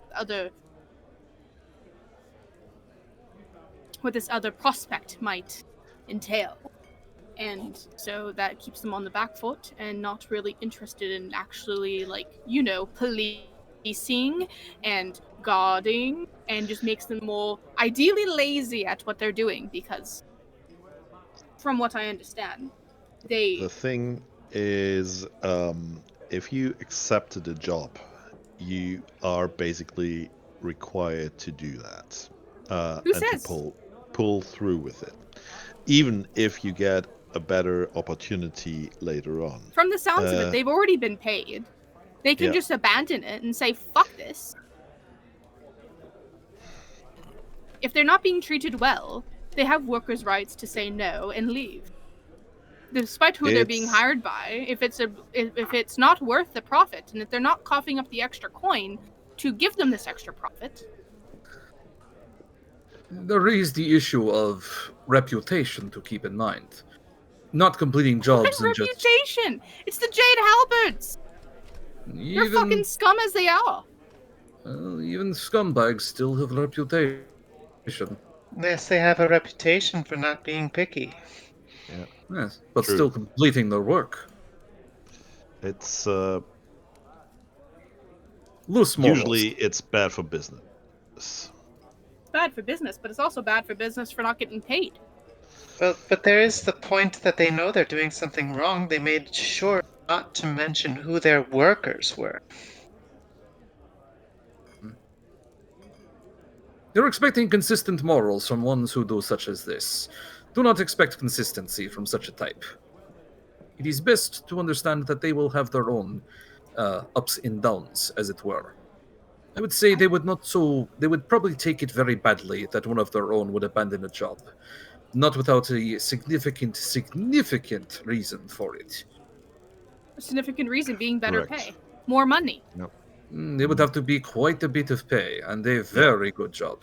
Speaker 5: other prospect might entail, and so that keeps them on the back foot and not really interested in actually, like, policing and guarding, and just makes them more ideally lazy at what they're doing, because from what I understand,
Speaker 3: The thing is, if you accepted a job, you are basically required to do that.
Speaker 5: Who
Speaker 3: and
Speaker 5: says?
Speaker 3: to pull through with it. Even if you get a better opportunity later on.
Speaker 5: From the sounds of it, they've already been paid. They can
Speaker 3: Yeah.
Speaker 5: just abandon it and say, "Fuck this." If they're not being treated well, they have workers' rights to say no and leave. Despite who they're being
Speaker 3: It's-
Speaker 5: hired by, if it's not worth the profit, and if they're not coughing up the extra coin to give them this extra profit,
Speaker 4: There is the issue of reputation to keep in mind. Not completing
Speaker 5: what
Speaker 4: jobs and just...
Speaker 5: reputation? It's the Jade Halberds. They're fucking scum as they are.
Speaker 4: Even scumbags still have reputation.
Speaker 2: Yes, they have a reputation for not being picky.
Speaker 4: Yes, but
Speaker 3: True.
Speaker 4: still completing their work.
Speaker 3: It's
Speaker 4: Loose morals.
Speaker 3: Usually it's bad for business.
Speaker 5: Bad for business, but it's also bad for business for not getting paid.
Speaker 2: Well, but there is the point that they know they're doing something wrong. They made sure not to mention who their workers were.
Speaker 4: You're expecting consistent morals from ones who do such as this. Do not expect consistency from such a type. It is best to understand that they will have their own ups and downs, as it were. I would say they would probably take it very badly that one of their own would abandon a job. Not without a significant reason for it.
Speaker 5: A significant reason being better
Speaker 3: Correct.
Speaker 5: pay. More money.
Speaker 4: It would have to be quite a bit of pay, and a very good job.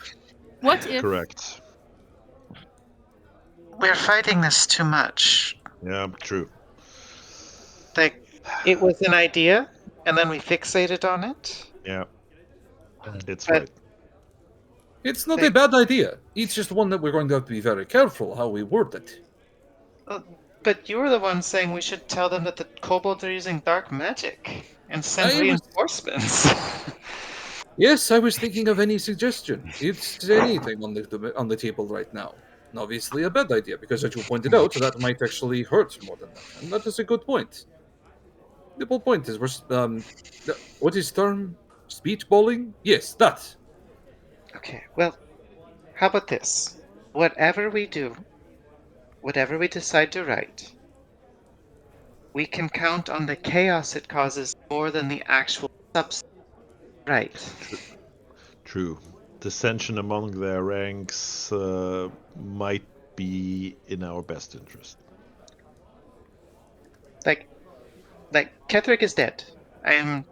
Speaker 5: What if
Speaker 3: Correct.
Speaker 2: We're fighting this too much.
Speaker 3: Yeah, true.
Speaker 2: Like, it was an idea, and then we fixated on it.
Speaker 3: Yeah. It's
Speaker 2: But-
Speaker 3: right.
Speaker 4: It's not a bad idea. It's just one that we're going to have to be very careful how we word it.
Speaker 2: But you were the one saying we should tell them that the kobolds are using dark magic and send
Speaker 4: I was-
Speaker 2: reinforcements.
Speaker 4: Yes, I was thinking of any suggestion. It's anything on the table right now. And obviously a bad idea, because as you pointed out, that might actually hurt more than that. And that is a good point. The whole point is, what is the term? Speedballing? Yes, that.
Speaker 2: Okay, well, how about this? Whatever we do, whatever we decide to write, we can count on the chaos it causes more than the actual substance. Right.
Speaker 3: True. Dissension among their ranks might be in our best interest.
Speaker 2: Like Ketherick is dead. I am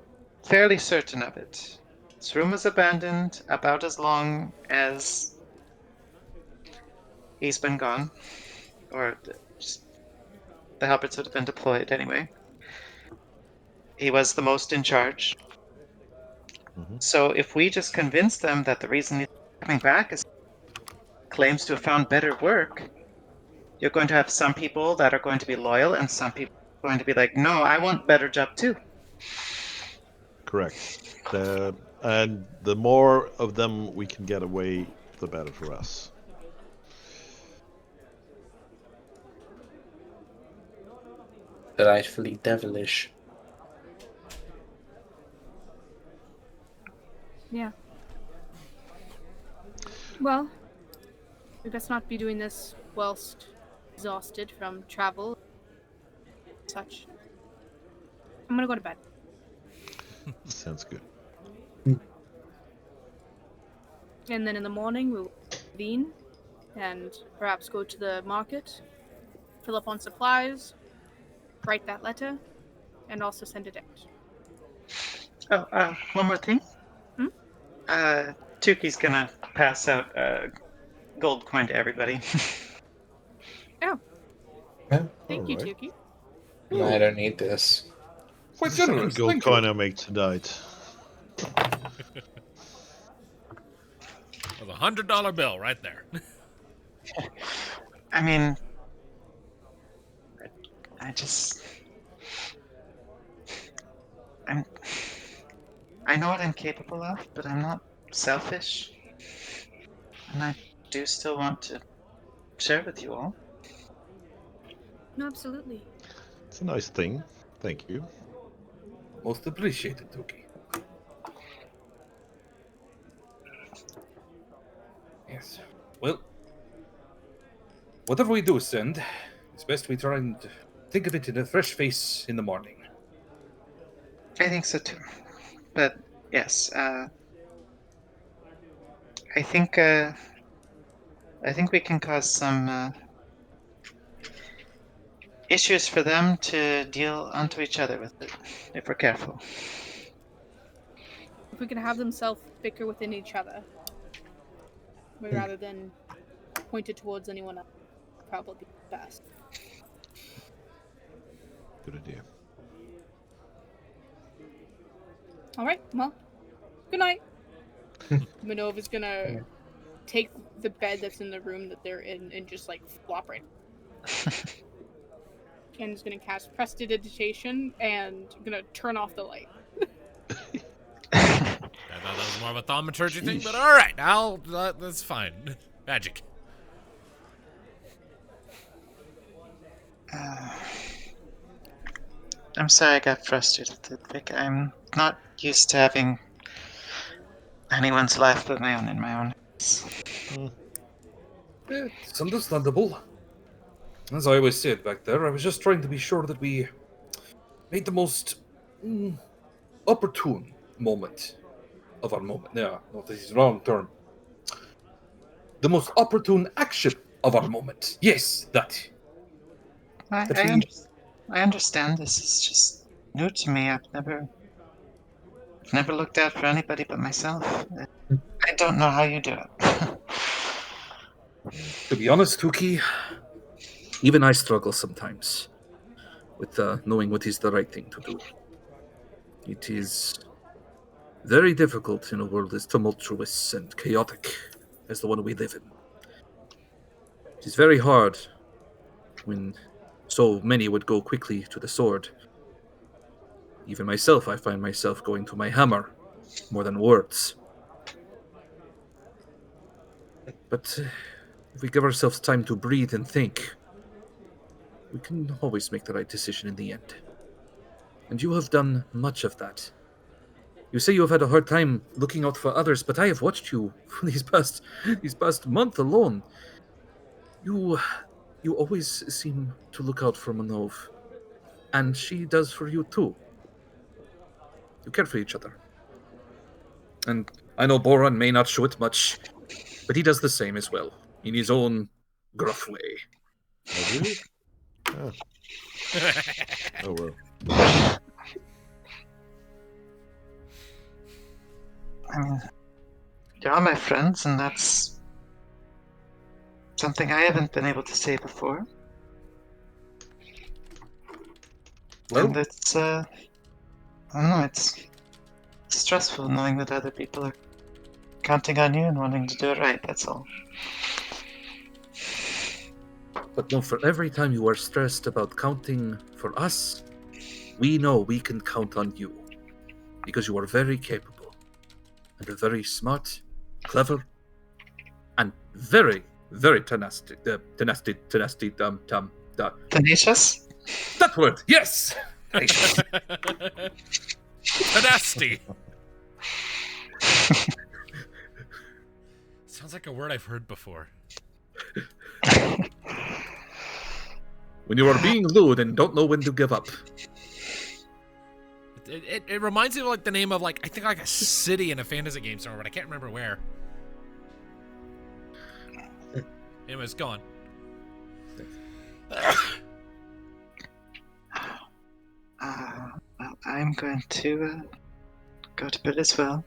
Speaker 2: fairly certain of it. This room was abandoned about as long as he's been gone. Or the Hobbits would have been deployed anyway. He was the most in charge.
Speaker 3: Mhm.
Speaker 2: So if we just convince them that the reason he's coming back is claims to have found better work, you're going to have some people that are going to be loyal and some people are going to be like, no, I want better job too.
Speaker 3: Correct. And the more of them we can get away, the better for us.
Speaker 8: Delightfully devilish.
Speaker 5: Yeah. Well, we best not be doing this whilst exhausted from travel and such. I'm gonna go to bed.
Speaker 3: Sounds good.
Speaker 5: And then in the morning we'll convene and perhaps go to the market, fill up on supplies, write that letter, and also send it out.
Speaker 2: Oh, one more thing. Tuki's gonna pass out gold coin to everybody.
Speaker 8: Oh,
Speaker 5: Thank you,
Speaker 8: alright.
Speaker 5: Tuki.
Speaker 8: I don't need this.
Speaker 4: Quite generous.
Speaker 3: Gold
Speaker 4: Thank
Speaker 3: coin
Speaker 4: you.
Speaker 3: I make tonight.
Speaker 1: With $100 bill right there.
Speaker 2: I mean, I know what I'm capable of, but I'm not selfish. And I do still want to share with you all.
Speaker 5: No, absolutely.
Speaker 3: It's a nice thing. Thank you.
Speaker 4: Most appreciated, Tuki. Yes. Well, whatever we do send, it's best we try and think of it in a fresh face in the morning.
Speaker 2: I think so too. But yes, I think we can cause some issues for them to deal onto each other with it if we're careful.
Speaker 5: If we can have them self-bicker within each other, rather than point it towards anyone else, probably best.
Speaker 3: Good idea.
Speaker 5: All right, well, good night. Minnove is gonna take the bed that's in the room that they're in and just like flop right. Ken's gonna cast Prestidigitation and gonna turn off the light.
Speaker 1: more of a thaumaturgy thing, but all right, that's fine. Magic.
Speaker 2: I'm sorry I got frustrated, Ludviek. I'm not used to having anyone's life but my own in my own hands.
Speaker 4: It's understandable. As I always said back there, I was just trying to be sure that we made the most opportune moment of our moment. Yeah, no, this is the wrong term. The most opportune action of our moment. Yes, that.
Speaker 2: I understand. This is just new to me. I've never looked out for anybody but myself. I don't know how you do it.
Speaker 4: To be honest, Tuki, even I struggle sometimes with knowing what is the right thing to do. It is very difficult in a world as tumultuous and chaotic as the one we live in. It is very hard when so many would go quickly to the sword. Even myself, I find myself going to my hammer more than words. But if we give ourselves time to breathe and think, we can always make the right decision in the end. And you have done much of that. You say you have had a hard time looking out for others, but I have watched you for these past month alone. You always seem to look out for Minnove, and she does for you too. You care for each other. And I know Boron may not show it much, but he does the same as well, in his own gruff way.
Speaker 3: Oh, really? Oh. Oh, well.
Speaker 2: I mean, you're my friends, and that's something I haven't been able to say before.
Speaker 4: Well,
Speaker 2: and it's, I don't know, it's stressful knowing that other people are counting on you and wanting to do it right, that's all.
Speaker 4: but no, for every time you are stressed about counting for us, we know we can count on you. Because you are very capable, and are very smart, clever, and very, very tenacious.
Speaker 2: Tenacious?
Speaker 4: That word, yes!
Speaker 1: Tenacity. Sounds like a word I've heard before.
Speaker 4: When you are being lewd and don't know when to give up.
Speaker 1: It reminds me of like the name of like I think like a city in a fantasy game somewhere, but I can't remember where. Anyways, go on.
Speaker 2: Well, I'm going to go to bed as well.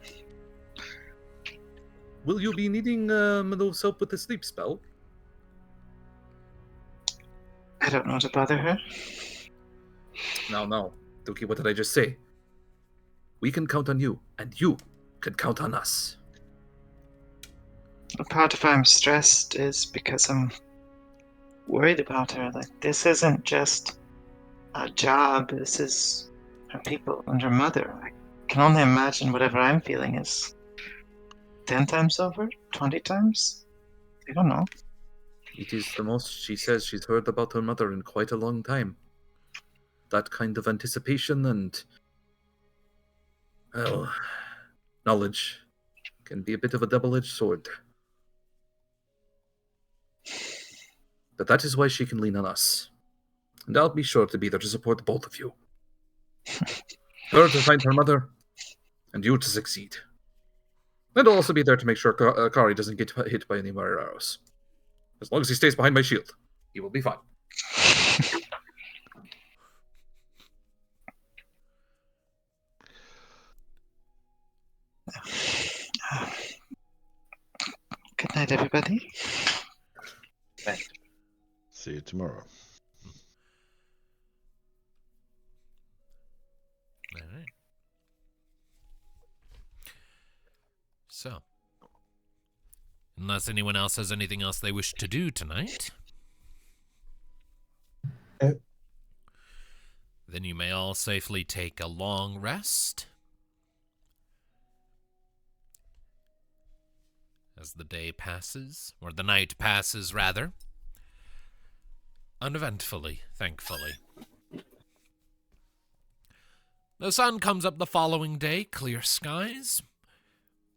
Speaker 4: Will you be needing Minnove's help with the sleep spell?
Speaker 2: I don't know to bother her.
Speaker 4: No. Tuki, what did I just say? We can count on you, and you can count on us.
Speaker 2: A part of why I'm stressed is because I'm worried about her. Like, this isn't just a job, this is her people and her mother. I can only imagine whatever I'm feeling is 10 times over, 20 times? I don't know.
Speaker 4: It is the most she says she's heard about her mother in quite a long time. That kind of anticipation and, well, knowledge can be a bit of a double-edged sword. But that is why she can lean on us. And I'll be sure to be there to support both of you. Her to find her mother, and you to succeed. And I'll also be there to make sure Kari doesn't get hit by any more arrows. As long as he stays behind my shield, he will be fine.
Speaker 2: Good night, everybody.
Speaker 3: See you tomorrow.
Speaker 1: All right. So, unless anyone else has anything else they wish to do tonight, then you may all safely take a long rest. as the day passes, or the night passes, rather. Uneventfully, thankfully. The sun comes up the following day, clear skies.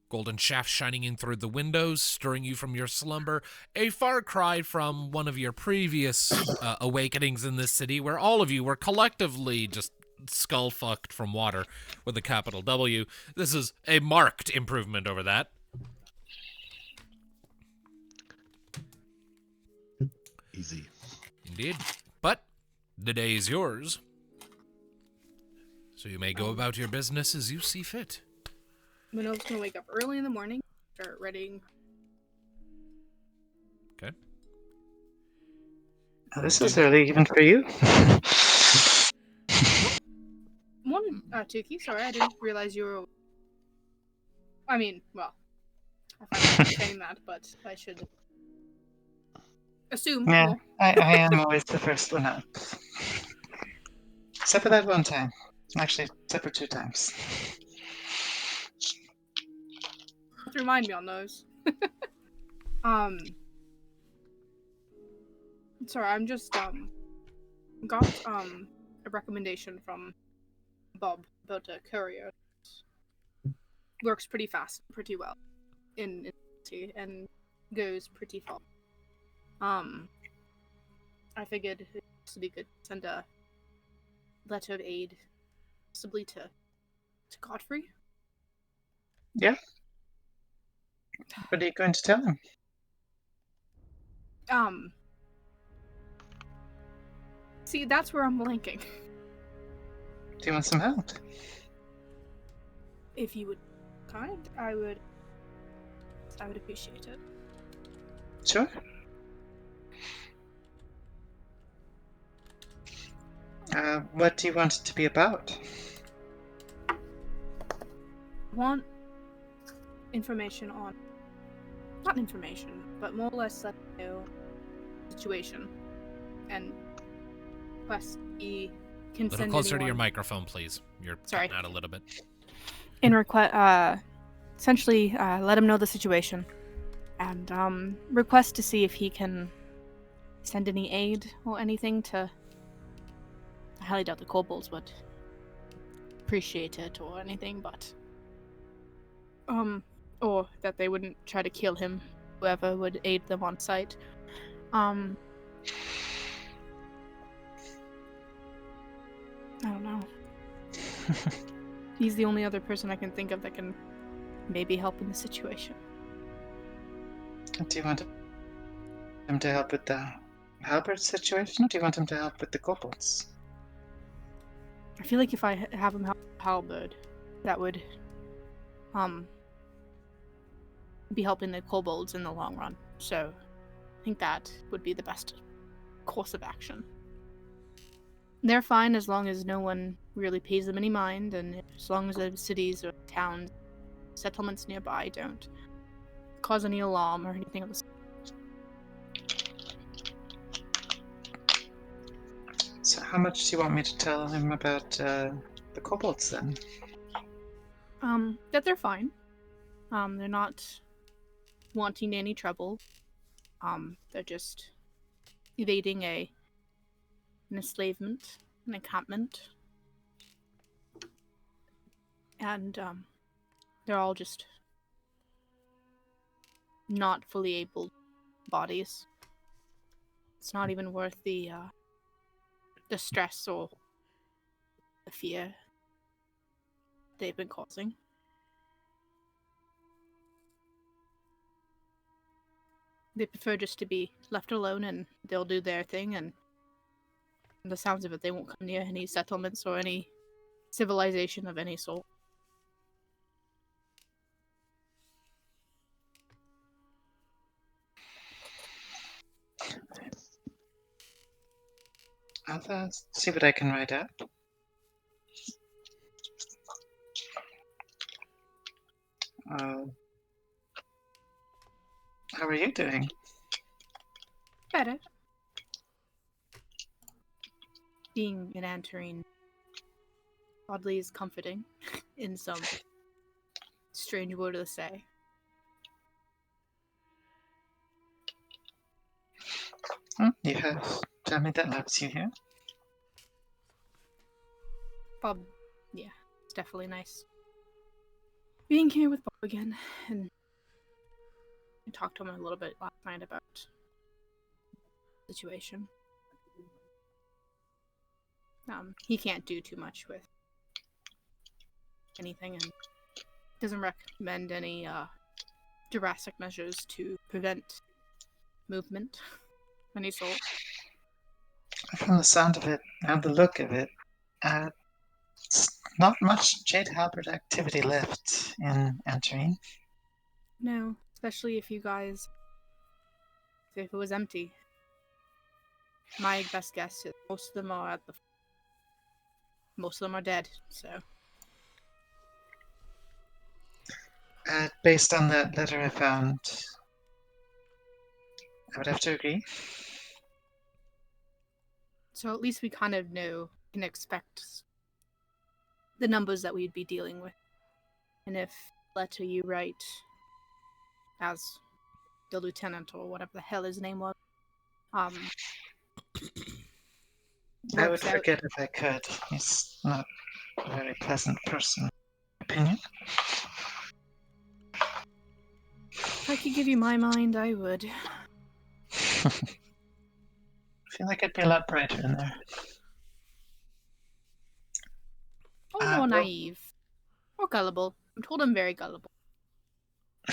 Speaker 1: Golden shafts shining in through the windows, stirring you from your slumber. A far cry from one of your previous awakenings in this city, where all of you were collectively just skull-fucked from water with a capital W. This is a marked improvement over that.
Speaker 3: Easy.
Speaker 1: Indeed. But the day is yours. So you may go about your business as you see fit.
Speaker 5: Minnove's gonna wake up early in the morning, start reading.
Speaker 1: Okay.
Speaker 2: Oh, this is early even for you.
Speaker 5: Tuki, sorry, I didn't realize you were... I mean, well, I find myself saying that, but I should assume
Speaker 2: Yeah,
Speaker 5: more.
Speaker 2: I am always the first one up. Except for that one time. Actually, except for 2 times.
Speaker 5: Have to remind me on those. Sorry, I'm just, got, a recommendation from Bob about a courier. Works pretty fast, pretty well in city, and goes pretty far. I figured it would be good to send a letter of aid, possibly to Godfrey.
Speaker 2: Yeah. What are you going to tell him?
Speaker 5: See, that's where I'm blanking.
Speaker 2: Do you want some help?
Speaker 5: If you would kind, I would appreciate it.
Speaker 2: Sure. What do you want it to be about?
Speaker 5: I want information on... Not information, but more or less let me know the situation. And request he can
Speaker 1: A little
Speaker 5: send
Speaker 1: closer to your
Speaker 5: anyone...
Speaker 1: microphone, please. You're
Speaker 5: Sorry.
Speaker 1: cutting out a little bit.
Speaker 5: In essentially, let him know the situation. And, request to see if he can send any aid or anything to... I highly doubt the kobolds would appreciate it or anything, but... Or that they wouldn't try to kill him, whoever would aid them on site. I don't know. He's the only other person I can think of that can maybe help in the situation.
Speaker 2: Do you want him to help with the halberd situation, or do you want him to help with the kobolds?
Speaker 5: I feel like if I have him help halberd, that would be helping the kobolds in the long run. So I think that would be the best course of action. They're fine as long as no one really pays them any mind, and as long as the cities or towns, settlements nearby don't cause any alarm or anything of the sort.
Speaker 2: So how much do you want me to tell him about the kobolds then?
Speaker 5: That they're fine. They're not wanting any trouble. They're just evading an enslavement, an encampment. And, they're all just not fully able bodies. It's not even worth the stress or the fear they've been causing. They prefer just to be left alone, and they'll do their thing, and from the sounds of it, they won't come near any settlements or any civilization of any sort.
Speaker 2: I'll see what I can write out. How are you doing?
Speaker 5: Better. Being an Anterine oddly is comforting in some strange word to say.
Speaker 2: You have family that loves you here.
Speaker 5: Bob, yeah, it's definitely nice being here with Bob again. And I talked to him a little bit last night about the situation. He can't do too much with anything and doesn't recommend any drastic measures to prevent movement of any sort.
Speaker 2: From the sound of it and the look of it, it's not much Jade Halberd activity left in Anterine.
Speaker 5: No, especially if it was empty. My best guess is most of them are dead, so.
Speaker 2: Based on that letter I found, I would have to agree.
Speaker 5: So at least we kind of can expect the numbers that we'd be dealing with. And if letter you write as the lieutenant or whatever the hell his name was,
Speaker 2: I would forget if I could. He's not a very pleasant person, in my opinion.
Speaker 5: If I could give you my mind, I would.
Speaker 2: I feel like it'd be a lot brighter in there.
Speaker 5: Or more naive. Or gullible. I'm told I'm very gullible.
Speaker 2: I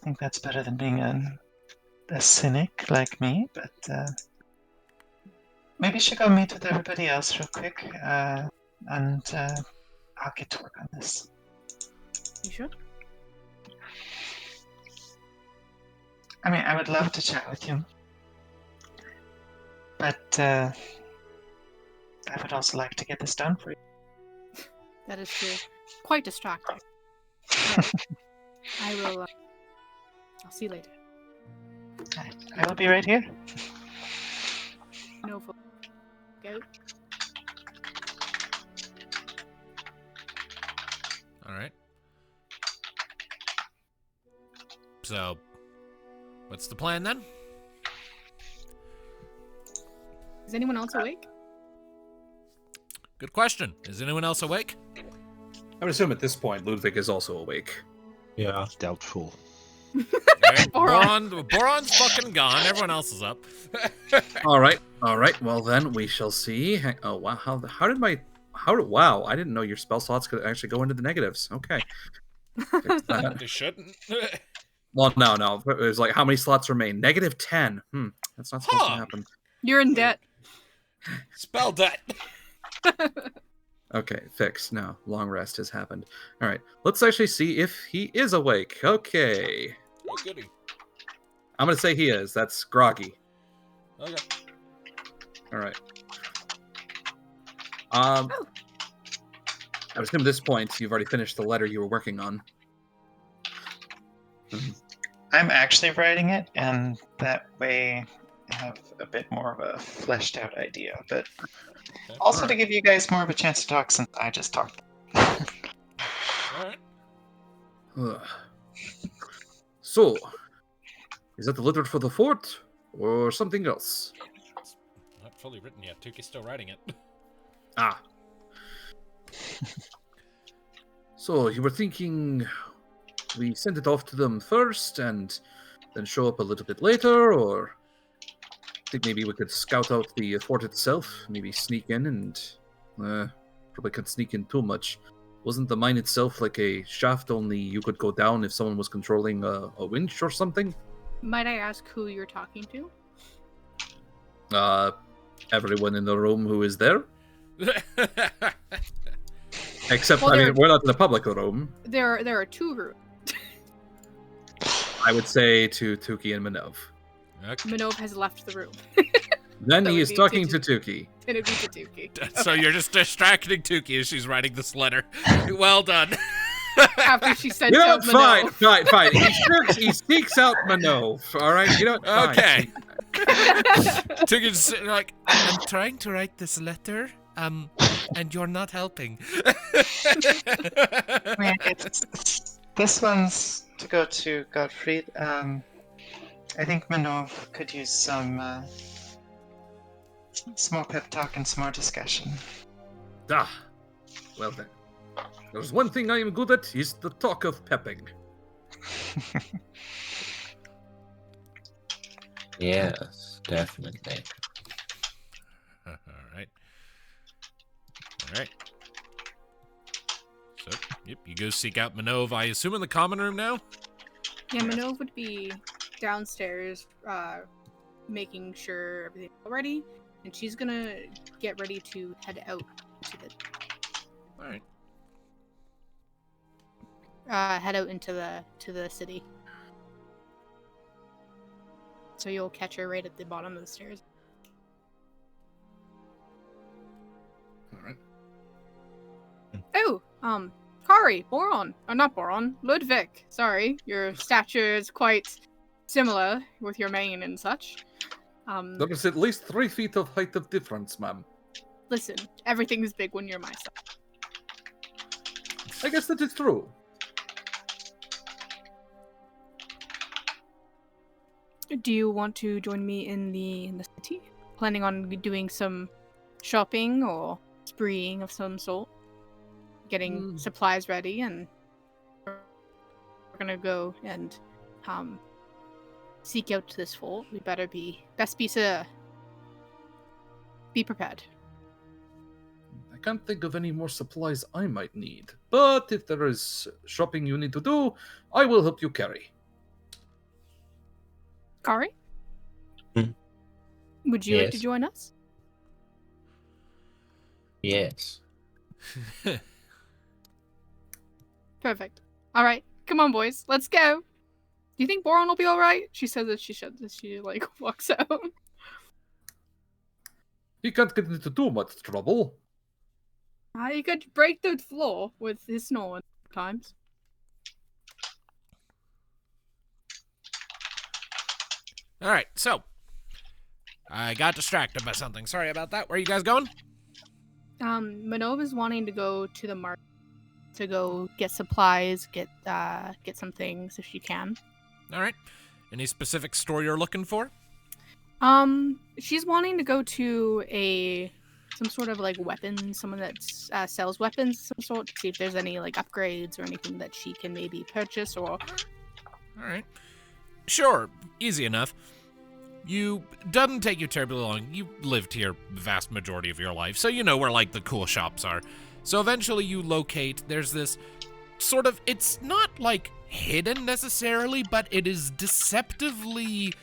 Speaker 2: think that's better than being a cynic like me, but maybe you should go meet with everybody else real quick, and I'll get to work on this.
Speaker 5: You sure?
Speaker 2: I mean, I would love to chat with you, but I would also like to get this done for you.
Speaker 5: That is true. Quite distracting. Right. I will. I'll see you later.
Speaker 2: I will be right here.
Speaker 5: No. Go.
Speaker 1: All right. So, what's the plan then?
Speaker 5: Is anyone else awake?
Speaker 1: Good question. Is anyone else awake?
Speaker 4: I would assume at this point Ludviek is also awake.
Speaker 3: Yeah. Doubtful.
Speaker 1: Right. Boron's fucking gone. Everyone else is up.
Speaker 4: All right. Well, then we shall see. Oh wow, wow, I didn't know your spell slots could actually go into the negatives. Okay.
Speaker 1: They shouldn't.
Speaker 4: Well, no. It was like, how many slots remain? -10. That's not supposed to happen.
Speaker 5: You're in debt.
Speaker 1: Spell debt.
Speaker 4: Okay, fixed. No, long rest has happened. All right, let's actually see if he is awake. Okay.
Speaker 1: Oh, goody.
Speaker 4: I'm going to say he is. That's groggy.
Speaker 1: Okay.
Speaker 4: All right. I would assume at this point you've already finished the letter you were working on.
Speaker 2: I'm actually writing it, and that way I have a bit more of a fleshed out idea, but also to give you guys more of a chance to talk since I just talked.
Speaker 1: Alright.
Speaker 4: So, is that the letter for the fort, or something else?
Speaker 1: It's not fully written yet. Tuki's still writing it.
Speaker 4: Ah. So, you were thinking we send it off to them first and then show up a little bit later, or think maybe we could scout out the fort itself, maybe sneak in and probably can't sneak in too much. Wasn't the mine itself like a shaft, only you could go down if someone was controlling a winch or something?
Speaker 5: Might I ask who you're talking to?
Speaker 4: Everyone in the room who is there. Except,
Speaker 5: Well,
Speaker 4: I mean, we're not in the public room.
Speaker 5: There are two rooms.
Speaker 4: I would say to Tuki and Minnove.
Speaker 1: Okay.
Speaker 5: Minnove has left the room.
Speaker 4: Then
Speaker 5: That
Speaker 4: he
Speaker 5: would
Speaker 4: is
Speaker 5: be
Speaker 4: talking to
Speaker 5: Tuki.
Speaker 4: Tuki.
Speaker 5: It'd be to Tuki.
Speaker 1: So you're just distracting Tuki as she's writing this letter. Well done.
Speaker 5: After she sent
Speaker 4: You know,
Speaker 5: out Minnove.
Speaker 4: fine. He seeks out Minnove, all right? You know, fine.
Speaker 1: Okay. Tuki's sitting like, I'm trying to write this letter, and you're not helping.
Speaker 2: I mean, this one's to go to Gottfried. I think Minnove could use some more pep talk and some more discussion.
Speaker 4: Well then. There's one thing I am good at, is the talk of pepping.
Speaker 8: Yes, definitely.
Speaker 1: All right. So, yep, you go seek out Minnove, I assume in the common room now?
Speaker 5: Yeah, Minnove would be downstairs, making sure everything's all ready, and she's gonna get ready to head out to the.
Speaker 1: All right.
Speaker 5: Head out into the city. So you'll catch her right at the bottom of the stairs.
Speaker 4: All right.
Speaker 5: Oh, Kari, Boron, or not Boron, Ludviek. Sorry, your stature is quite similar with your mane and such.
Speaker 4: There is at least 3 feet of height of difference, ma'am.
Speaker 5: Listen, everything is big when you're my size.
Speaker 4: I guess that is true.
Speaker 5: Do you want to join me in the city? Planning on doing some shopping or spreeing of some sort? Getting supplies ready, and we're gonna go and seek out this fort. We better be prepared.
Speaker 4: I can't think of any more supplies I might need, but if there is shopping you need to do, I will help you carry.
Speaker 5: Kari? Would you like to join us?
Speaker 8: Yes.
Speaker 5: Perfect. All right, come on, boys, let's go. Do you think Boron will be all right? She says that she like walks out.
Speaker 4: He can't get into too much trouble.
Speaker 5: He could break the floor with his snoring times.
Speaker 1: All right, so I got distracted by something. Sorry about that. Where are you guys going?
Speaker 5: Minnove is wanting to go to the market to go get supplies, get some things if she can.
Speaker 1: All right. Any specific store you're looking for?
Speaker 5: She's wanting to go to some sort of like weapons, someone that sells weapons of some sort, to see if there's any like upgrades or anything that she can maybe purchase or.
Speaker 1: All right. Sure, easy enough. Doesn't take you terribly long. You lived here the vast majority of your life, so you know where like the cool shops are. So eventually you locate, there's this sort of, it's not like hidden necessarily, but it is deceptively,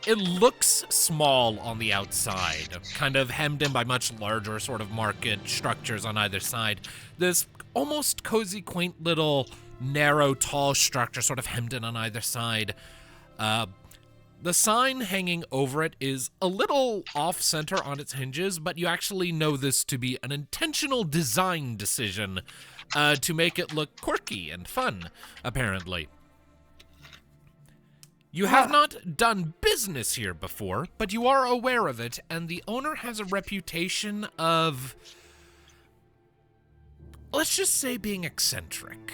Speaker 1: it looks small on the outside, kind of hemmed in by much larger sort of market structures on either side. This almost cozy, quaint little narrow, tall structure sort of hemmed in on either side. The sign hanging over it is a little off-center on its hinges, but you actually know this to be an intentional design decision to make it look quirky and fun, apparently. You have not done business here before, but you are aware of it, and the owner has a reputation of, let's just say, being eccentric.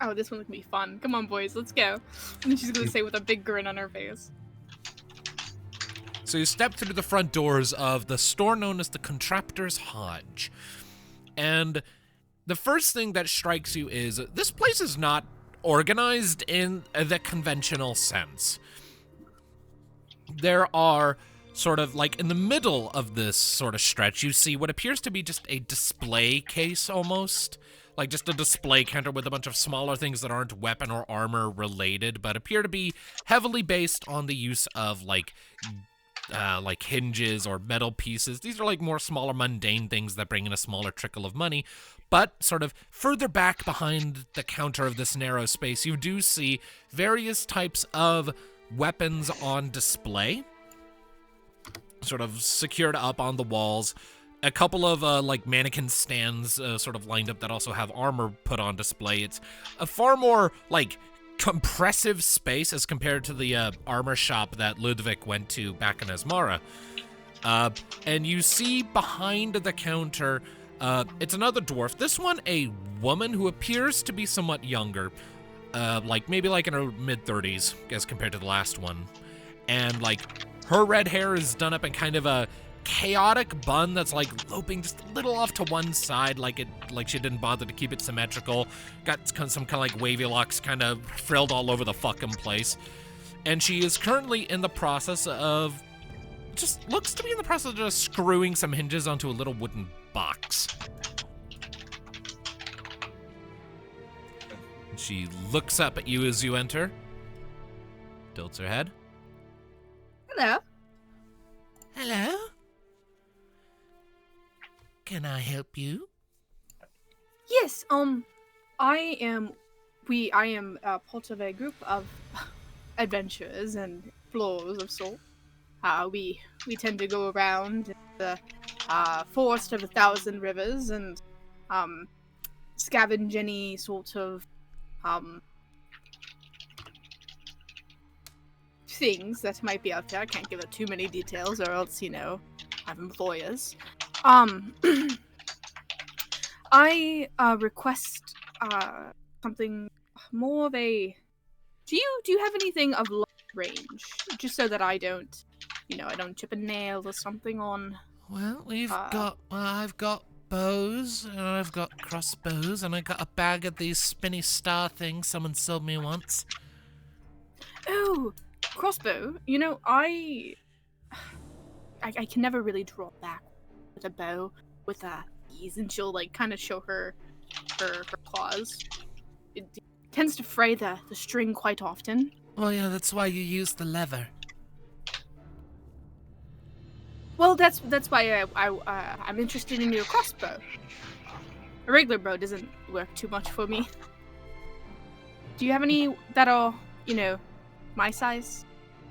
Speaker 5: Oh, this one's gonna be fun. Come on, boys, let's go. And she's gonna say with a big grin on her face.
Speaker 1: So you step through the front doors of the store known as the Contraptor's Hodge. And the first thing that strikes you is this place is not organized in the conventional sense. There are sort of like in the middle of this sort of stretch, you see what appears to be just a display case almost. Like just a display counter with a bunch of smaller things that aren't weapon or armor related, but appear to be heavily based on the use of like hinges or metal pieces. These are like more smaller, mundane things that bring in a smaller trickle of money. But sort of further back behind the counter of this narrow space, you do see various types of weapons on display, sort of secured up on the walls. A couple of like mannequin stands sort of lined up that also have armor put on display. It's a far more like compressive space as compared to the armor shop that Ludviek went to back in Asmara. And you see behind the counter It's another dwarf. This one, a woman who appears to be somewhat younger. Maybe in her mid-30s as compared to the last one. And, her red hair is done up in kind of a chaotic bun that's, loping just a little off to one side, she didn't bother to keep it symmetrical. Got some kind of, wavy locks kind of frilled all over the fucking place. And she is currently in the process of... just looks to be in the process of just screwing some hinges onto a little wooden box. She looks up at you as you enter. Tilts her head.
Speaker 5: Hello.
Speaker 1: Hello? Can I help you?
Speaker 5: Yes, I am part of a group of adventurers and explorers of sort. We tend to go around the forest of 1,000 rivers and scavenge any sort of things that might be out there. I can't give it too many details, or else I have employers. I request something more of a. Do you have anything of long range, just so that I don't chip a nail or something on?
Speaker 1: Well, I've got bows, and I've got crossbows, and I got a bag of these spinny star things someone sold me once.
Speaker 5: Oh, crossbow. I can never really draw back with a bow with ease, and she'll kind of show her claws. It tends to fray the string quite often.
Speaker 1: Well, yeah, that's why you use the lever.
Speaker 5: Well, that's why I'm interested in your crossbow. A regular bow doesn't work too much for me. Do you have any that are, my size,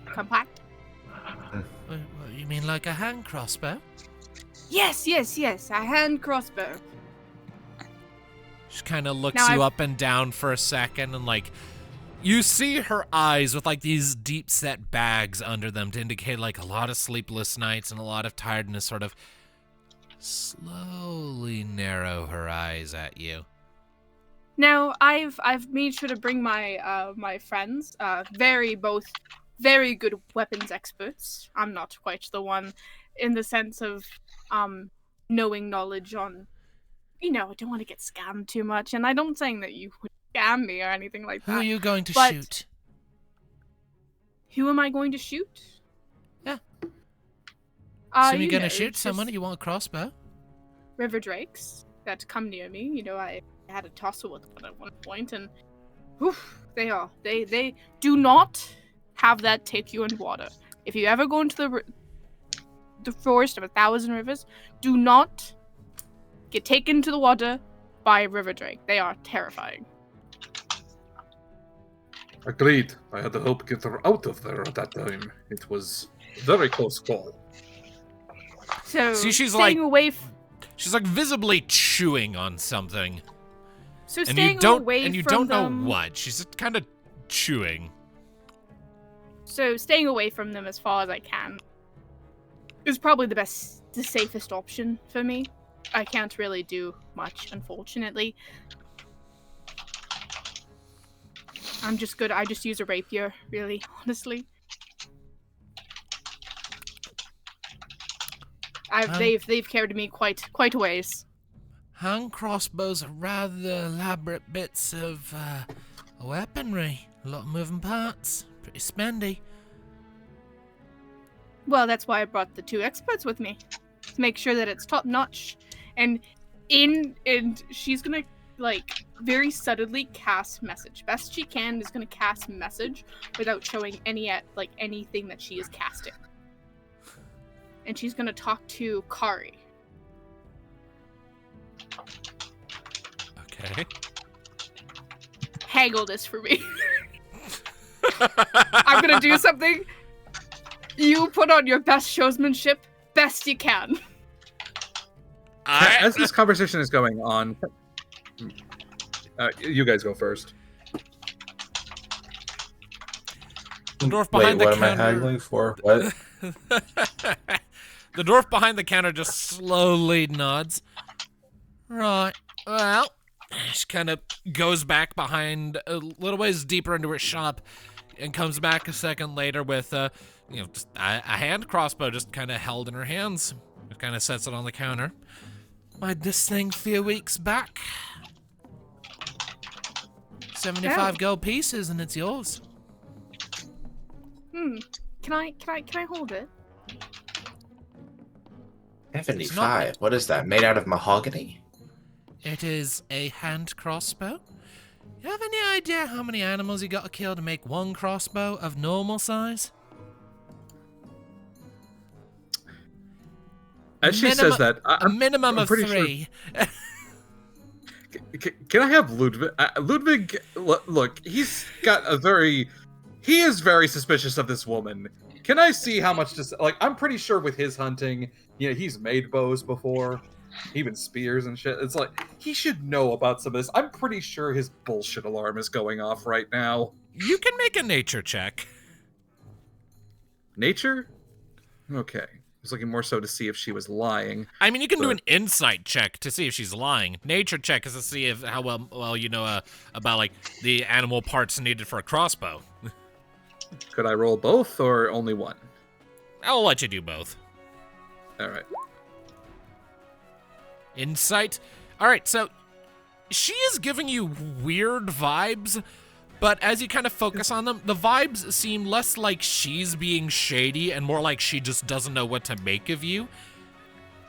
Speaker 5: compact?
Speaker 1: What, you mean like a hand crossbow?
Speaker 5: Yes, a hand crossbow.
Speaker 1: She kind of looks you up and down for a second, and you see her eyes with these deep set bags under them to indicate a lot of sleepless nights and a lot of tiredness sort of slowly narrow her eyes at you.
Speaker 5: Now, I've made sure to bring my my friends, both very good weapons experts. I'm not quite the one in the sense of knowing knowledge on, I don't want to get scammed too much, and I don't saying that you would scam me or anything like that.
Speaker 1: Who are you going to shoot?
Speaker 5: Who am I going to shoot?
Speaker 1: Yeah. So you're going to shoot someone? You want a crossbow?
Speaker 5: River drakes that come near me. I had a tussle with one at one point, and they do not have that take you in water. If you ever go into the forest of 1,000 rivers, do not get taken to the water by a river drake. They are terrifying.
Speaker 4: Agreed. I had to help get her out of there at that time. It was a very close call.
Speaker 5: So
Speaker 1: see, she's
Speaker 5: staying away.
Speaker 1: She's visibly chewing on something.
Speaker 5: So
Speaker 1: and
Speaker 5: staying away
Speaker 1: and you
Speaker 5: from
Speaker 1: don't know
Speaker 5: them,
Speaker 1: what. She's just kind of chewing.
Speaker 5: So staying away from them as far as I can is probably the safest option for me. I can't really do much, unfortunately. I'm just good. I just use a rapier, really, honestly. They've carried me quite a ways.
Speaker 1: Hand crossbows are rather elaborate bits of weaponry. A lot of moving parts. Pretty spendy.
Speaker 5: Well, that's why I brought the two experts with me. To make sure that it's top notch. And she's gonna very subtly cast message. Best she can is gonna cast message without showing anything that she is casting. And she's gonna talk to Kari.
Speaker 1: Okay.
Speaker 5: Haggle this for me. I'm gonna do something. You put on your best showsmanship, best you can.
Speaker 4: As this conversation is going on, you guys go first.
Speaker 1: The dwarf behind the
Speaker 8: what
Speaker 1: counter.
Speaker 8: am I haggling for? What?
Speaker 1: The dwarf behind the counter just slowly nods. Right. Well, she kind of goes back behind a little ways deeper into her shop and comes back a second later with, just a hand crossbow just kind of held in her hands. It kind of sets it on the counter. Bought this thing a few weeks back. 75 gold pieces and it's yours.
Speaker 5: Can I hold it?
Speaker 8: 75. What is that? Made out of mahogany?
Speaker 1: It is a hand crossbow. You have any idea how many animals you gotta kill to make one crossbow of normal size?
Speaker 4: As she says that,
Speaker 1: a minimum of
Speaker 4: pretty
Speaker 1: 3.
Speaker 4: Sure. Can I have Ludviek? Ludviek, look, he's got he is very suspicious of this woman. Can I see how much I'm pretty sure with his hunting, he's made bows before, even spears and shit. It's like, he should know about some of this. I'm pretty sure his bullshit alarm is going off right now.
Speaker 1: You can make a nature check.
Speaker 4: Nature? Okay. I was looking more so to see if she was lying.
Speaker 1: I mean, you can do an insight check to see if she's lying. Nature check is to see how well you know about, like, the animal parts needed for a crossbow.
Speaker 4: Could I roll both or only one?
Speaker 1: I'll let you do both.
Speaker 4: All right.
Speaker 1: Insight. All right, so she is giving you weird vibes, but as you kind of focus on them, the vibes seem less like she's being shady and more like she just doesn't know what to make of you.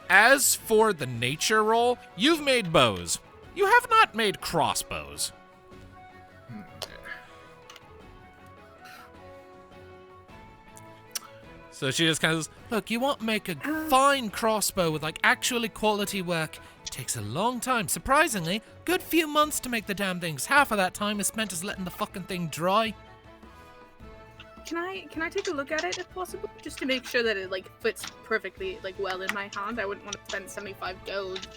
Speaker 1: As for the nature roll, you've made bows. You have not made crossbows. So she just kind of says, look, you want to make a fine crossbow with, like, actually quality work. It takes a long time. Surprisingly, good few months to make the damn things. Half of that time is spent just letting the fucking thing dry.
Speaker 5: Can I take a look at it if possible? Just to make sure that it, like, fits perfectly, like, well in my hand. I wouldn't want to spend 75 gold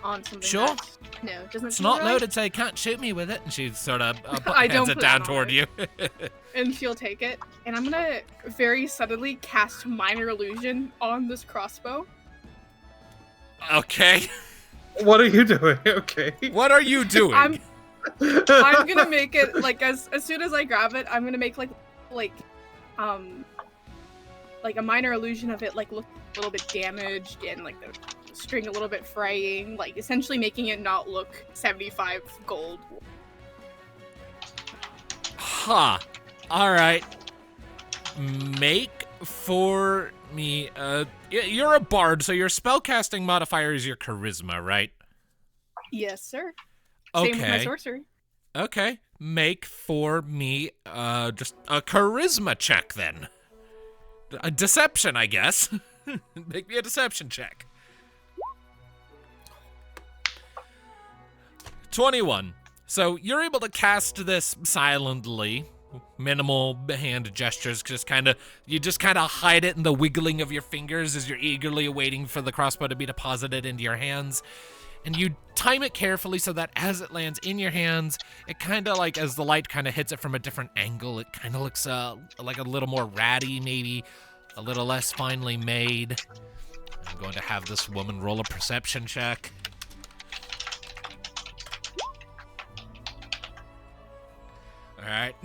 Speaker 5: on something.
Speaker 1: Sure.
Speaker 5: No, doesn't
Speaker 1: It's
Speaker 5: seem
Speaker 1: not
Speaker 5: right.
Speaker 1: loaded, so you can't shoot me with it. And she sort of
Speaker 5: I
Speaker 1: hands
Speaker 5: don't
Speaker 1: it
Speaker 5: put
Speaker 1: down
Speaker 5: that
Speaker 1: toward
Speaker 5: on.
Speaker 1: you.
Speaker 5: And she'll take it. And I'm gonna very subtly cast Minor Illusion on this crossbow.
Speaker 1: Okay.
Speaker 4: What are you doing? Okay.
Speaker 1: What are you doing?
Speaker 5: I'm gonna make it, like, as soon as I grab it, I'm gonna make like a minor illusion of it, like, look a little bit damaged and, like, the string a little bit fraying, like, essentially making it not look 75 gold.
Speaker 1: Huh. Alright. Make for me, you're a bard, so your spellcasting modifier is your charisma, right?
Speaker 5: Yes, sir.
Speaker 1: Okay.
Speaker 5: Same with my sorcery.
Speaker 1: Okay. Make for me, just a charisma check, then. A deception, I guess. Make me a deception check. 21. So you're able to cast this silently. Minimal hand gestures, you just kind of hide it in the wiggling of your fingers as you're eagerly waiting for the crossbow to be deposited into your hands. And you time it carefully so that as it lands in your hands, it kind of, like, as the light kind of hits it from a different angle, it kind of looks like a little more ratty, maybe a little less finely made. I'm going to have this woman roll a perception check. All right.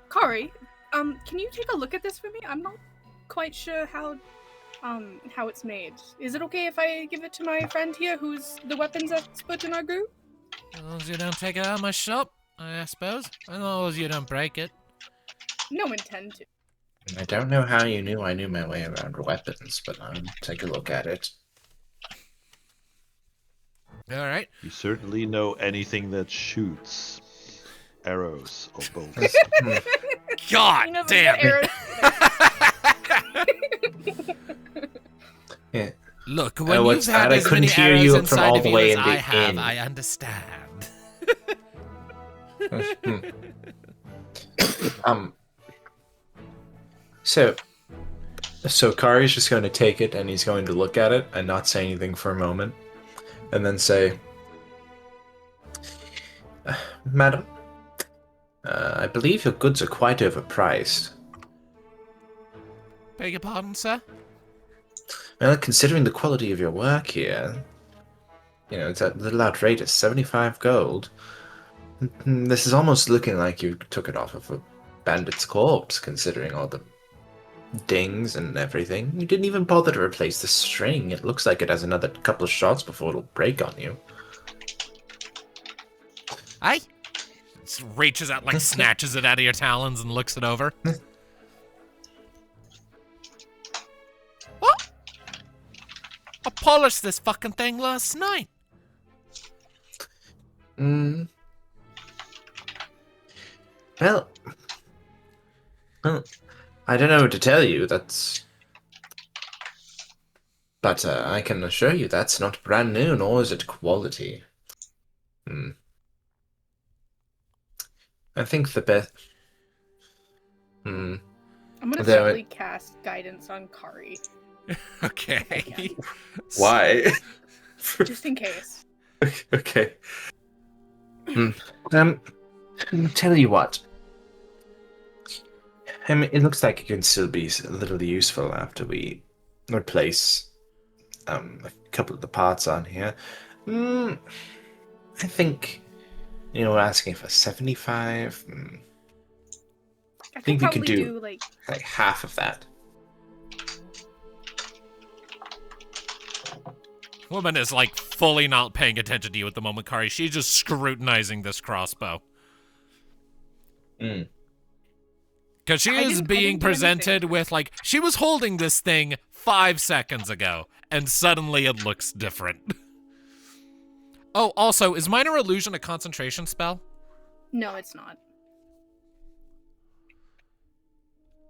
Speaker 5: Kari, can you take a look at this for me? I'm not quite sure how it's made. Is it okay if I give it to my friend here, who's the weapons expert in our group?
Speaker 1: As long as you don't take it out of my shop, I suppose. As long as you don't break it.
Speaker 5: No intent to.
Speaker 8: I don't know how you knew I knew my way around weapons, but I'll take a look at it.
Speaker 1: All right.
Speaker 3: You certainly know anything that shoots arrows or bolts.
Speaker 1: God
Speaker 5: You know,
Speaker 1: damn.
Speaker 5: arrows-
Speaker 8: Yeah.
Speaker 1: Look, when
Speaker 8: what's
Speaker 1: you've had
Speaker 8: that? I
Speaker 1: as many
Speaker 8: couldn't hear
Speaker 1: arrows
Speaker 8: you from
Speaker 1: inside
Speaker 8: all
Speaker 1: of
Speaker 8: the
Speaker 1: you
Speaker 8: way
Speaker 1: as
Speaker 8: in the
Speaker 1: I have,
Speaker 8: inn.
Speaker 1: I understand.
Speaker 8: So Kari's just going to take it and he's going to look at it and not say anything for a moment, and then say, "Madam, I believe your goods are quite overpriced."
Speaker 1: Beg your pardon, sir?
Speaker 8: Well, considering the quality of your work here, it's a little outrageous. 75 gold. This is almost looking like you took it off of a bandit's corpse, considering all the dings and everything. You didn't even bother to replace the string. It looks like it has another couple of shots before it'll break on you.
Speaker 1: Aye. Just reaches out, like, snatches it out of your talons and looks it over. What? I polished this fucking thing last night.
Speaker 8: Well, I don't know what to tell you. But I can assure you that's not brand new, nor is it quality. I think the best.
Speaker 5: I'm gonna subtly cast guidance on Kari.
Speaker 1: Okay.
Speaker 4: Why?
Speaker 5: Just in case.
Speaker 4: Okay.
Speaker 8: Tell you what. It looks like it can still be a little useful after we replace a couple of the parts on here. I think, we're asking for 75. I think we could do like half of that.
Speaker 1: Woman is, like, fully not paying attention to you at the moment, Kari. She's just scrutinizing this crossbow. Because she is being presented with, like, she was holding this thing 5 seconds ago, and suddenly it looks different. Oh, also, is Minor Illusion a concentration spell?
Speaker 5: No, it's not.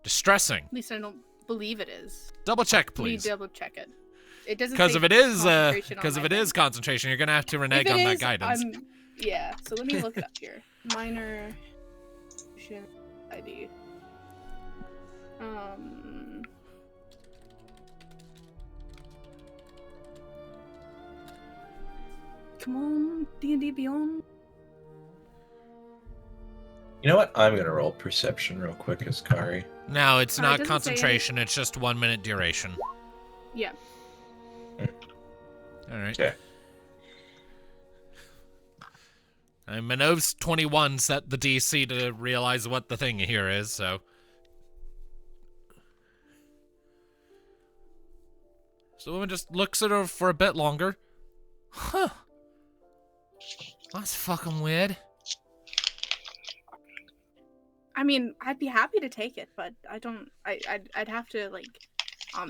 Speaker 1: Distressing.
Speaker 5: At least I don't believe it is.
Speaker 1: Double check, please.
Speaker 5: We double check it. It doesn't.
Speaker 1: Because if it is concentration, you're gonna have to renege on that guidance.
Speaker 5: Yeah. So let me look it up here. Minor ID. Come on, D&D Beyond.
Speaker 8: You know what? I'm gonna roll perception real quick as Kari.
Speaker 1: No, it's not concentration. It's just 1 minute duration.
Speaker 5: Yeah.
Speaker 1: All right.
Speaker 8: Okay.
Speaker 1: And Minnove's 21 set the DC to realize what the thing here is, so. So the woman just looks at her for a bit longer. Huh. That's fucking weird.
Speaker 5: I mean, I'd be happy to take it, but I'd have to, like,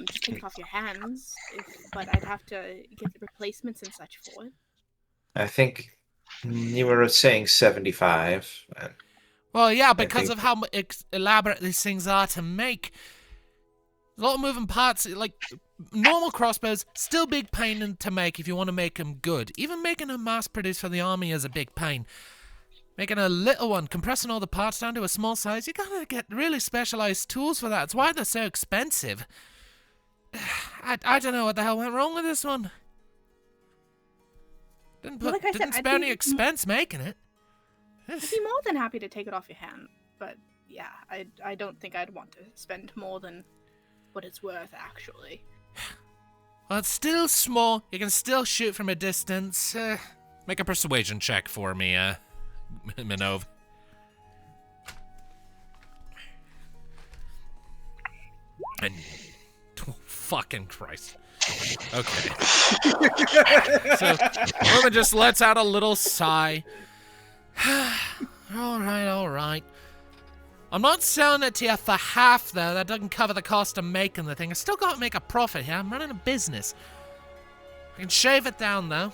Speaker 5: just take it off your hands. But I'd have to get the replacements and such for it.
Speaker 8: I think you were saying 75.
Speaker 1: Well, yeah, because of how elaborate these things are to make. A lot of moving parts, like, normal crossbows, still big pain to make if you want to make them good. Even making them mass-produced for the army is a big pain. Making a little one, compressing all the parts down to a small size, you gotta get really specialized tools for that. It's why they're so expensive. I don't know what the hell went wrong with this one. Didn't spare any expense making it.
Speaker 5: I'd be more than happy to take it off your hand, but yeah, I don't think I'd want to spend more than what it's worth, actually.
Speaker 1: Well, it's still small. You can still shoot from a distance. Make a persuasion check for me, Minnove. And fucking Christ. Okay. So, woman just lets out a little sigh. All right. I'm not selling it to you for half, though. That doesn't cover the cost of making the thing. I still gotta make a profit here. I'm running a business. I can shave it down, though.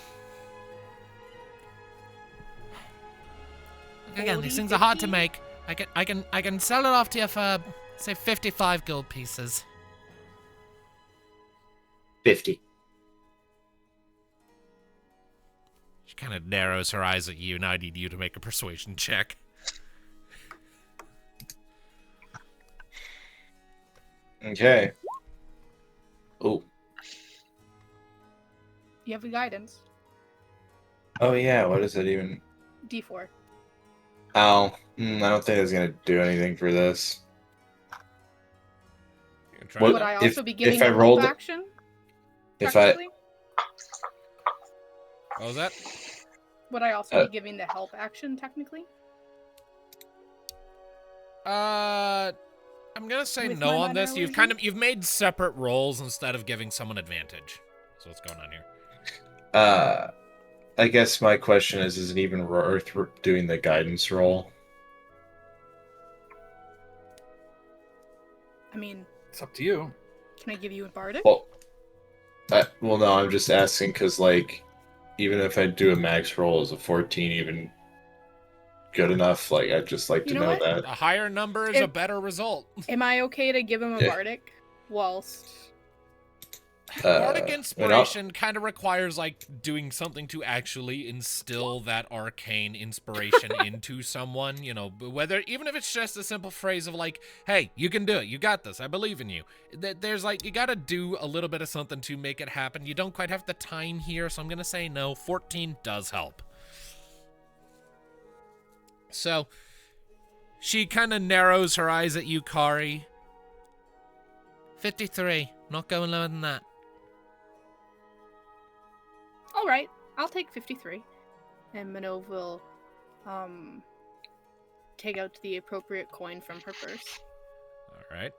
Speaker 1: Again, these things are hard to make. I can sell it off to you for, say, 55 gold pieces.
Speaker 8: 50.
Speaker 1: She kind of narrows her eyes at you, and I need you to make a persuasion check.
Speaker 8: Okay. Oh.
Speaker 5: You have the guidance.
Speaker 8: Oh yeah, what is it even?
Speaker 5: D4.
Speaker 8: Oh, I don't think it's gonna do anything for this.
Speaker 1: What,
Speaker 5: would I also be giving
Speaker 8: if I rolled
Speaker 5: action?
Speaker 8: If I
Speaker 5: Practically?
Speaker 1: What was that?
Speaker 5: Would I also be giving the help action technically?
Speaker 1: I'm gonna say
Speaker 5: With
Speaker 1: no
Speaker 5: my
Speaker 1: on
Speaker 5: minor
Speaker 1: this. You've made separate rolls instead of giving someone advantage. So what's going on here?
Speaker 8: I guess my question is it even worth doing the guidance roll?
Speaker 5: I mean,
Speaker 4: It's up to you.
Speaker 5: can I give you a bardic?
Speaker 8: Well, no, I'm just asking because, like, even if I do a max roll, is a 14 even good enough? Like, I'd just like to
Speaker 5: You know
Speaker 8: know
Speaker 5: what?
Speaker 8: that.
Speaker 1: A higher number is a better result.
Speaker 5: Am I okay to give him a
Speaker 8: Yeah.
Speaker 5: bardic whilst?
Speaker 1: Bardic
Speaker 8: I mean,
Speaker 1: inspiration kind of requires like doing something to actually instill that arcane inspiration into someone, you know, whether even if it's just a simple phrase of like, hey, you can do it, you got this, I believe in you. There's like, you gotta do a little bit of something to make it happen. You don't quite have the time here, so I'm gonna say no. 14 does help. So she kind of narrows her eyes at you, Kari. 53, not going lower than that.
Speaker 5: All right, I'll take 53, and Minnove will, take out the appropriate coin from her purse
Speaker 1: All right.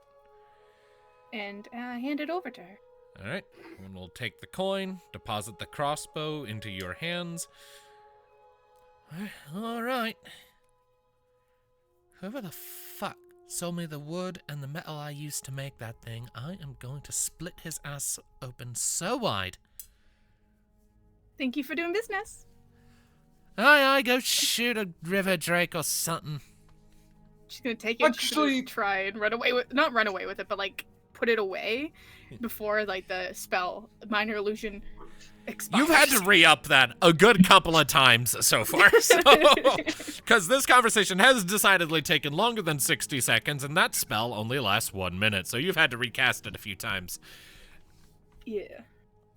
Speaker 5: and hand it over to her.
Speaker 1: All right. And we'll take the coin, deposit the crossbow into your hands. All right. Whoever the fuck sold me the wood and the metal I used to make that thing, I am going to split his ass open so wide.
Speaker 5: Thank you for doing business.
Speaker 1: Aye, go shoot a river drake or something.
Speaker 5: She's gonna take it. She's gonna try and run away with, not run away with it, but like put it away before like the spell, minor illusion, expires.
Speaker 1: You've had to re-up that a good couple of times so far, because this conversation has decidedly taken longer than 60 seconds, and that spell only lasts 1 minute, so you've had to recast it a few times.
Speaker 5: Yeah.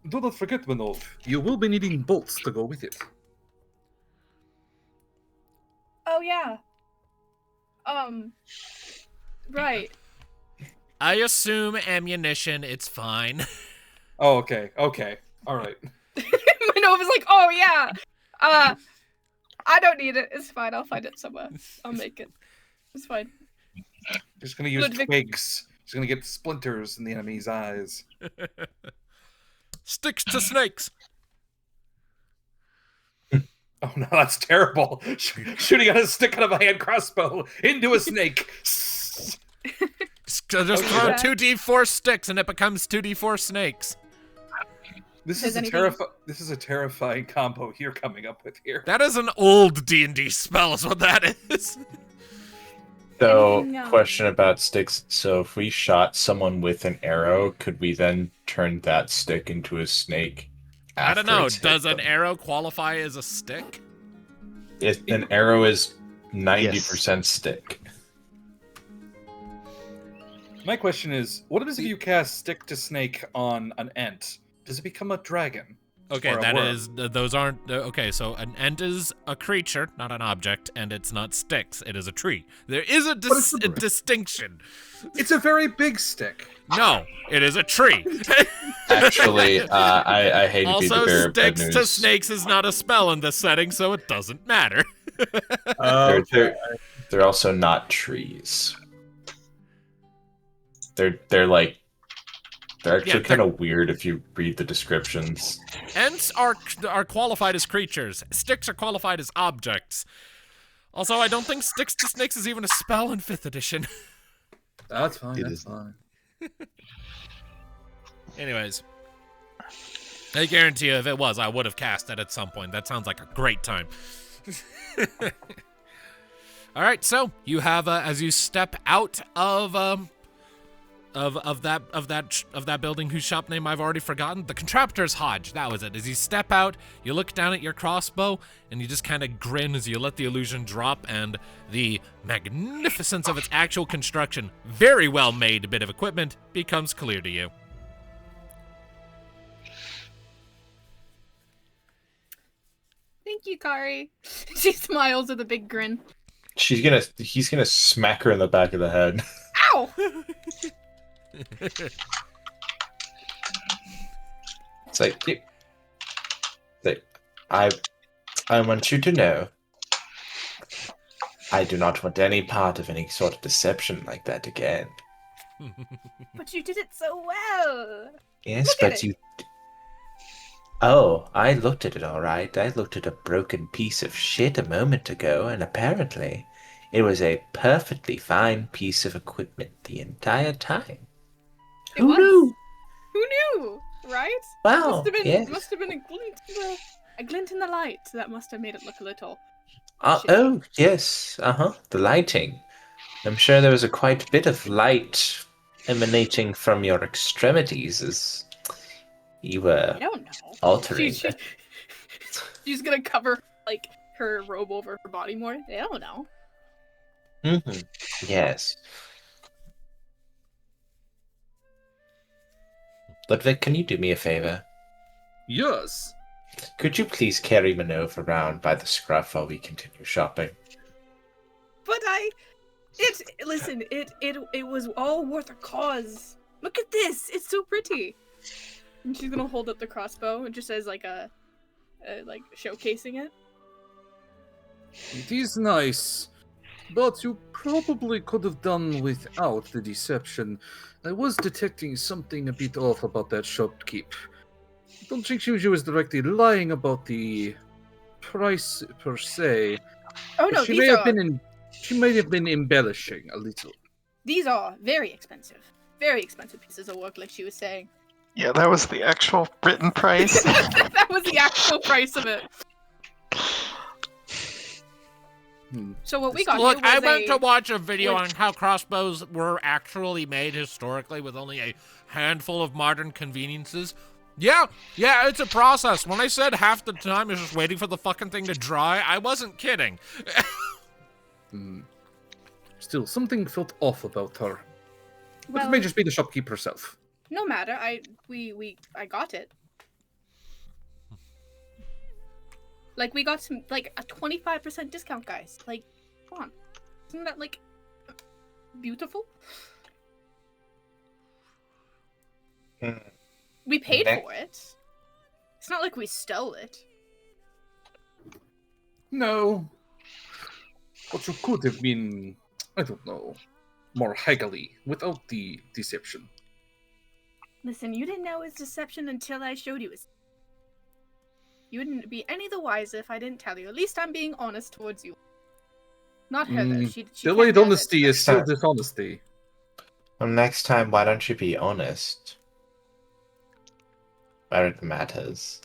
Speaker 4: Do not forget, Minnove, you will be needing bolts to go with it.
Speaker 5: Oh yeah. Right.
Speaker 1: I assume ammunition, it's fine.
Speaker 4: Oh, okay, all right.
Speaker 5: Minnove is like, oh yeah. I don't need it. It's fine. I'll find it somewhere. I'll make it. It's fine.
Speaker 4: Just gonna use
Speaker 5: Ludviek.
Speaker 4: twigs. Just gonna get splinters in the enemy's eyes.
Speaker 1: Sticks to snakes.
Speaker 4: Oh no, that's terrible. Shooting a stick out of a hand crossbow into a snake.
Speaker 1: Just throw 2d4 sticks and it becomes 2d4 snakes.
Speaker 4: This is a terrifying combo you're coming up with here.
Speaker 1: That is an old D&D spell is what that is.
Speaker 8: So,
Speaker 5: No.
Speaker 8: question about sticks. So, if we shot someone with an arrow, could we then turn that stick into a snake?
Speaker 1: I don't know.
Speaker 8: after it's hit
Speaker 1: Does an
Speaker 8: them?
Speaker 1: arrow qualify as a stick?
Speaker 8: An arrow is 90% stick.
Speaker 4: My question is, what happens if you cast stick to snake on an ent? Does it become a dragon?
Speaker 1: Okay,
Speaker 4: Or a
Speaker 1: that
Speaker 4: worm?
Speaker 1: is, those aren't, okay, so an ent is a creature, not an object, and it's not sticks, it is a tree. There is a distinction.
Speaker 4: It's a very big stick.
Speaker 1: No, it is a tree.
Speaker 8: Actually, I hate to be the
Speaker 1: Also,
Speaker 8: bearer of bad
Speaker 1: sticks to
Speaker 8: news.
Speaker 1: snakes is not a spell in this setting, so it doesn't matter.
Speaker 8: They're also not trees. They're actually kind of weird if you read the descriptions.
Speaker 1: Ents are qualified as creatures. Sticks are qualified as objects. Also, I don't think sticks to snakes is even a spell in 5th edition.
Speaker 4: That's fine.
Speaker 3: It
Speaker 4: That's
Speaker 3: is.
Speaker 4: fine.
Speaker 1: Anyways, I guarantee you if it was, I would have cast it at some point. That sounds like a great time. All right, so you have as you step out of that building whose shop name I've already forgotten, the Contraptor's Hodge. That was it. As you step out, you look down at your crossbow and you just kind of grin as you let the illusion drop, and the magnificence of its actual construction, very well made bit of equipment, becomes clear to you.
Speaker 5: Thank you, Kari. She smiles with a big grin.
Speaker 8: He's gonna smack her in the back of the head.
Speaker 5: Ow!
Speaker 8: It's like, I want you to know, I do not want any part of any sort of deception like that again.
Speaker 5: But you did it so well.
Speaker 8: Yes,
Speaker 5: Look at
Speaker 8: but
Speaker 5: it.
Speaker 8: you... Oh, I looked at it all right. I looked at a broken piece of shit a moment ago, and apparently it was a perfectly fine piece of equipment the entire time.
Speaker 5: It
Speaker 8: Who
Speaker 5: was.
Speaker 8: knew?
Speaker 5: Who knew? Right?
Speaker 8: Wow,
Speaker 5: Must have been a glint in the light that must have made it look a little.
Speaker 8: Oh, yes. The lighting. I'm sure there was a quite bit of light emanating from your extremities as you were
Speaker 5: I don't know.
Speaker 8: altering.
Speaker 5: She's gonna cover like her robe over her body more. I don't know.
Speaker 8: Yes. Ludviek, can you do me a favor?
Speaker 4: Yes.
Speaker 8: Could you please carry Minnove around by the scruff while we continue shopping?
Speaker 5: But listen, it was all worth a cause. Look at this, it's so pretty. And she's gonna hold up the crossbow and just as like like showcasing it.
Speaker 4: It is nice, but you probably could have done without the deception. I was detecting something a bit off about that shopkeep. I don't think she was directly lying about the price per se.
Speaker 5: Oh no,
Speaker 4: She may have been embellishing a little.
Speaker 5: These are very expensive pieces of work, like she was saying.
Speaker 2: Yeah, that was the actual written price.
Speaker 5: That was the actual price of it. So what we got
Speaker 1: Look,
Speaker 5: here was
Speaker 1: I went to watch a video on how crossbows were actually made historically with only a handful of modern conveniences. Yeah, it's a process. When I said half the time is just waiting for the fucking thing to dry, I wasn't kidding.
Speaker 4: Still, something felt off about her. But
Speaker 5: Well,
Speaker 4: it may just be the shopkeep herself.
Speaker 5: no matter. I got it. Like we got some like a 25% discount, guys. Like, come on. Isn't that like beautiful? We paid for it. It's not like we stole it.
Speaker 4: No. But you could have been, I don't know, more haggly without the deception.
Speaker 5: Listen, you didn't know it was deception until I showed you it. You wouldn't be any the wiser if I didn't tell you. At least I'm being honest towards you. Not her, though. She
Speaker 4: Delayed
Speaker 5: can't have
Speaker 4: honesty
Speaker 5: it.
Speaker 4: is still dishonesty.
Speaker 8: Well, next time, why don't you be honest? Where it matters.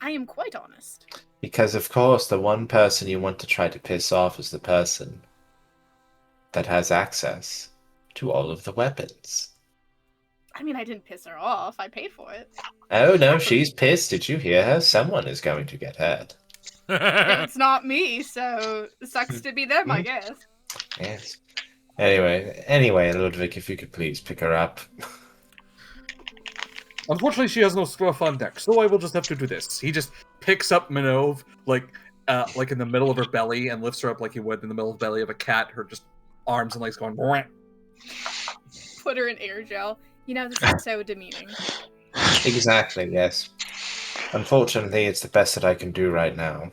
Speaker 5: I am quite honest.
Speaker 8: Because, of course, the one person you want to try to piss off is the person that has access to all of the weapons.
Speaker 5: I mean, I didn't piss her off. I paid for it.
Speaker 8: Oh, no, she's pissed. Did you hear her? Someone is going to get hurt.
Speaker 5: It's not me, so it sucks to be them, I guess.
Speaker 8: Yes. Anyway, Ludviek, if you could please pick her up.
Speaker 4: Unfortunately, she has no scruff on deck, so I will just have to do this. He just picks up Minnove, like in the middle of her belly, and lifts her up like he would in the middle of the belly of a cat. Her just arms and legs going.
Speaker 5: Put her in air gel. You know, this is so demeaning.
Speaker 8: Exactly, yes. Unfortunately, it's the best that I can do right now.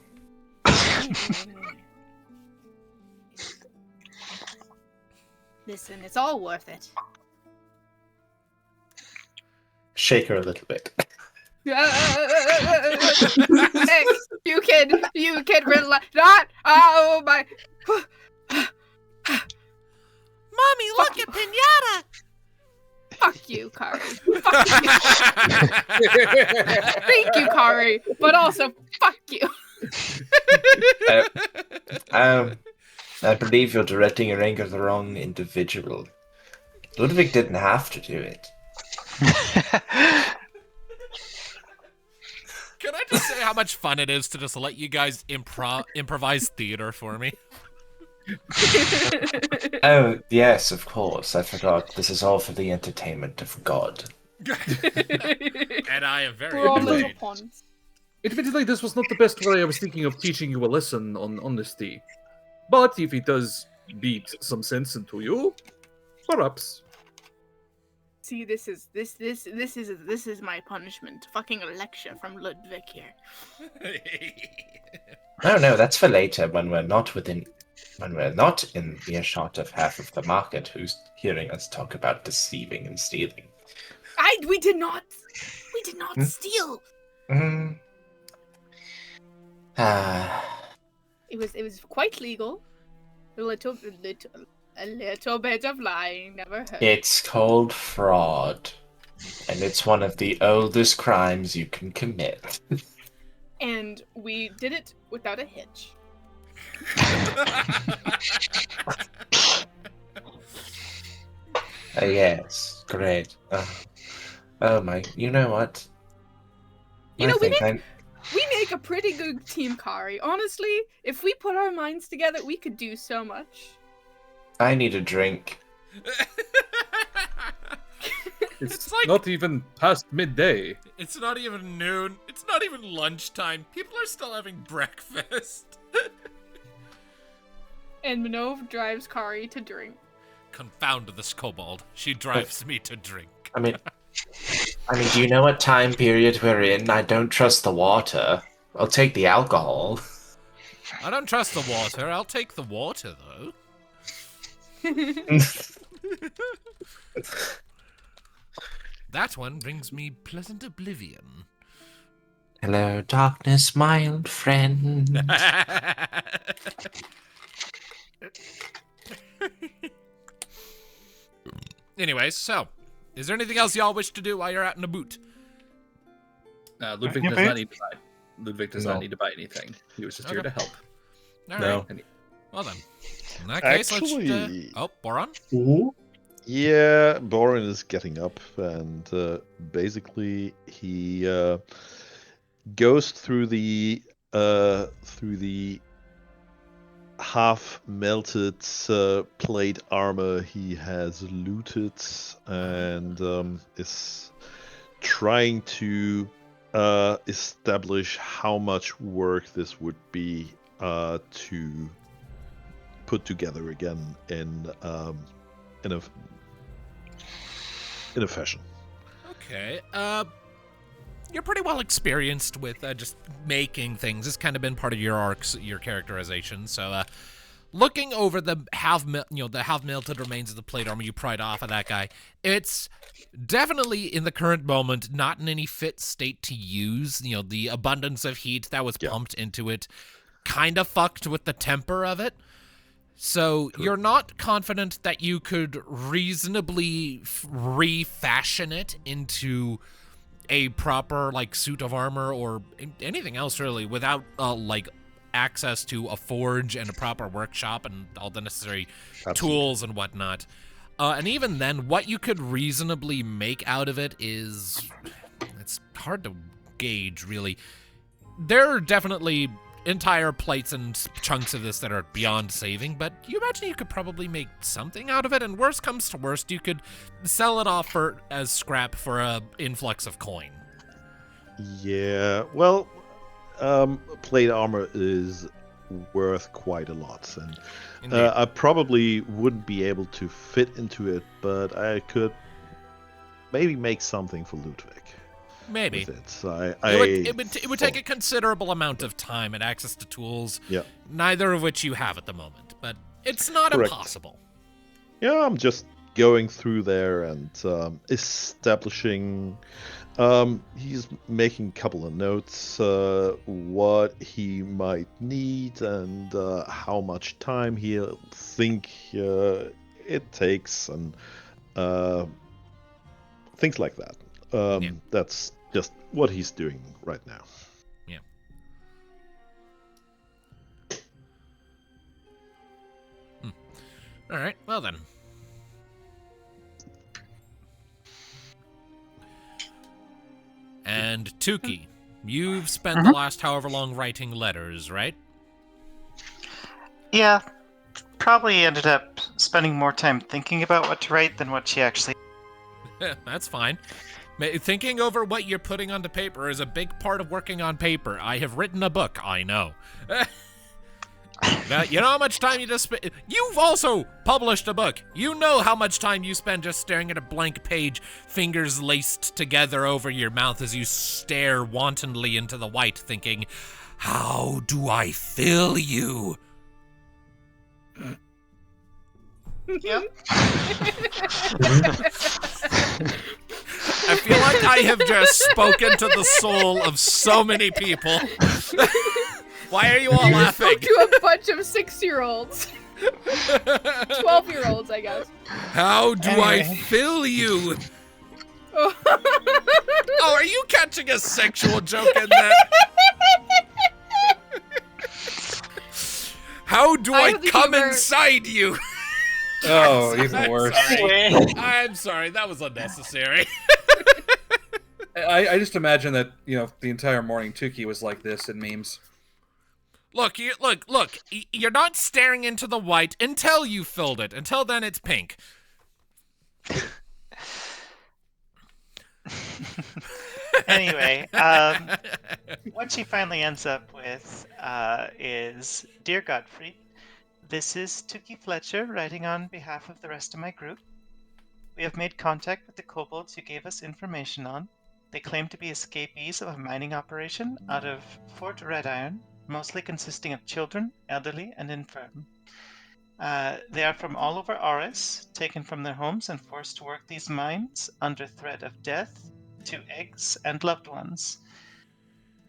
Speaker 5: Listen, it's all worth it.
Speaker 8: Shake her a little bit.
Speaker 5: Hey, you can relax. Not. Oh my.
Speaker 1: Mommy, look at Pinata!
Speaker 5: Fuck you, Kari. Fuck you. Thank you, Kari, but also fuck you.
Speaker 8: I believe you're directing your anger at the wrong individual. Ludviek didn't have to do it.
Speaker 1: Can I just say how much fun it is to just let you guys improvise theater for me?
Speaker 8: Oh, yes, of course. I forgot. This is all for the entertainment of God.
Speaker 1: And I am very
Speaker 5: We're all little
Speaker 1: entertained.
Speaker 5: pawns.
Speaker 4: Admittedly, this was not the best way I was thinking of teaching you a lesson on honesty. But if it does beat some sense into you, perhaps.
Speaker 5: See, this is my punishment. Fucking a lecture from Ludviek here.
Speaker 8: No, that's for later when we're not in earshot of half of the market who's hearing us talk about deceiving and stealing.
Speaker 5: We did not steal. It was quite legal. A little bit of lying never hurt.
Speaker 8: It's called fraud, and it's one of the oldest crimes you can commit.
Speaker 5: And we did it without a hitch.
Speaker 8: Yes, great. Oh my, you know what?
Speaker 5: We make a pretty good team, Kari. Honestly, if we put our minds together, we could do so much.
Speaker 8: I need a drink.
Speaker 4: It's like, not even past midday.
Speaker 1: It's not even noon. It's not even lunchtime. People are still having breakfast.
Speaker 5: And Minnove drives Kari to drink.
Speaker 1: Confound this kobold. She drives me to drink.
Speaker 8: I mean, do you know what time period we're in? I don't trust the water. I'll take the alcohol.
Speaker 1: I don't trust the water. I'll take the water, though. That one brings me pleasant oblivion.
Speaker 8: Hello, darkness, my old friend.
Speaker 1: Anyways, so, is there anything else y'all wish to do while you're out in the boot?
Speaker 4: Ludviek does not need to buy. Ludviek does not need to buy anything. He was just here to help.
Speaker 1: All
Speaker 3: No.
Speaker 1: right. Well then, in that case,
Speaker 3: Actually-
Speaker 1: let's. Boron.
Speaker 3: Yeah, Boron is getting up, and basically he goes through the half melted plate armor he has looted, and is trying to establish how much work this would be to put together again in a fashion.
Speaker 1: Okay. You're pretty well experienced with just making things. It's kind of been part of your arcs, your characterization. So, looking over the half melted remains of the plate armor you pried off of that guy, it's definitely in the current moment not in any fit state to use. The abundance of heat that was pumped into it kind of fucked with the temper of it. So you're not confident that you could reasonably refashion it into a proper suit of armor or anything else really without access to a forge and a proper workshop and all the necessary tools and whatnot. And even then, what you could reasonably make out of it it's hard to gauge really. There are definitely entire plates and chunks of this that are beyond saving, but you imagine you could probably make something out of it, and worst comes to worst, you could sell it off as scrap for a influx of coin.
Speaker 3: Yeah, well, plate armor is worth quite a lot, and I probably wouldn't be able to fit into it, but I could maybe make something for Ludviek.
Speaker 1: Maybe.
Speaker 3: It
Speaker 1: would take a considerable amount of time and access to tools, neither of which you have at the moment, but it's not impossible.
Speaker 3: Yeah, I'm just going through there and establishing. He's making a couple of notes, what he might need and how much time he'll think it takes, and things like that. That's just what he's doing right now.
Speaker 1: Yeah. All right. Well then. And Tuki, you've spent the last however long writing letters, right?
Speaker 2: Yeah. Probably ended up spending more time thinking about what to write than what she actually.
Speaker 1: That's fine. Thinking over what you're putting onto paper is a big part of working on paper. I have written a book, I know. You know how much time you just spent? You've also published a book. You know how much time you spend just staring at a blank page, fingers laced together over your mouth as you stare wantonly into the white, thinking, how do I fill you?
Speaker 2: Yep.
Speaker 1: I feel like I have just spoken to the soul of so many people. Why are you all laughing?
Speaker 5: Spoke to a bunch of 6-year-olds. 12-year-olds, I guess.
Speaker 1: How do I fill you? Oh, are you catching a sexual joke in that? How do I come inside you?
Speaker 4: Oh, even worse.
Speaker 1: I'm sorry, that was unnecessary.
Speaker 4: I just imagine that, the entire morning Tuki was like this in memes.
Speaker 1: Look, you're not staring into the white until you filled it. Until then, it's pink.
Speaker 2: Anyway, what she finally ends up with is, Dear Godfrey, this is Tuki Fletcher writing on behalf of the rest of my group. We have made contact with the kobolds you gave us information on. They claim to be escapees of a mining operation out of Fort Red Iron, mostly consisting of children, elderly, and infirm. They are from all over Auris, taken from their homes and forced to work these mines under threat of death to eggs and loved ones.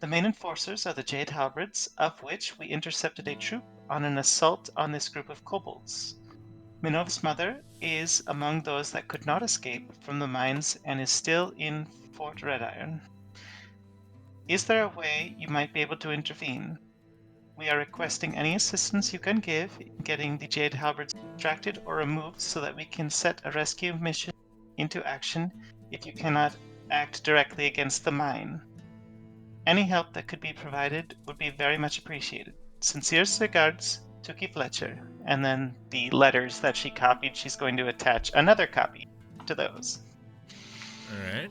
Speaker 2: The main enforcers are the Jade Halberds, of which we intercepted a troop on an assault on this group of kobolds. Minnove's mother is among those that could not escape from the mines and is still in Fort Red Iron. Is there a way you might be able to intervene? We are requesting any assistance you can give in getting the Jade Halberds extracted or removed so that we can set a rescue mission into action if you cannot act directly against the mine. Any help that could be provided would be very much appreciated. Sincere regards, Tuki Fletcher. And then the letters that she copied, she's going to attach another copy to those.
Speaker 1: Alright.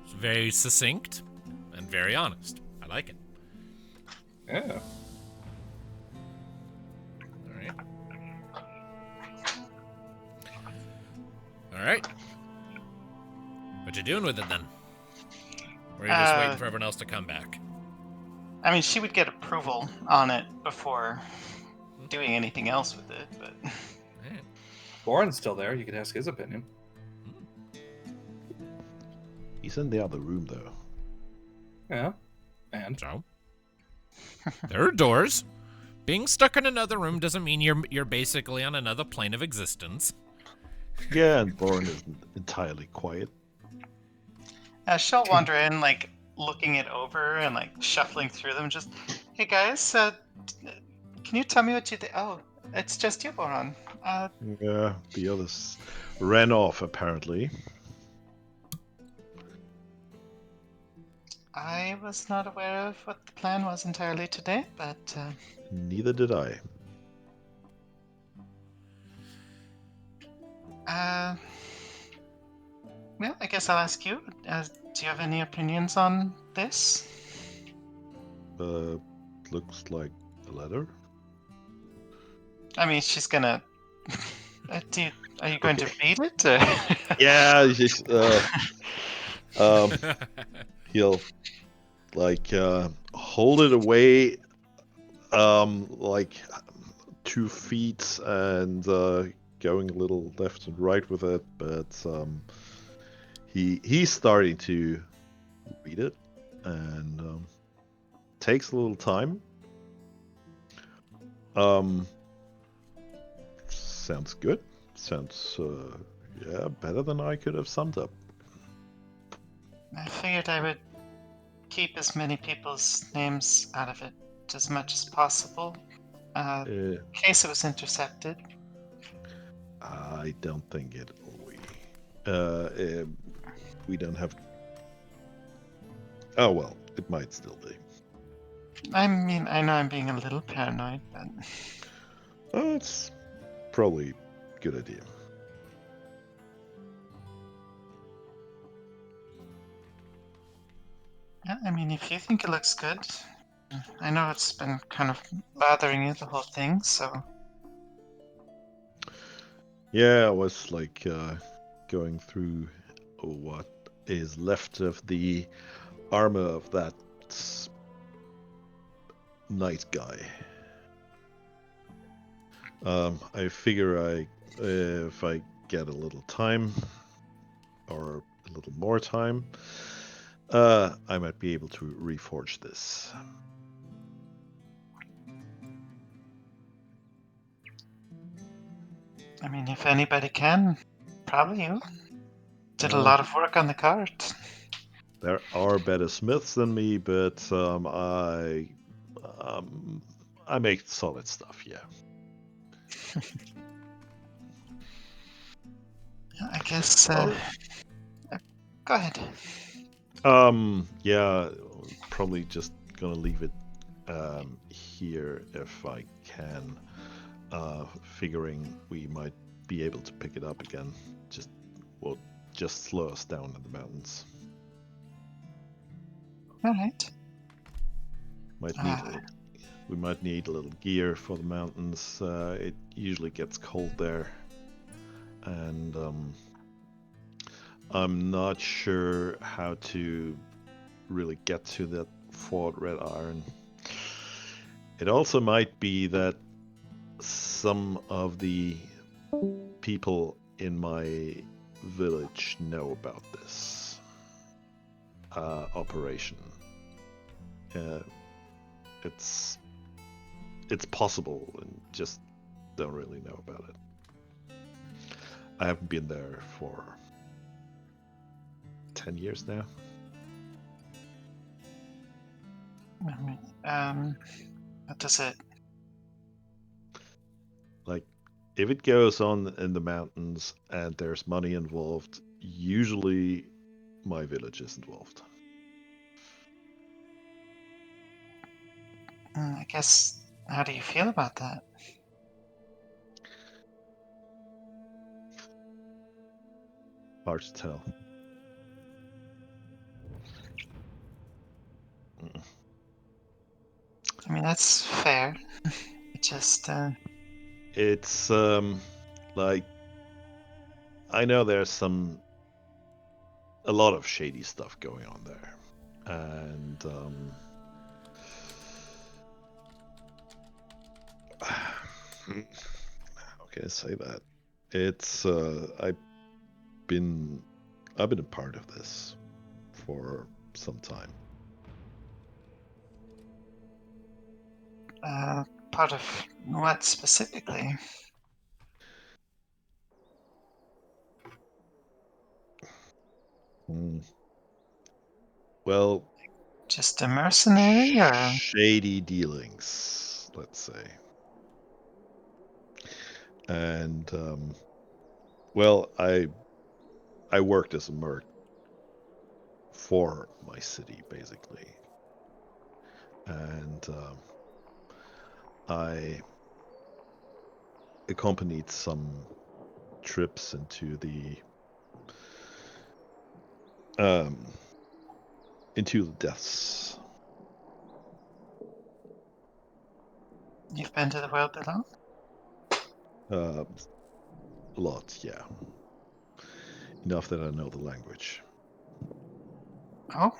Speaker 1: It's very succinct and very honest. I like it.
Speaker 4: Yeah.
Speaker 1: Alright. What you doing with it then? Or are you just waiting for everyone else to come back?
Speaker 2: I mean, she would get approval on it before doing anything else with it, but...
Speaker 4: Boron's still there. You can ask his opinion.
Speaker 3: He's in the other room, though.
Speaker 4: Yeah. And?
Speaker 1: So? There are doors. Being stuck in another room doesn't mean you're basically on another plane of existence.
Speaker 3: Yeah, and Boron isn't entirely quiet.
Speaker 2: She'll wander in, like, looking it over and, like, shuffling through them. Just, hey, guys, can you tell me what you think? Oh, it's just you, Boron.
Speaker 3: Yeah, the others ran off, apparently.
Speaker 2: I was not aware of what the plan was entirely today, but...
Speaker 3: Neither did I.
Speaker 2: Well, I guess I'll ask you. Do you have any opinions on this?
Speaker 3: Looks like a letter.
Speaker 2: I mean, she's gonna... Are you going to read it?
Speaker 3: Yeah, just, he'll, like, hold it away, like, 2 feet and, going a little left and right with it, but, he's starting to read it, and, takes a little time. Sounds good. Sounds, yeah, better than I could have summed up.
Speaker 2: I figured I would keep as many people's names out of it as much as possible, in case it was intercepted.
Speaker 3: I don't think it will be. We don't have... Oh, well, it might still be.
Speaker 2: I mean, I know I'm being a little paranoid, but...
Speaker 3: It's probably a good idea.
Speaker 2: Yeah, I mean, if you think it looks good, I know it's been kind of bothering you, the whole thing, so...
Speaker 3: Yeah, I was like going through what is left of the armor of that knight guy. I figure if I get a little time or a little more time, I might be able to reforge this.
Speaker 2: I mean, if anybody can, probably you. Did a lot of work on the cart.
Speaker 3: There are better smiths than me, but I make solid stuff. Yeah.
Speaker 2: I guess. Go ahead.
Speaker 3: Yeah, probably just gonna leave it here if I can. Figuring we might be able to pick it up again. Just slow us down in the mountains.
Speaker 2: All right.
Speaker 3: We might need a little gear for the mountains. It usually gets cold there, and I'm not sure how to really get to that Fort Red Iron. It also might be that some of the people in my village know about this operation. It's possible and just don't really know about it. I haven't been there for 10 years now.
Speaker 2: What does it?
Speaker 3: Like, if it goes on in the mountains and there's money involved, usually my village is involved.
Speaker 2: I guess. How do you feel about that?
Speaker 3: Hard to tell.
Speaker 2: I mean, that's fair. It just.
Speaker 3: It's like, I know there's a lot of shady stuff going on there, and how can I say that? It's I've been a part of this for some time.
Speaker 2: Part of what specifically?
Speaker 3: Well,
Speaker 2: Just a mercenary, or
Speaker 3: shady dealings, let's say. And well, I worked as a merc for my city, basically, and I accompanied some trips into the deaths.
Speaker 2: you've been to the world below?
Speaker 3: A lot, yeah. Enough that I know the language.
Speaker 2: Oh.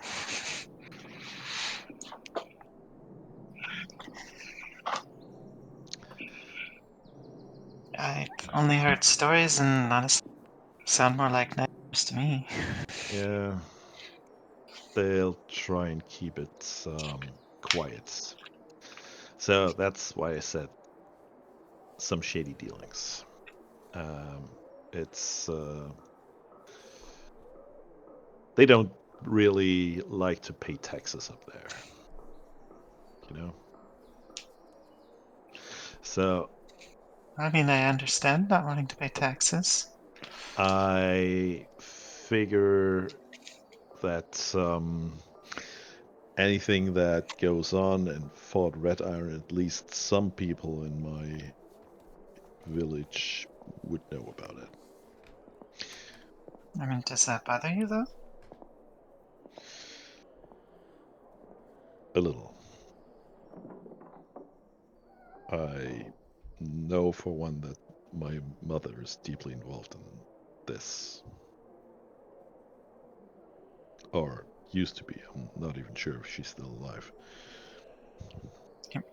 Speaker 2: I've only heard stories, and honestly, sound more like nightmares to me.
Speaker 3: Yeah. They'll try and keep it quiet. So that's why I said some shady dealings. It's they don't really like to pay taxes up there, you know. So
Speaker 2: I mean, I understand not wanting to pay taxes.
Speaker 3: I figure that anything that goes on in Fort Red Iron, at least some people in my village would know about it.
Speaker 2: I mean, does that bother you, though?
Speaker 3: A little. I know for one that my mother is deeply involved in this. Or used to be. I'm not even sure if she's still alive.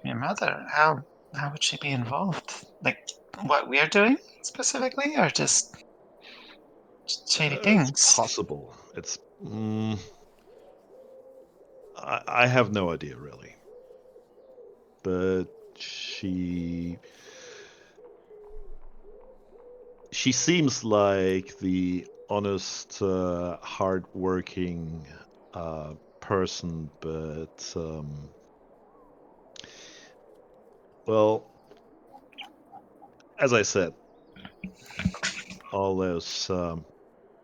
Speaker 2: Your mother? How would she be involved? Like what we're doing specifically, or just shady
Speaker 3: It's
Speaker 2: things?
Speaker 3: possible. It's. I have no idea really. But she seems like the honest, hardworking person, but well, as I said, all those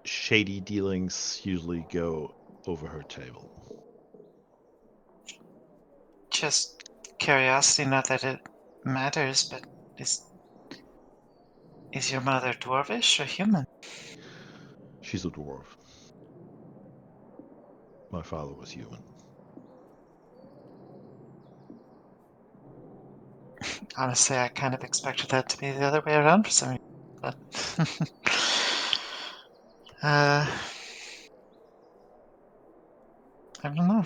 Speaker 3: shady dealings usually go over her table.
Speaker 2: Just curiosity, not that it matters, but is your mother dwarvish or human?
Speaker 3: She's a dwarf. My father was human.
Speaker 2: Honestly, I kind of expected that to be the other way around for some reason. But I don't know.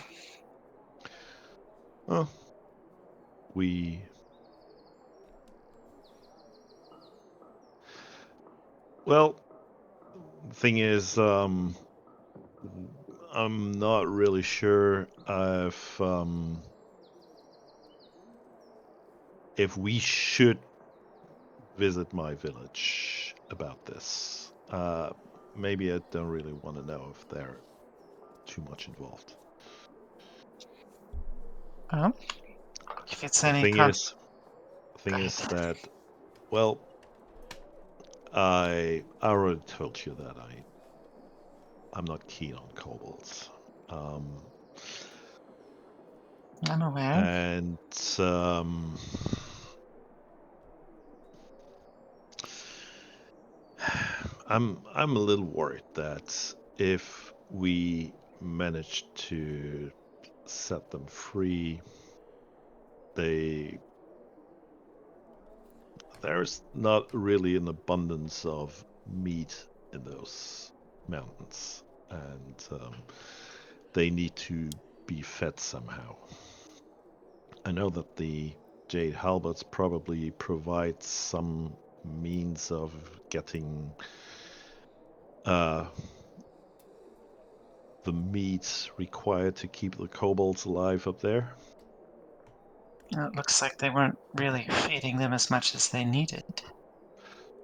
Speaker 3: Well, we. Well, the thing is, I'm not really sure if we should visit my village about this. Maybe I don't really want to know if they're too much involved.
Speaker 2: If it's
Speaker 3: The
Speaker 2: any
Speaker 3: thing is
Speaker 2: Go ahead.
Speaker 3: that, well, I already told you that I'm not keen on kobolds.
Speaker 2: I'm aware.
Speaker 3: And I'm a little worried that if we manage to set them free, there's not really an abundance of meat in those mountains, and they need to be fed somehow. I know that the Jade Halberds probably provide some means of getting the meat required to keep the kobolds alive up there.
Speaker 2: It looks like they weren't really feeding them as much as they needed.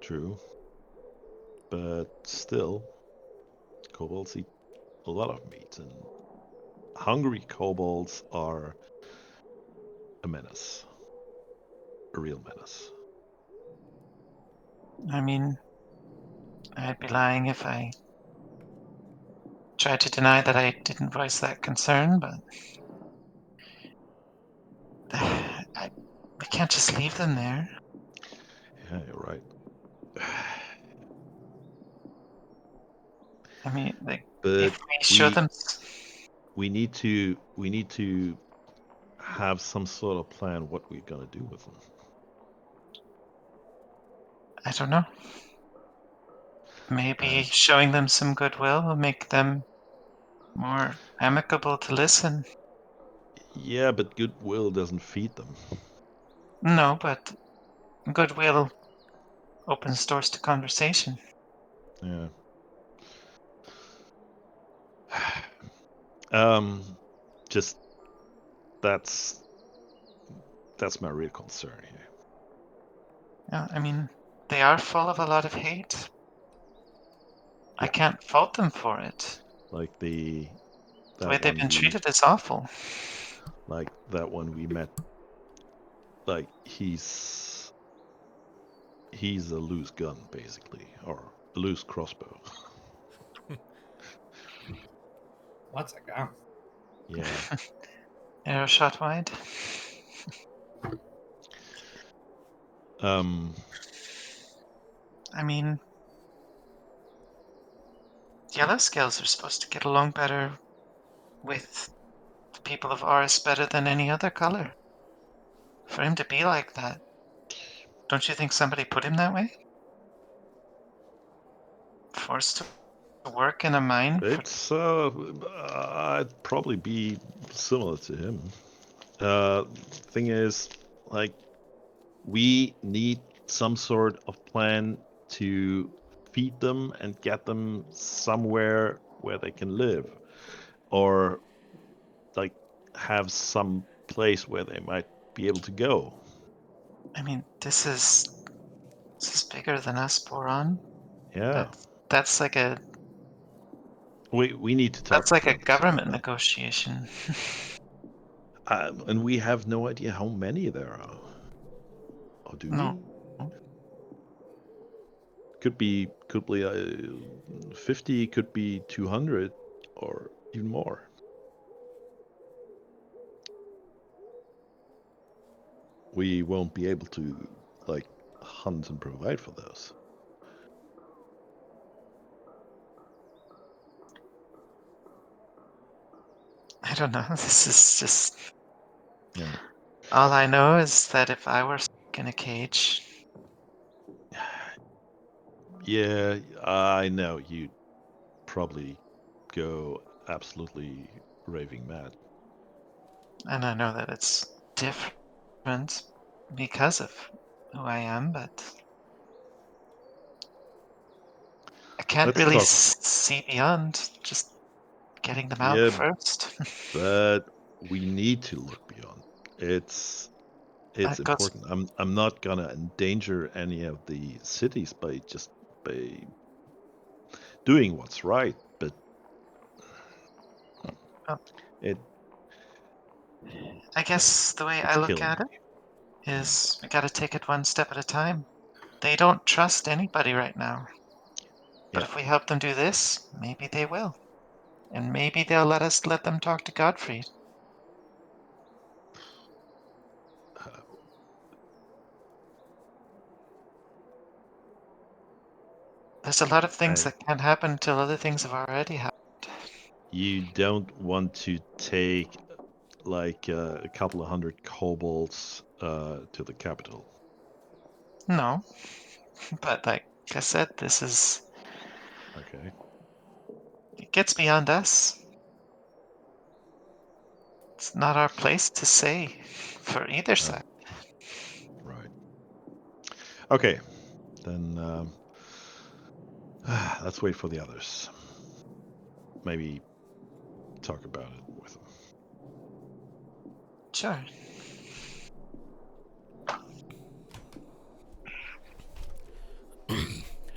Speaker 3: True. But still, kobolds eat a lot of meat, and hungry kobolds are a menace. A real menace.
Speaker 2: I mean, I'd be lying if I tried to deny that I didn't voice that concern, but we can't just leave them there.
Speaker 3: Yeah, you're right.
Speaker 2: I mean,
Speaker 3: But
Speaker 2: if we show them,
Speaker 3: we need to have some sort of plan what we're gonna do with them.
Speaker 2: I don't know. Maybe showing them some goodwill will make them more amicable to listen.
Speaker 3: Yeah, but goodwill doesn't feed them.
Speaker 2: No, but goodwill opens doors to conversation.
Speaker 3: Yeah. Just that's my real concern here.
Speaker 2: Yeah, I mean, they are full of a lot of hate. I can't fault them for it.
Speaker 3: Like
Speaker 2: The way they've been treated is awful.
Speaker 3: Like that one we met. Like he's a loose gun basically, or a loose crossbow.
Speaker 8: What's a gun?
Speaker 3: Yeah.
Speaker 2: Arrow shot wide. I mean, yellow scales are supposed to get along better with the people of Oris better than any other color. For him to be like that, don't you think somebody put him that way? Forced to work in a mine?
Speaker 3: It's I'd probably be similar to him. Thing is, like, we need some sort of plan to feed them and get them somewhere where they can live, or like have some place where they might be able to go.
Speaker 2: I mean, this is bigger than us, Boron.
Speaker 3: Yeah,
Speaker 2: That's like a
Speaker 3: we need to talk.
Speaker 2: that's like a
Speaker 3: about this.
Speaker 2: government negotiation.
Speaker 3: And we have no idea how many there are. Or do
Speaker 2: No.
Speaker 3: we? Could be 50, could be 200, or even more. We won't be able to, like, hunt and provide for those.
Speaker 2: I don't know. This is just...
Speaker 3: Yeah.
Speaker 2: All I know is that if I were stuck in a cage...
Speaker 3: Yeah, I know. You'd probably go absolutely raving mad.
Speaker 2: And I know that it's different because of who I am, but... I can't
Speaker 3: Let's
Speaker 2: really
Speaker 3: talk.
Speaker 2: see beyond just getting them out
Speaker 3: Yeah,
Speaker 2: first.
Speaker 3: but we need to look beyond. It's
Speaker 2: That goes-
Speaker 3: important. I'm not gonna endanger any of the cities by doing what's right, but
Speaker 2: Oh.
Speaker 3: it
Speaker 2: I guess the way
Speaker 3: it's
Speaker 2: I look
Speaker 3: killing
Speaker 2: at
Speaker 3: me.
Speaker 2: it is we gotta take it one step at a time. They don't trust anybody right now. But
Speaker 3: Yeah.
Speaker 2: if we help them do this, maybe they will. And maybe they'll let them talk to Godfrey. There's a lot of things that can't happen until other things have already happened.
Speaker 3: You don't want to take like a couple of hundred kobolds to the capital.
Speaker 2: No. But like I said, this is...
Speaker 3: Okay.
Speaker 2: It gets beyond us. It's not our place to say for either side.
Speaker 3: Right. Okay. Then let's wait for the others. Maybe talk about it with them.
Speaker 2: Sure.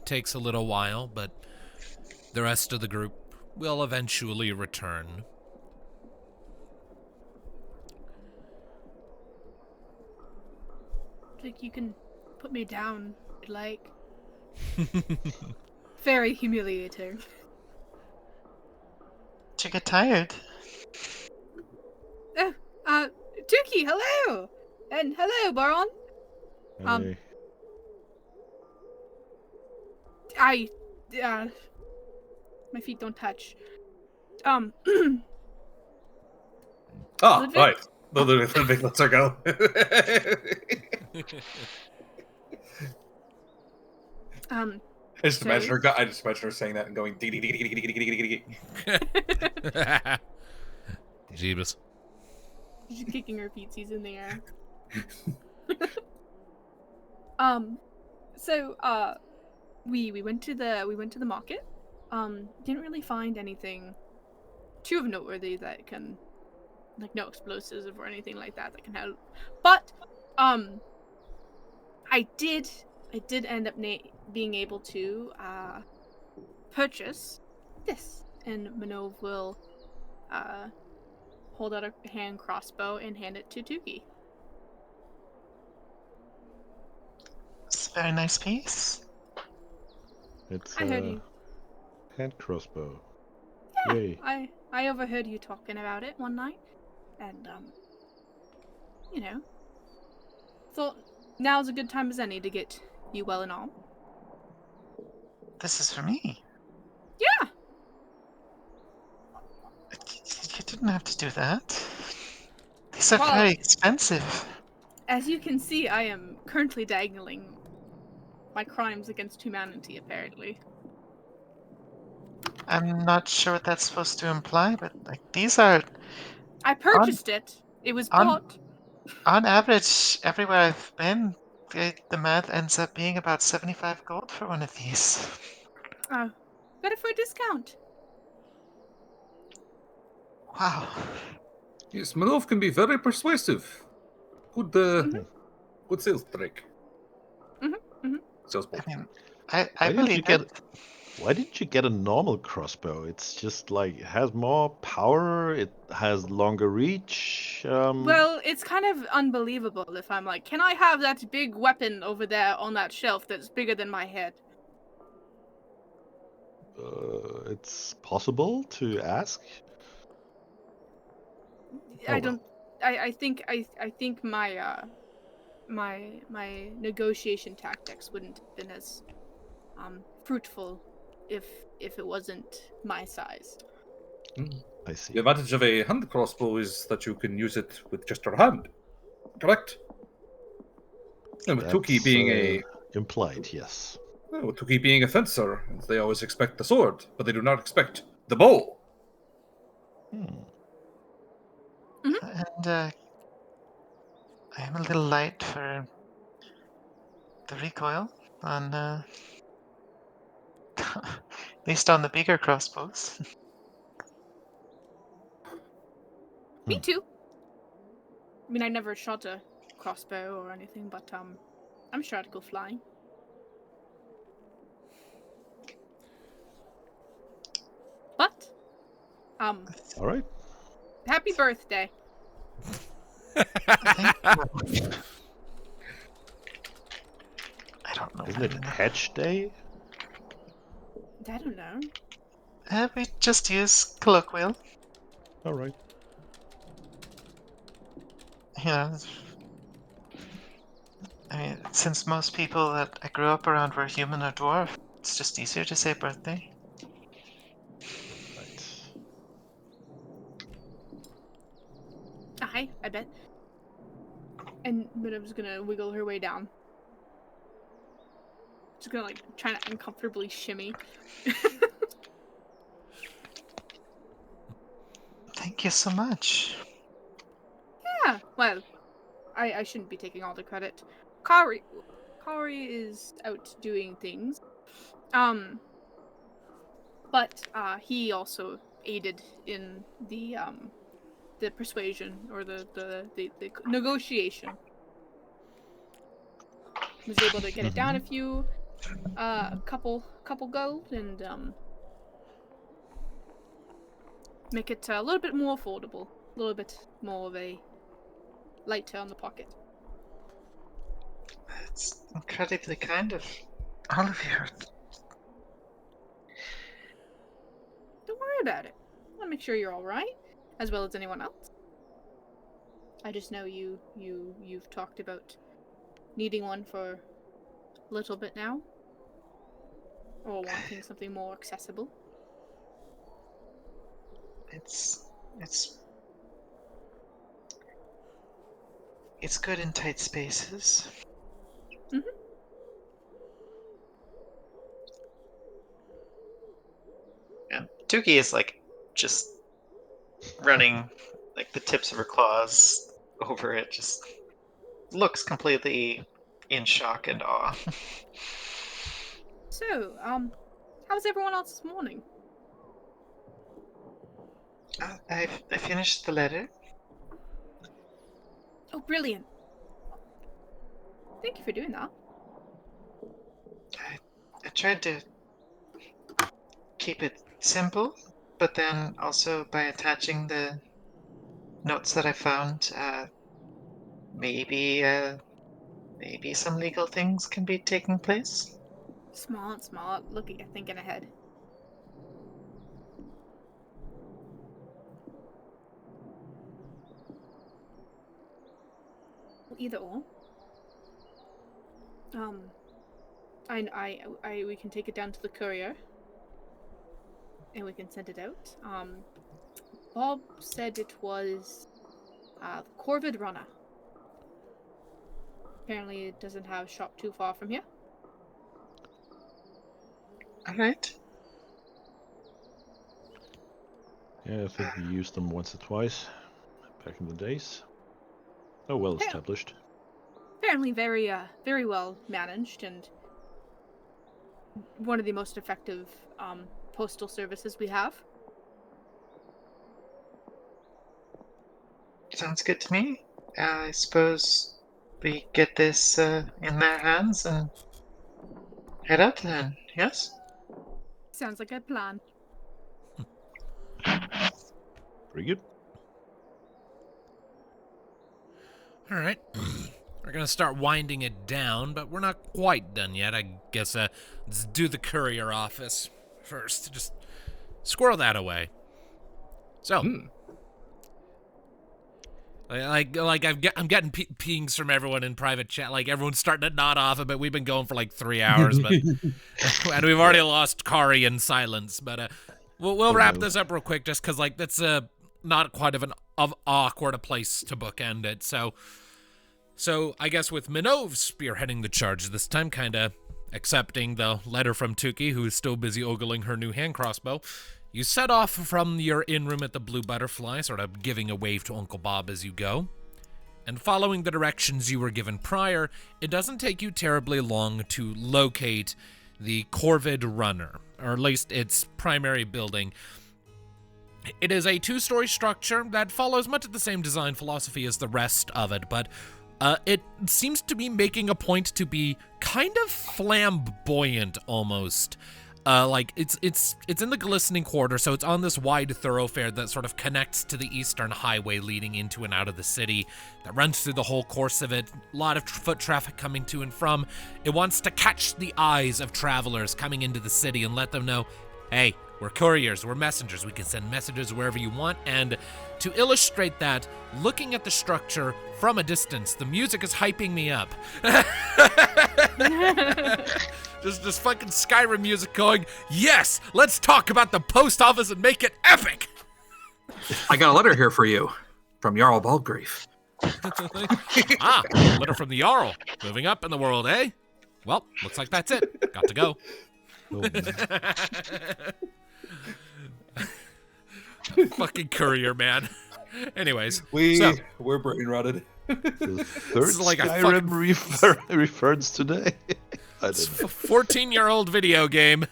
Speaker 1: Takes a little while, but the rest of the group will eventually return.
Speaker 5: Like, you can put me down, if you like. Very humiliating.
Speaker 2: Did you get tired?
Speaker 5: Oh, Tuki, hello! And hello, Boron.
Speaker 3: Hey.
Speaker 5: My feet don't touch.
Speaker 4: Ah,
Speaker 5: Ludviek?
Speaker 4: right. No, Ludviek lets her go. I just imagine her saying that and going dee dee dee dee dee dee dee dee.
Speaker 1: Jeebus.
Speaker 5: She's kicking her feetsies in the air. So we went to the market. Didn't really find anything too of noteworthy that can, like, no explosives or anything like that can help. But I did end up being able to purchase this, and Minnove will hold out a hand crossbow and hand it to Tuki.
Speaker 2: It's a very nice piece.
Speaker 3: It's
Speaker 5: I heard you.
Speaker 3: hand crossbow.
Speaker 5: Yeah,
Speaker 3: Yay.
Speaker 5: I overheard you talking about it one night, and thought now's a good time as any to get you well and all.
Speaker 2: This is for me.
Speaker 5: Yeah.
Speaker 2: You didn't have to do that. These are
Speaker 5: Well-
Speaker 2: very expensive.
Speaker 5: As you can see, I am currently dangling my crimes against humanity, apparently.
Speaker 2: I'm not sure what that's supposed to imply, but like these are
Speaker 5: I purchased it. It was
Speaker 2: on-
Speaker 5: bought.
Speaker 2: on average everywhere I've been. The math ends up being about 75 gold for one of these.
Speaker 5: Oh, got it for a discount.
Speaker 2: Wow.
Speaker 4: Yes, Minnove can be very persuasive. Good, good sales trick. Sales ball.
Speaker 2: I mean, I
Speaker 3: Why didn't you
Speaker 2: believe it.
Speaker 3: Why didn't you get a normal crossbow? It's just like it has more power. It has longer reach.
Speaker 5: Well, it's kind of unbelievable if I'm like, can I have that big weapon over there on that shelf that's bigger than my head?
Speaker 3: It's possible to ask.
Speaker 5: I
Speaker 3: well.
Speaker 5: don't. I think my my negotiation tactics wouldn't have been as fruitful if it wasn't my size.
Speaker 3: I see.
Speaker 4: The advantage of a hand crossbow is that you can use it with just your hand. Correct? And with Tuki being
Speaker 3: implied, yes.
Speaker 4: with Tuki being a fencer, they always expect the sword, but they do not expect the bow.
Speaker 2: And I am a little light for the recoil on at least on the bigger crossbows.
Speaker 5: Me too. I mean, I never shot a crossbow or anything, but I'm sure I'd go flying. But
Speaker 3: All right.
Speaker 5: happy birthday.
Speaker 2: Thank you. I don't know.
Speaker 3: Isn't it Hatch Day?
Speaker 5: I don't know.
Speaker 2: We just use colloquial.
Speaker 3: All right.
Speaker 2: Yeah. I mean, since most people that I grew up around were human or dwarf, it's just easier to say birthday.
Speaker 3: Right.
Speaker 5: I bet. And Minnev's gonna wiggle her way down. She's gonna like try to uncomfortably shimmy.
Speaker 2: Thank you so much.
Speaker 5: Yeah, well, I shouldn't be taking all the credit. Kari is out doing things. But he also aided in the persuasion or the negotiation. Was able to get it down a couple gold and make it a little bit more affordable, a little bit more of a lighter on the pocket.
Speaker 2: That's incredibly kind of all of you.
Speaker 5: Don't worry about it. I want to make sure you're all right, as well as anyone else. I just know you've talked about needing one for a little bit now, or wanting something more accessible.
Speaker 2: It's good in tight spaces. Yeah, Tuki is like just running like the tips of her claws over it, just looks completely in shock and awe.
Speaker 5: So, how was everyone else this morning?
Speaker 2: I finished the letter.
Speaker 5: Oh, brilliant! Thank you for doing that.
Speaker 2: I tried to keep it simple, but then also by attaching the notes that I found, maybe some legal things can be taking place.
Speaker 5: Smart. Look at you thinking ahead. Either or. We can take it down to the courier, and we can send it out. Bob said it was The Corvid Runner. Apparently it doesn't have a shop too far from here.
Speaker 2: Alright.
Speaker 3: Yeah, I think we used them once or twice back in the days. Oh, well established.
Speaker 5: Apparently very very well managed and one of the most effective postal services we have.
Speaker 2: Sounds good to me. I suppose we get this in their hands and head up then, yes?
Speaker 5: Sounds like a plan.
Speaker 3: Pretty good.
Speaker 1: All right. We're going to start winding it down, but we're not quite done yet. I guess let's do the courier office first. Just squirrel that away. So, I'm getting pings from everyone in private chat. Like, everyone's starting to nod off of it. We've been going for like 3 hours, but and we've already lost Kari in silence. But we'll wrap this up real quick, just because like that's not quite of awkward a place to bookend it. So I guess with Minnove spearheading the charge this time, kind of accepting the letter from Tuki, who is still busy ogling her new hand crossbow, you set off from your inn room at the Blue Butterfly, sort of giving a wave to Uncle Bob as you go. And following the directions you were given prior, it doesn't take you terribly long to locate the Corvid Runner, or at least its primary building. It is a 2-story structure that follows much of the same design philosophy as the rest of it, but it seems to be making a point to be kind of flamboyant almost. Like it's in the glistening quarter, so it's on this wide thoroughfare that sort of connects to the eastern highway leading into and out of the city that runs through the whole course of it. A lot of foot traffic coming to and from. It wants to catch the eyes of travelers coming into the city and let them know, hey, we're couriers, we're messengers, we can send messages wherever you want. And to illustrate that, looking at the structure from a distance, the music is hyping me up. Just fucking Skyrim music going, yes, let's talk about the post office and make it epic.
Speaker 4: I got a letter here for you from Jarl Balgreif.
Speaker 1: Letter from the Jarl. Moving up in the world, eh? Well, looks like that's it. Got to go. Fucking courier, man. Anyways,
Speaker 4: we're brain rotted.
Speaker 3: The third
Speaker 1: is like a
Speaker 3: Skyrim reference today.
Speaker 1: It's a 14-year-old video game.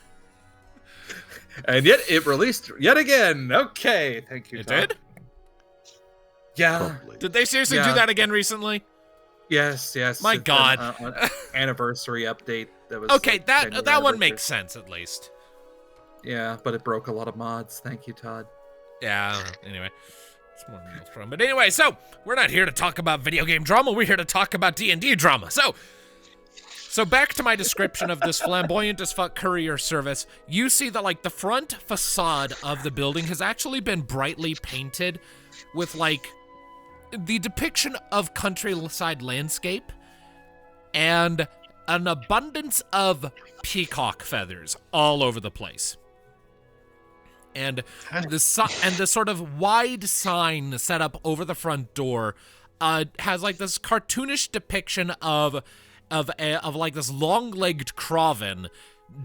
Speaker 4: And yet it released yet again. Okay, thank you,
Speaker 1: It
Speaker 4: Tom.
Speaker 1: did?
Speaker 4: Yeah.
Speaker 3: Probably.
Speaker 1: Did they seriously do that again recently?
Speaker 4: Yes.
Speaker 1: My
Speaker 4: It's
Speaker 1: God.
Speaker 4: an anniversary update. That was
Speaker 1: Okay,
Speaker 4: like 10-year
Speaker 1: that one
Speaker 4: anniversary.
Speaker 1: makes sense at least.
Speaker 4: Yeah, but it broke a lot of mods. Thank you, Todd.
Speaker 1: Yeah, anyway. It's more Maelstrom. But anyway, so we're not here to talk about video game drama. We're here to talk about D&D drama. So back to my description of this flamboyant as fuck courier service. You see that like the front facade of the building has actually been brightly painted with like the depiction of countryside landscape and an abundance of peacock feathers all over the place. And the sort of wide sign set up over the front door has like this cartoonish depiction of like this long-legged Croven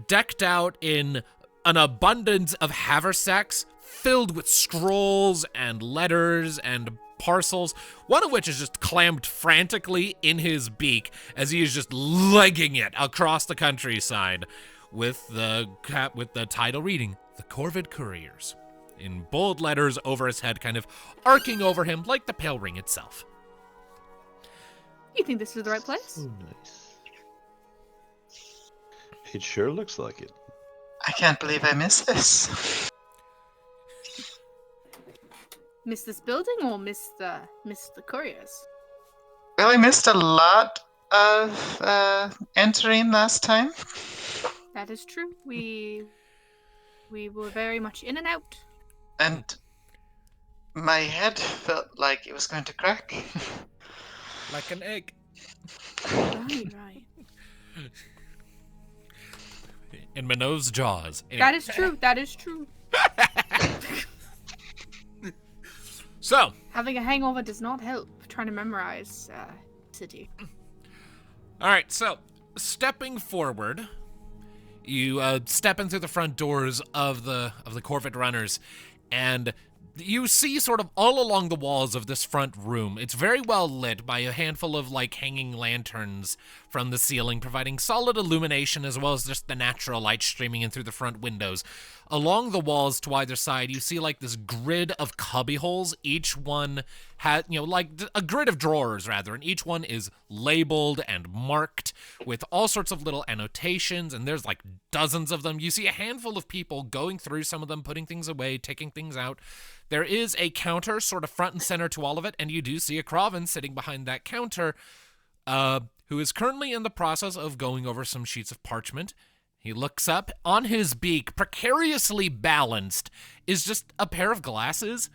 Speaker 1: decked out in an abundance of haversacks filled with scrolls and letters and parcels, one of which is just clammed frantically in his beak as he is just legging it across the countryside with the title reading, The Corvid Couriers, in bold letters over his head, kind of arcing over him like the pale ring itself.
Speaker 5: You think this is the right place?
Speaker 3: Oh, nice. It sure looks like it.
Speaker 2: I can't believe I missed this.
Speaker 5: Miss this building or miss the couriers?
Speaker 2: Well, I missed a lot of Anterine last time.
Speaker 5: That is true. We were very much in and out.
Speaker 2: And my head felt like it was going to crack.
Speaker 1: Like an egg.
Speaker 5: Right.
Speaker 1: In Minnove's jaws. Anyway.
Speaker 5: That is true.
Speaker 1: So,
Speaker 5: Having a hangover does not help trying to memorize city.
Speaker 1: All right, so stepping forward, you step in through the front doors of the Corvid runners, and you see sort of all along the walls of this front room. It's very well lit by a handful of like hanging lanterns from the ceiling, providing solid illumination as well as just the natural light streaming in through the front windows. Along the walls to either side, you see like this grid of cubby holes. Each one has, like a grid of drawers rather, and each one is labeled and marked with all sorts of little annotations, and there's like dozens of them. You see a handful of people going through some of them, putting things away, taking things out. There is a counter sort of front and center to all of it, and you do see a Crovan sitting behind that counter, who is currently in the process of going over some sheets of parchment. He looks up. On his beak, precariously balanced, is just a pair of glasses.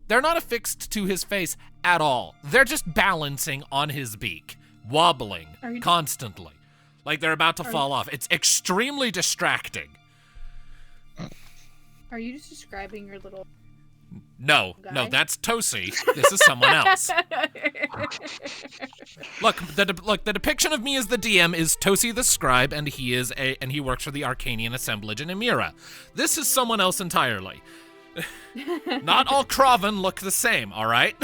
Speaker 1: They're not affixed to his face at all. They're just balancing on his beak, wobbling constantly, like they're about to fall off. It's extremely distracting.
Speaker 5: Are you just describing your little...
Speaker 1: No, that's Tosi. This is someone else. Look, the depiction of me as the DM is Tosi the scribe, and he works for the Arcanian assemblage in Emira. This is someone else entirely. Not all Crovan look the same, all right?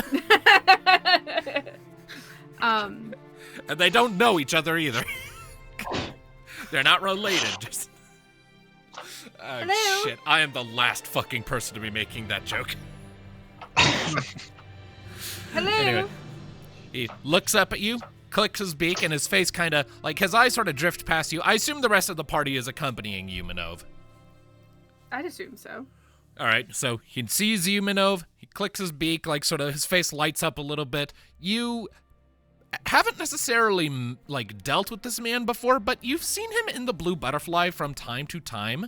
Speaker 1: And they don't know each other either. They're not related. Just... Oh,
Speaker 5: hello?
Speaker 1: shit. I am the last fucking person to be making that joke.
Speaker 5: Hello?
Speaker 1: Anyway, he looks up at you, clicks his beak, and his face kind of, like, his eyes sort of drift past you. I assume the rest of the party is accompanying you, Minnove.
Speaker 5: I'd assume so.
Speaker 1: All right, so he sees you, Minnove. He clicks his beak, like, sort of his face lights up a little bit. You haven't necessarily, like, dealt with this man before, but you've seen him in the Blue Butterfly from time to time.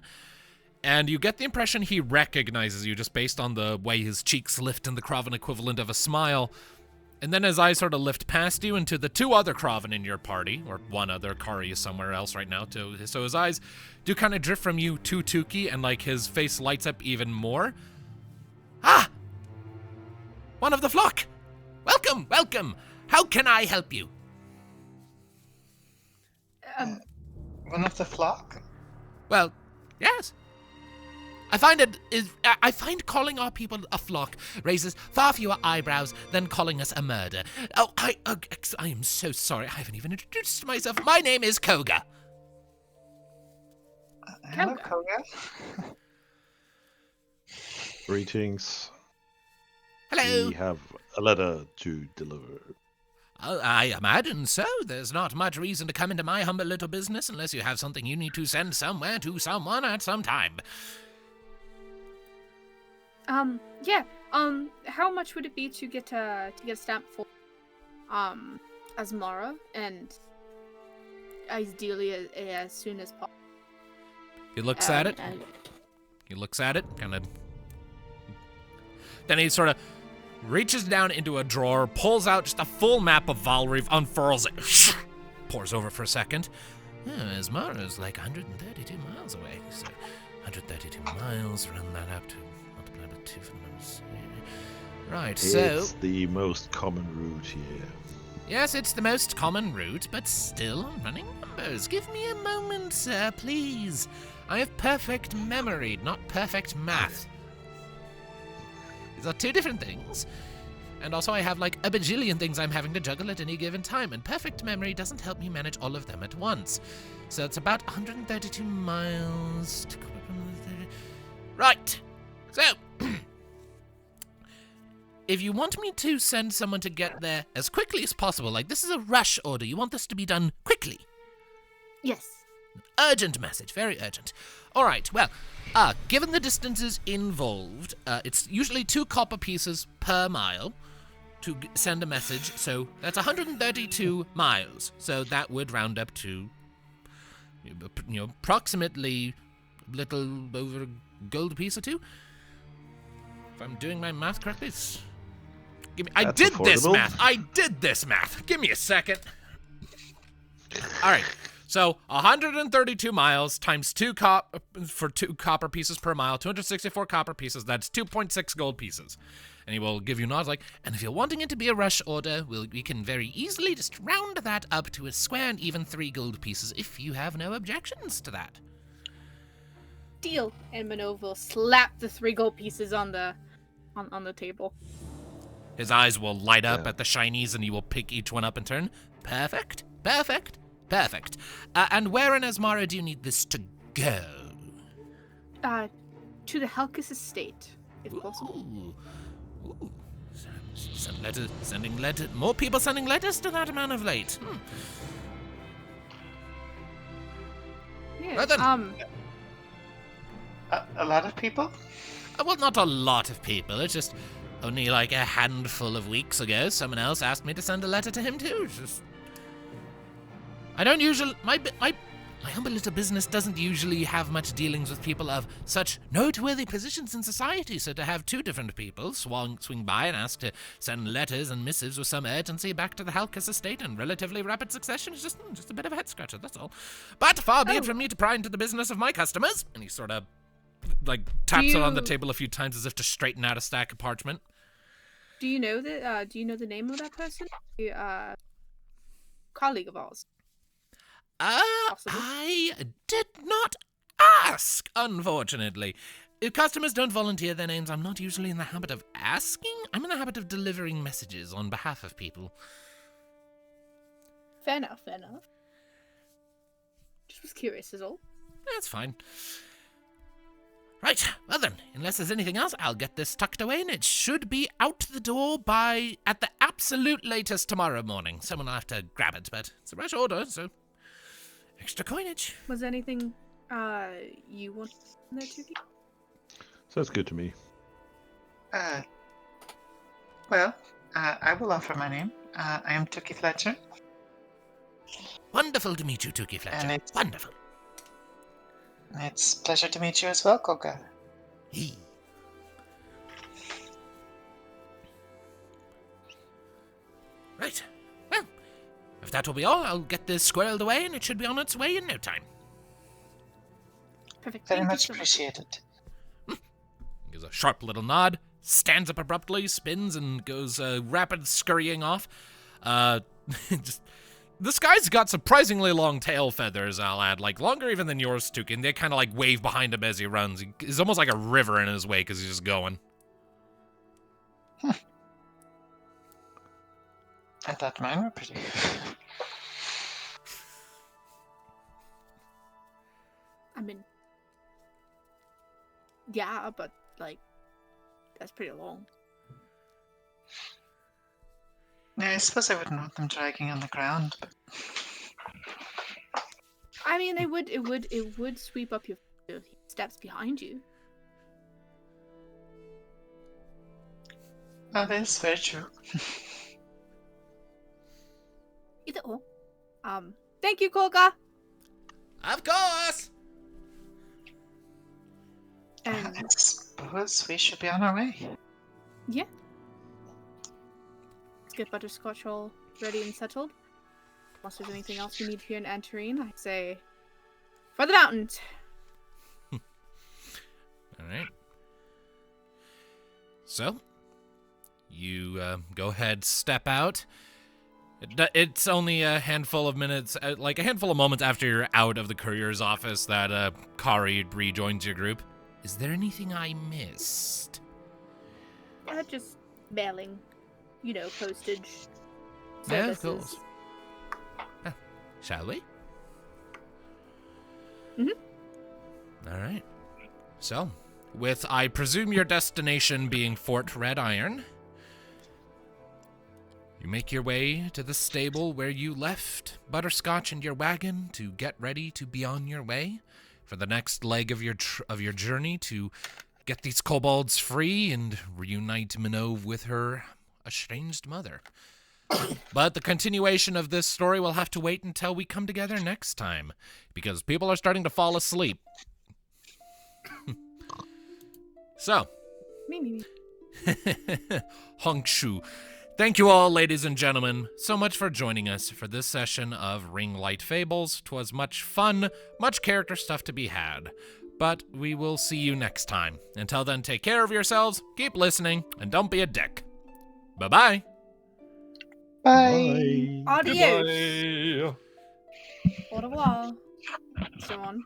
Speaker 1: And you get the impression he recognizes you just based on the way his cheeks lift in the Crovan equivalent of a smile. And then his eyes sort of lift past you into the two other Crovan in your party, or one other. Kari is somewhere else right now, too. So his eyes do kind of drift from you to Tuki, and like his face lights up even more. Ah! One of the flock! Welcome, welcome! How can I help you?
Speaker 2: One of the flock?
Speaker 1: Well, yes. I find calling our people a flock raises far fewer eyebrows than calling us a murder. Oh, I am so sorry. I haven't even introduced myself. My name is Koga.
Speaker 2: Hello, Koga.
Speaker 3: Greetings.
Speaker 1: Hello.
Speaker 3: We have a letter to deliver.
Speaker 1: I imagine so. There's not much reason to come into my humble little business unless you have something you need to send somewhere to someone at some time.
Speaker 5: Yeah. How much would it be to get a stamp for Asmara, and ideally as soon as possible?
Speaker 1: He looks at it. He looks at it, kind of. Then he sort of reaches down into a drawer, pulls out just a full map of Valrive, unfurls it, pours over for a second. Asmara is like 132 miles away. So 132 miles, run that up to multiply by 2 for the numbers. Right, so...
Speaker 3: It's the most common route here.
Speaker 1: Yes, it's the most common route, but still running numbers. Give me a moment, sir, please. I have perfect memory, not perfect math. These are two different things. And also I have like a bajillion things I'm having to juggle at any given time, and perfect memory doesn't help me manage all of them at once. So it's about 132 miles to... Right. So, if you want me to send someone to get there as quickly as possible, like this is a rush order, you want this to be done quickly.
Speaker 5: Yes.
Speaker 1: Urgent message, very urgent. All right, well, given the distances involved, it's usually 2 copper pieces per mile to send a message, so that's 132 miles. So that would round up to, approximately a little over a gold piece or 2. If I'm doing my math correctly, it's... I did this math. Give me a second. All right. So 132 miles times 2 for 2 copper pieces per mile, 264 copper pieces, that's 2.6 gold pieces. And he will give you nods like, and if you're wanting it to be a rush order, we can very easily just round that up to a square and even 3 gold pieces if you have no objections to that.
Speaker 5: Deal. And Minnove will slap the 3 gold pieces on the table.
Speaker 1: His eyes will light up at the shinies and he will pick each one up in turn. Perfect. And where in Asmara do you need this to go?
Speaker 5: To the Helcus estate, if possible.
Speaker 1: Ooh. Sending letters. More people sending letters to that man of late.
Speaker 5: Yeah.
Speaker 1: Right then.
Speaker 2: A lot of people?
Speaker 1: Well, not a lot of people. It's just only like a handful of weeks ago, someone else asked me to send a letter to him too. It's just... I don't usually... My humble little business doesn't usually have much dealings with people of such noteworthy positions in society, so to have 2 different people swing by and ask to send letters and missives with some urgency back to the Helcus estate in relatively rapid succession is just a bit of a head-scratcher, that's all. But far be it from me to pry into the business of my customers. And he sort of, taps it on the table a few times as if to straighten out a stack of parchment.
Speaker 5: Do you know the name of that person? Colleague of ours.
Speaker 1: I did not ask, unfortunately. If customers don't volunteer their names, I'm not usually in the habit of asking. I'm in the habit of delivering messages on behalf of people.
Speaker 5: Fair enough. Just was curious is all.
Speaker 1: That's fine. Right, well then, unless there's anything else, I'll get this tucked away and it should be out the door at the absolute latest tomorrow morning. Someone will have to grab it, but it's a rush order, so... Extra coinage.
Speaker 5: Was there anything you want in there, Tuki?
Speaker 3: Sounds good to me.
Speaker 2: Well, I will offer my name. I am Tuki Fletcher.
Speaker 1: Wonderful to meet you, Tuki Fletcher. Wonderful.
Speaker 2: It's a pleasure to meet you as well, Koga.
Speaker 1: Right. Well, if that will be all, I'll get this squirreled away and it should be on its way in no time.
Speaker 5: Perfect.
Speaker 2: Very much appreciated.
Speaker 1: Gives a sharp little nod, stands up abruptly, spins, and goes rapid scurrying off. This guy's got surprisingly long tail feathers, I'll add, longer even than yours, Tuki, and they kind of wave behind him as he runs. He's almost like a river in his way because he's just going.
Speaker 2: I thought mine were pretty good.
Speaker 5: I mean, yeah, but that's pretty long.
Speaker 2: Yeah, I suppose I wouldn't want them dragging on the ground. But...
Speaker 5: I mean, it would sweep up your steps behind you.
Speaker 2: Oh, that's very true.
Speaker 5: Either or. Thank you, Koga.
Speaker 1: Of course.
Speaker 5: And
Speaker 2: I suppose we should be on our way.
Speaker 5: yeah. Let's get butterscotch all ready and settled. Unless there's anything else we need here in Anterine, I'd say for the mountains.
Speaker 1: All right. So, you go ahead, step out. It's only a handful of minutes, a handful of moments after you're out of the courier's office that Kari rejoins your group. Is there anything I missed?
Speaker 5: Just mailing, postage.
Speaker 1: Yeah, of
Speaker 5: services.
Speaker 1: course. Shall we?
Speaker 5: Mm-hmm.
Speaker 1: All right. So, with, I presume, your destination being Fort Red Iron, you make your way to the stable where you left Butterscotch and your wagon to get ready to be on your way for the next leg of your journey to get these kobolds free and reunite Minnove with her estranged mother. But the continuation of this story will have to wait until we come together next time, because people are starting to fall asleep. So,
Speaker 5: Me.
Speaker 1: Hongshu, Thank you all, ladies and gentlemen, so much for joining us for this session of Ringlight Fables. 'Twas much fun, much character stuff to be had. But we will see you next time. Until then, take care of yourselves, keep listening, and don't be a dick. Bye-bye.
Speaker 2: Bye.
Speaker 5: Adios.
Speaker 4: Goodbye.
Speaker 5: Au revoir. So on.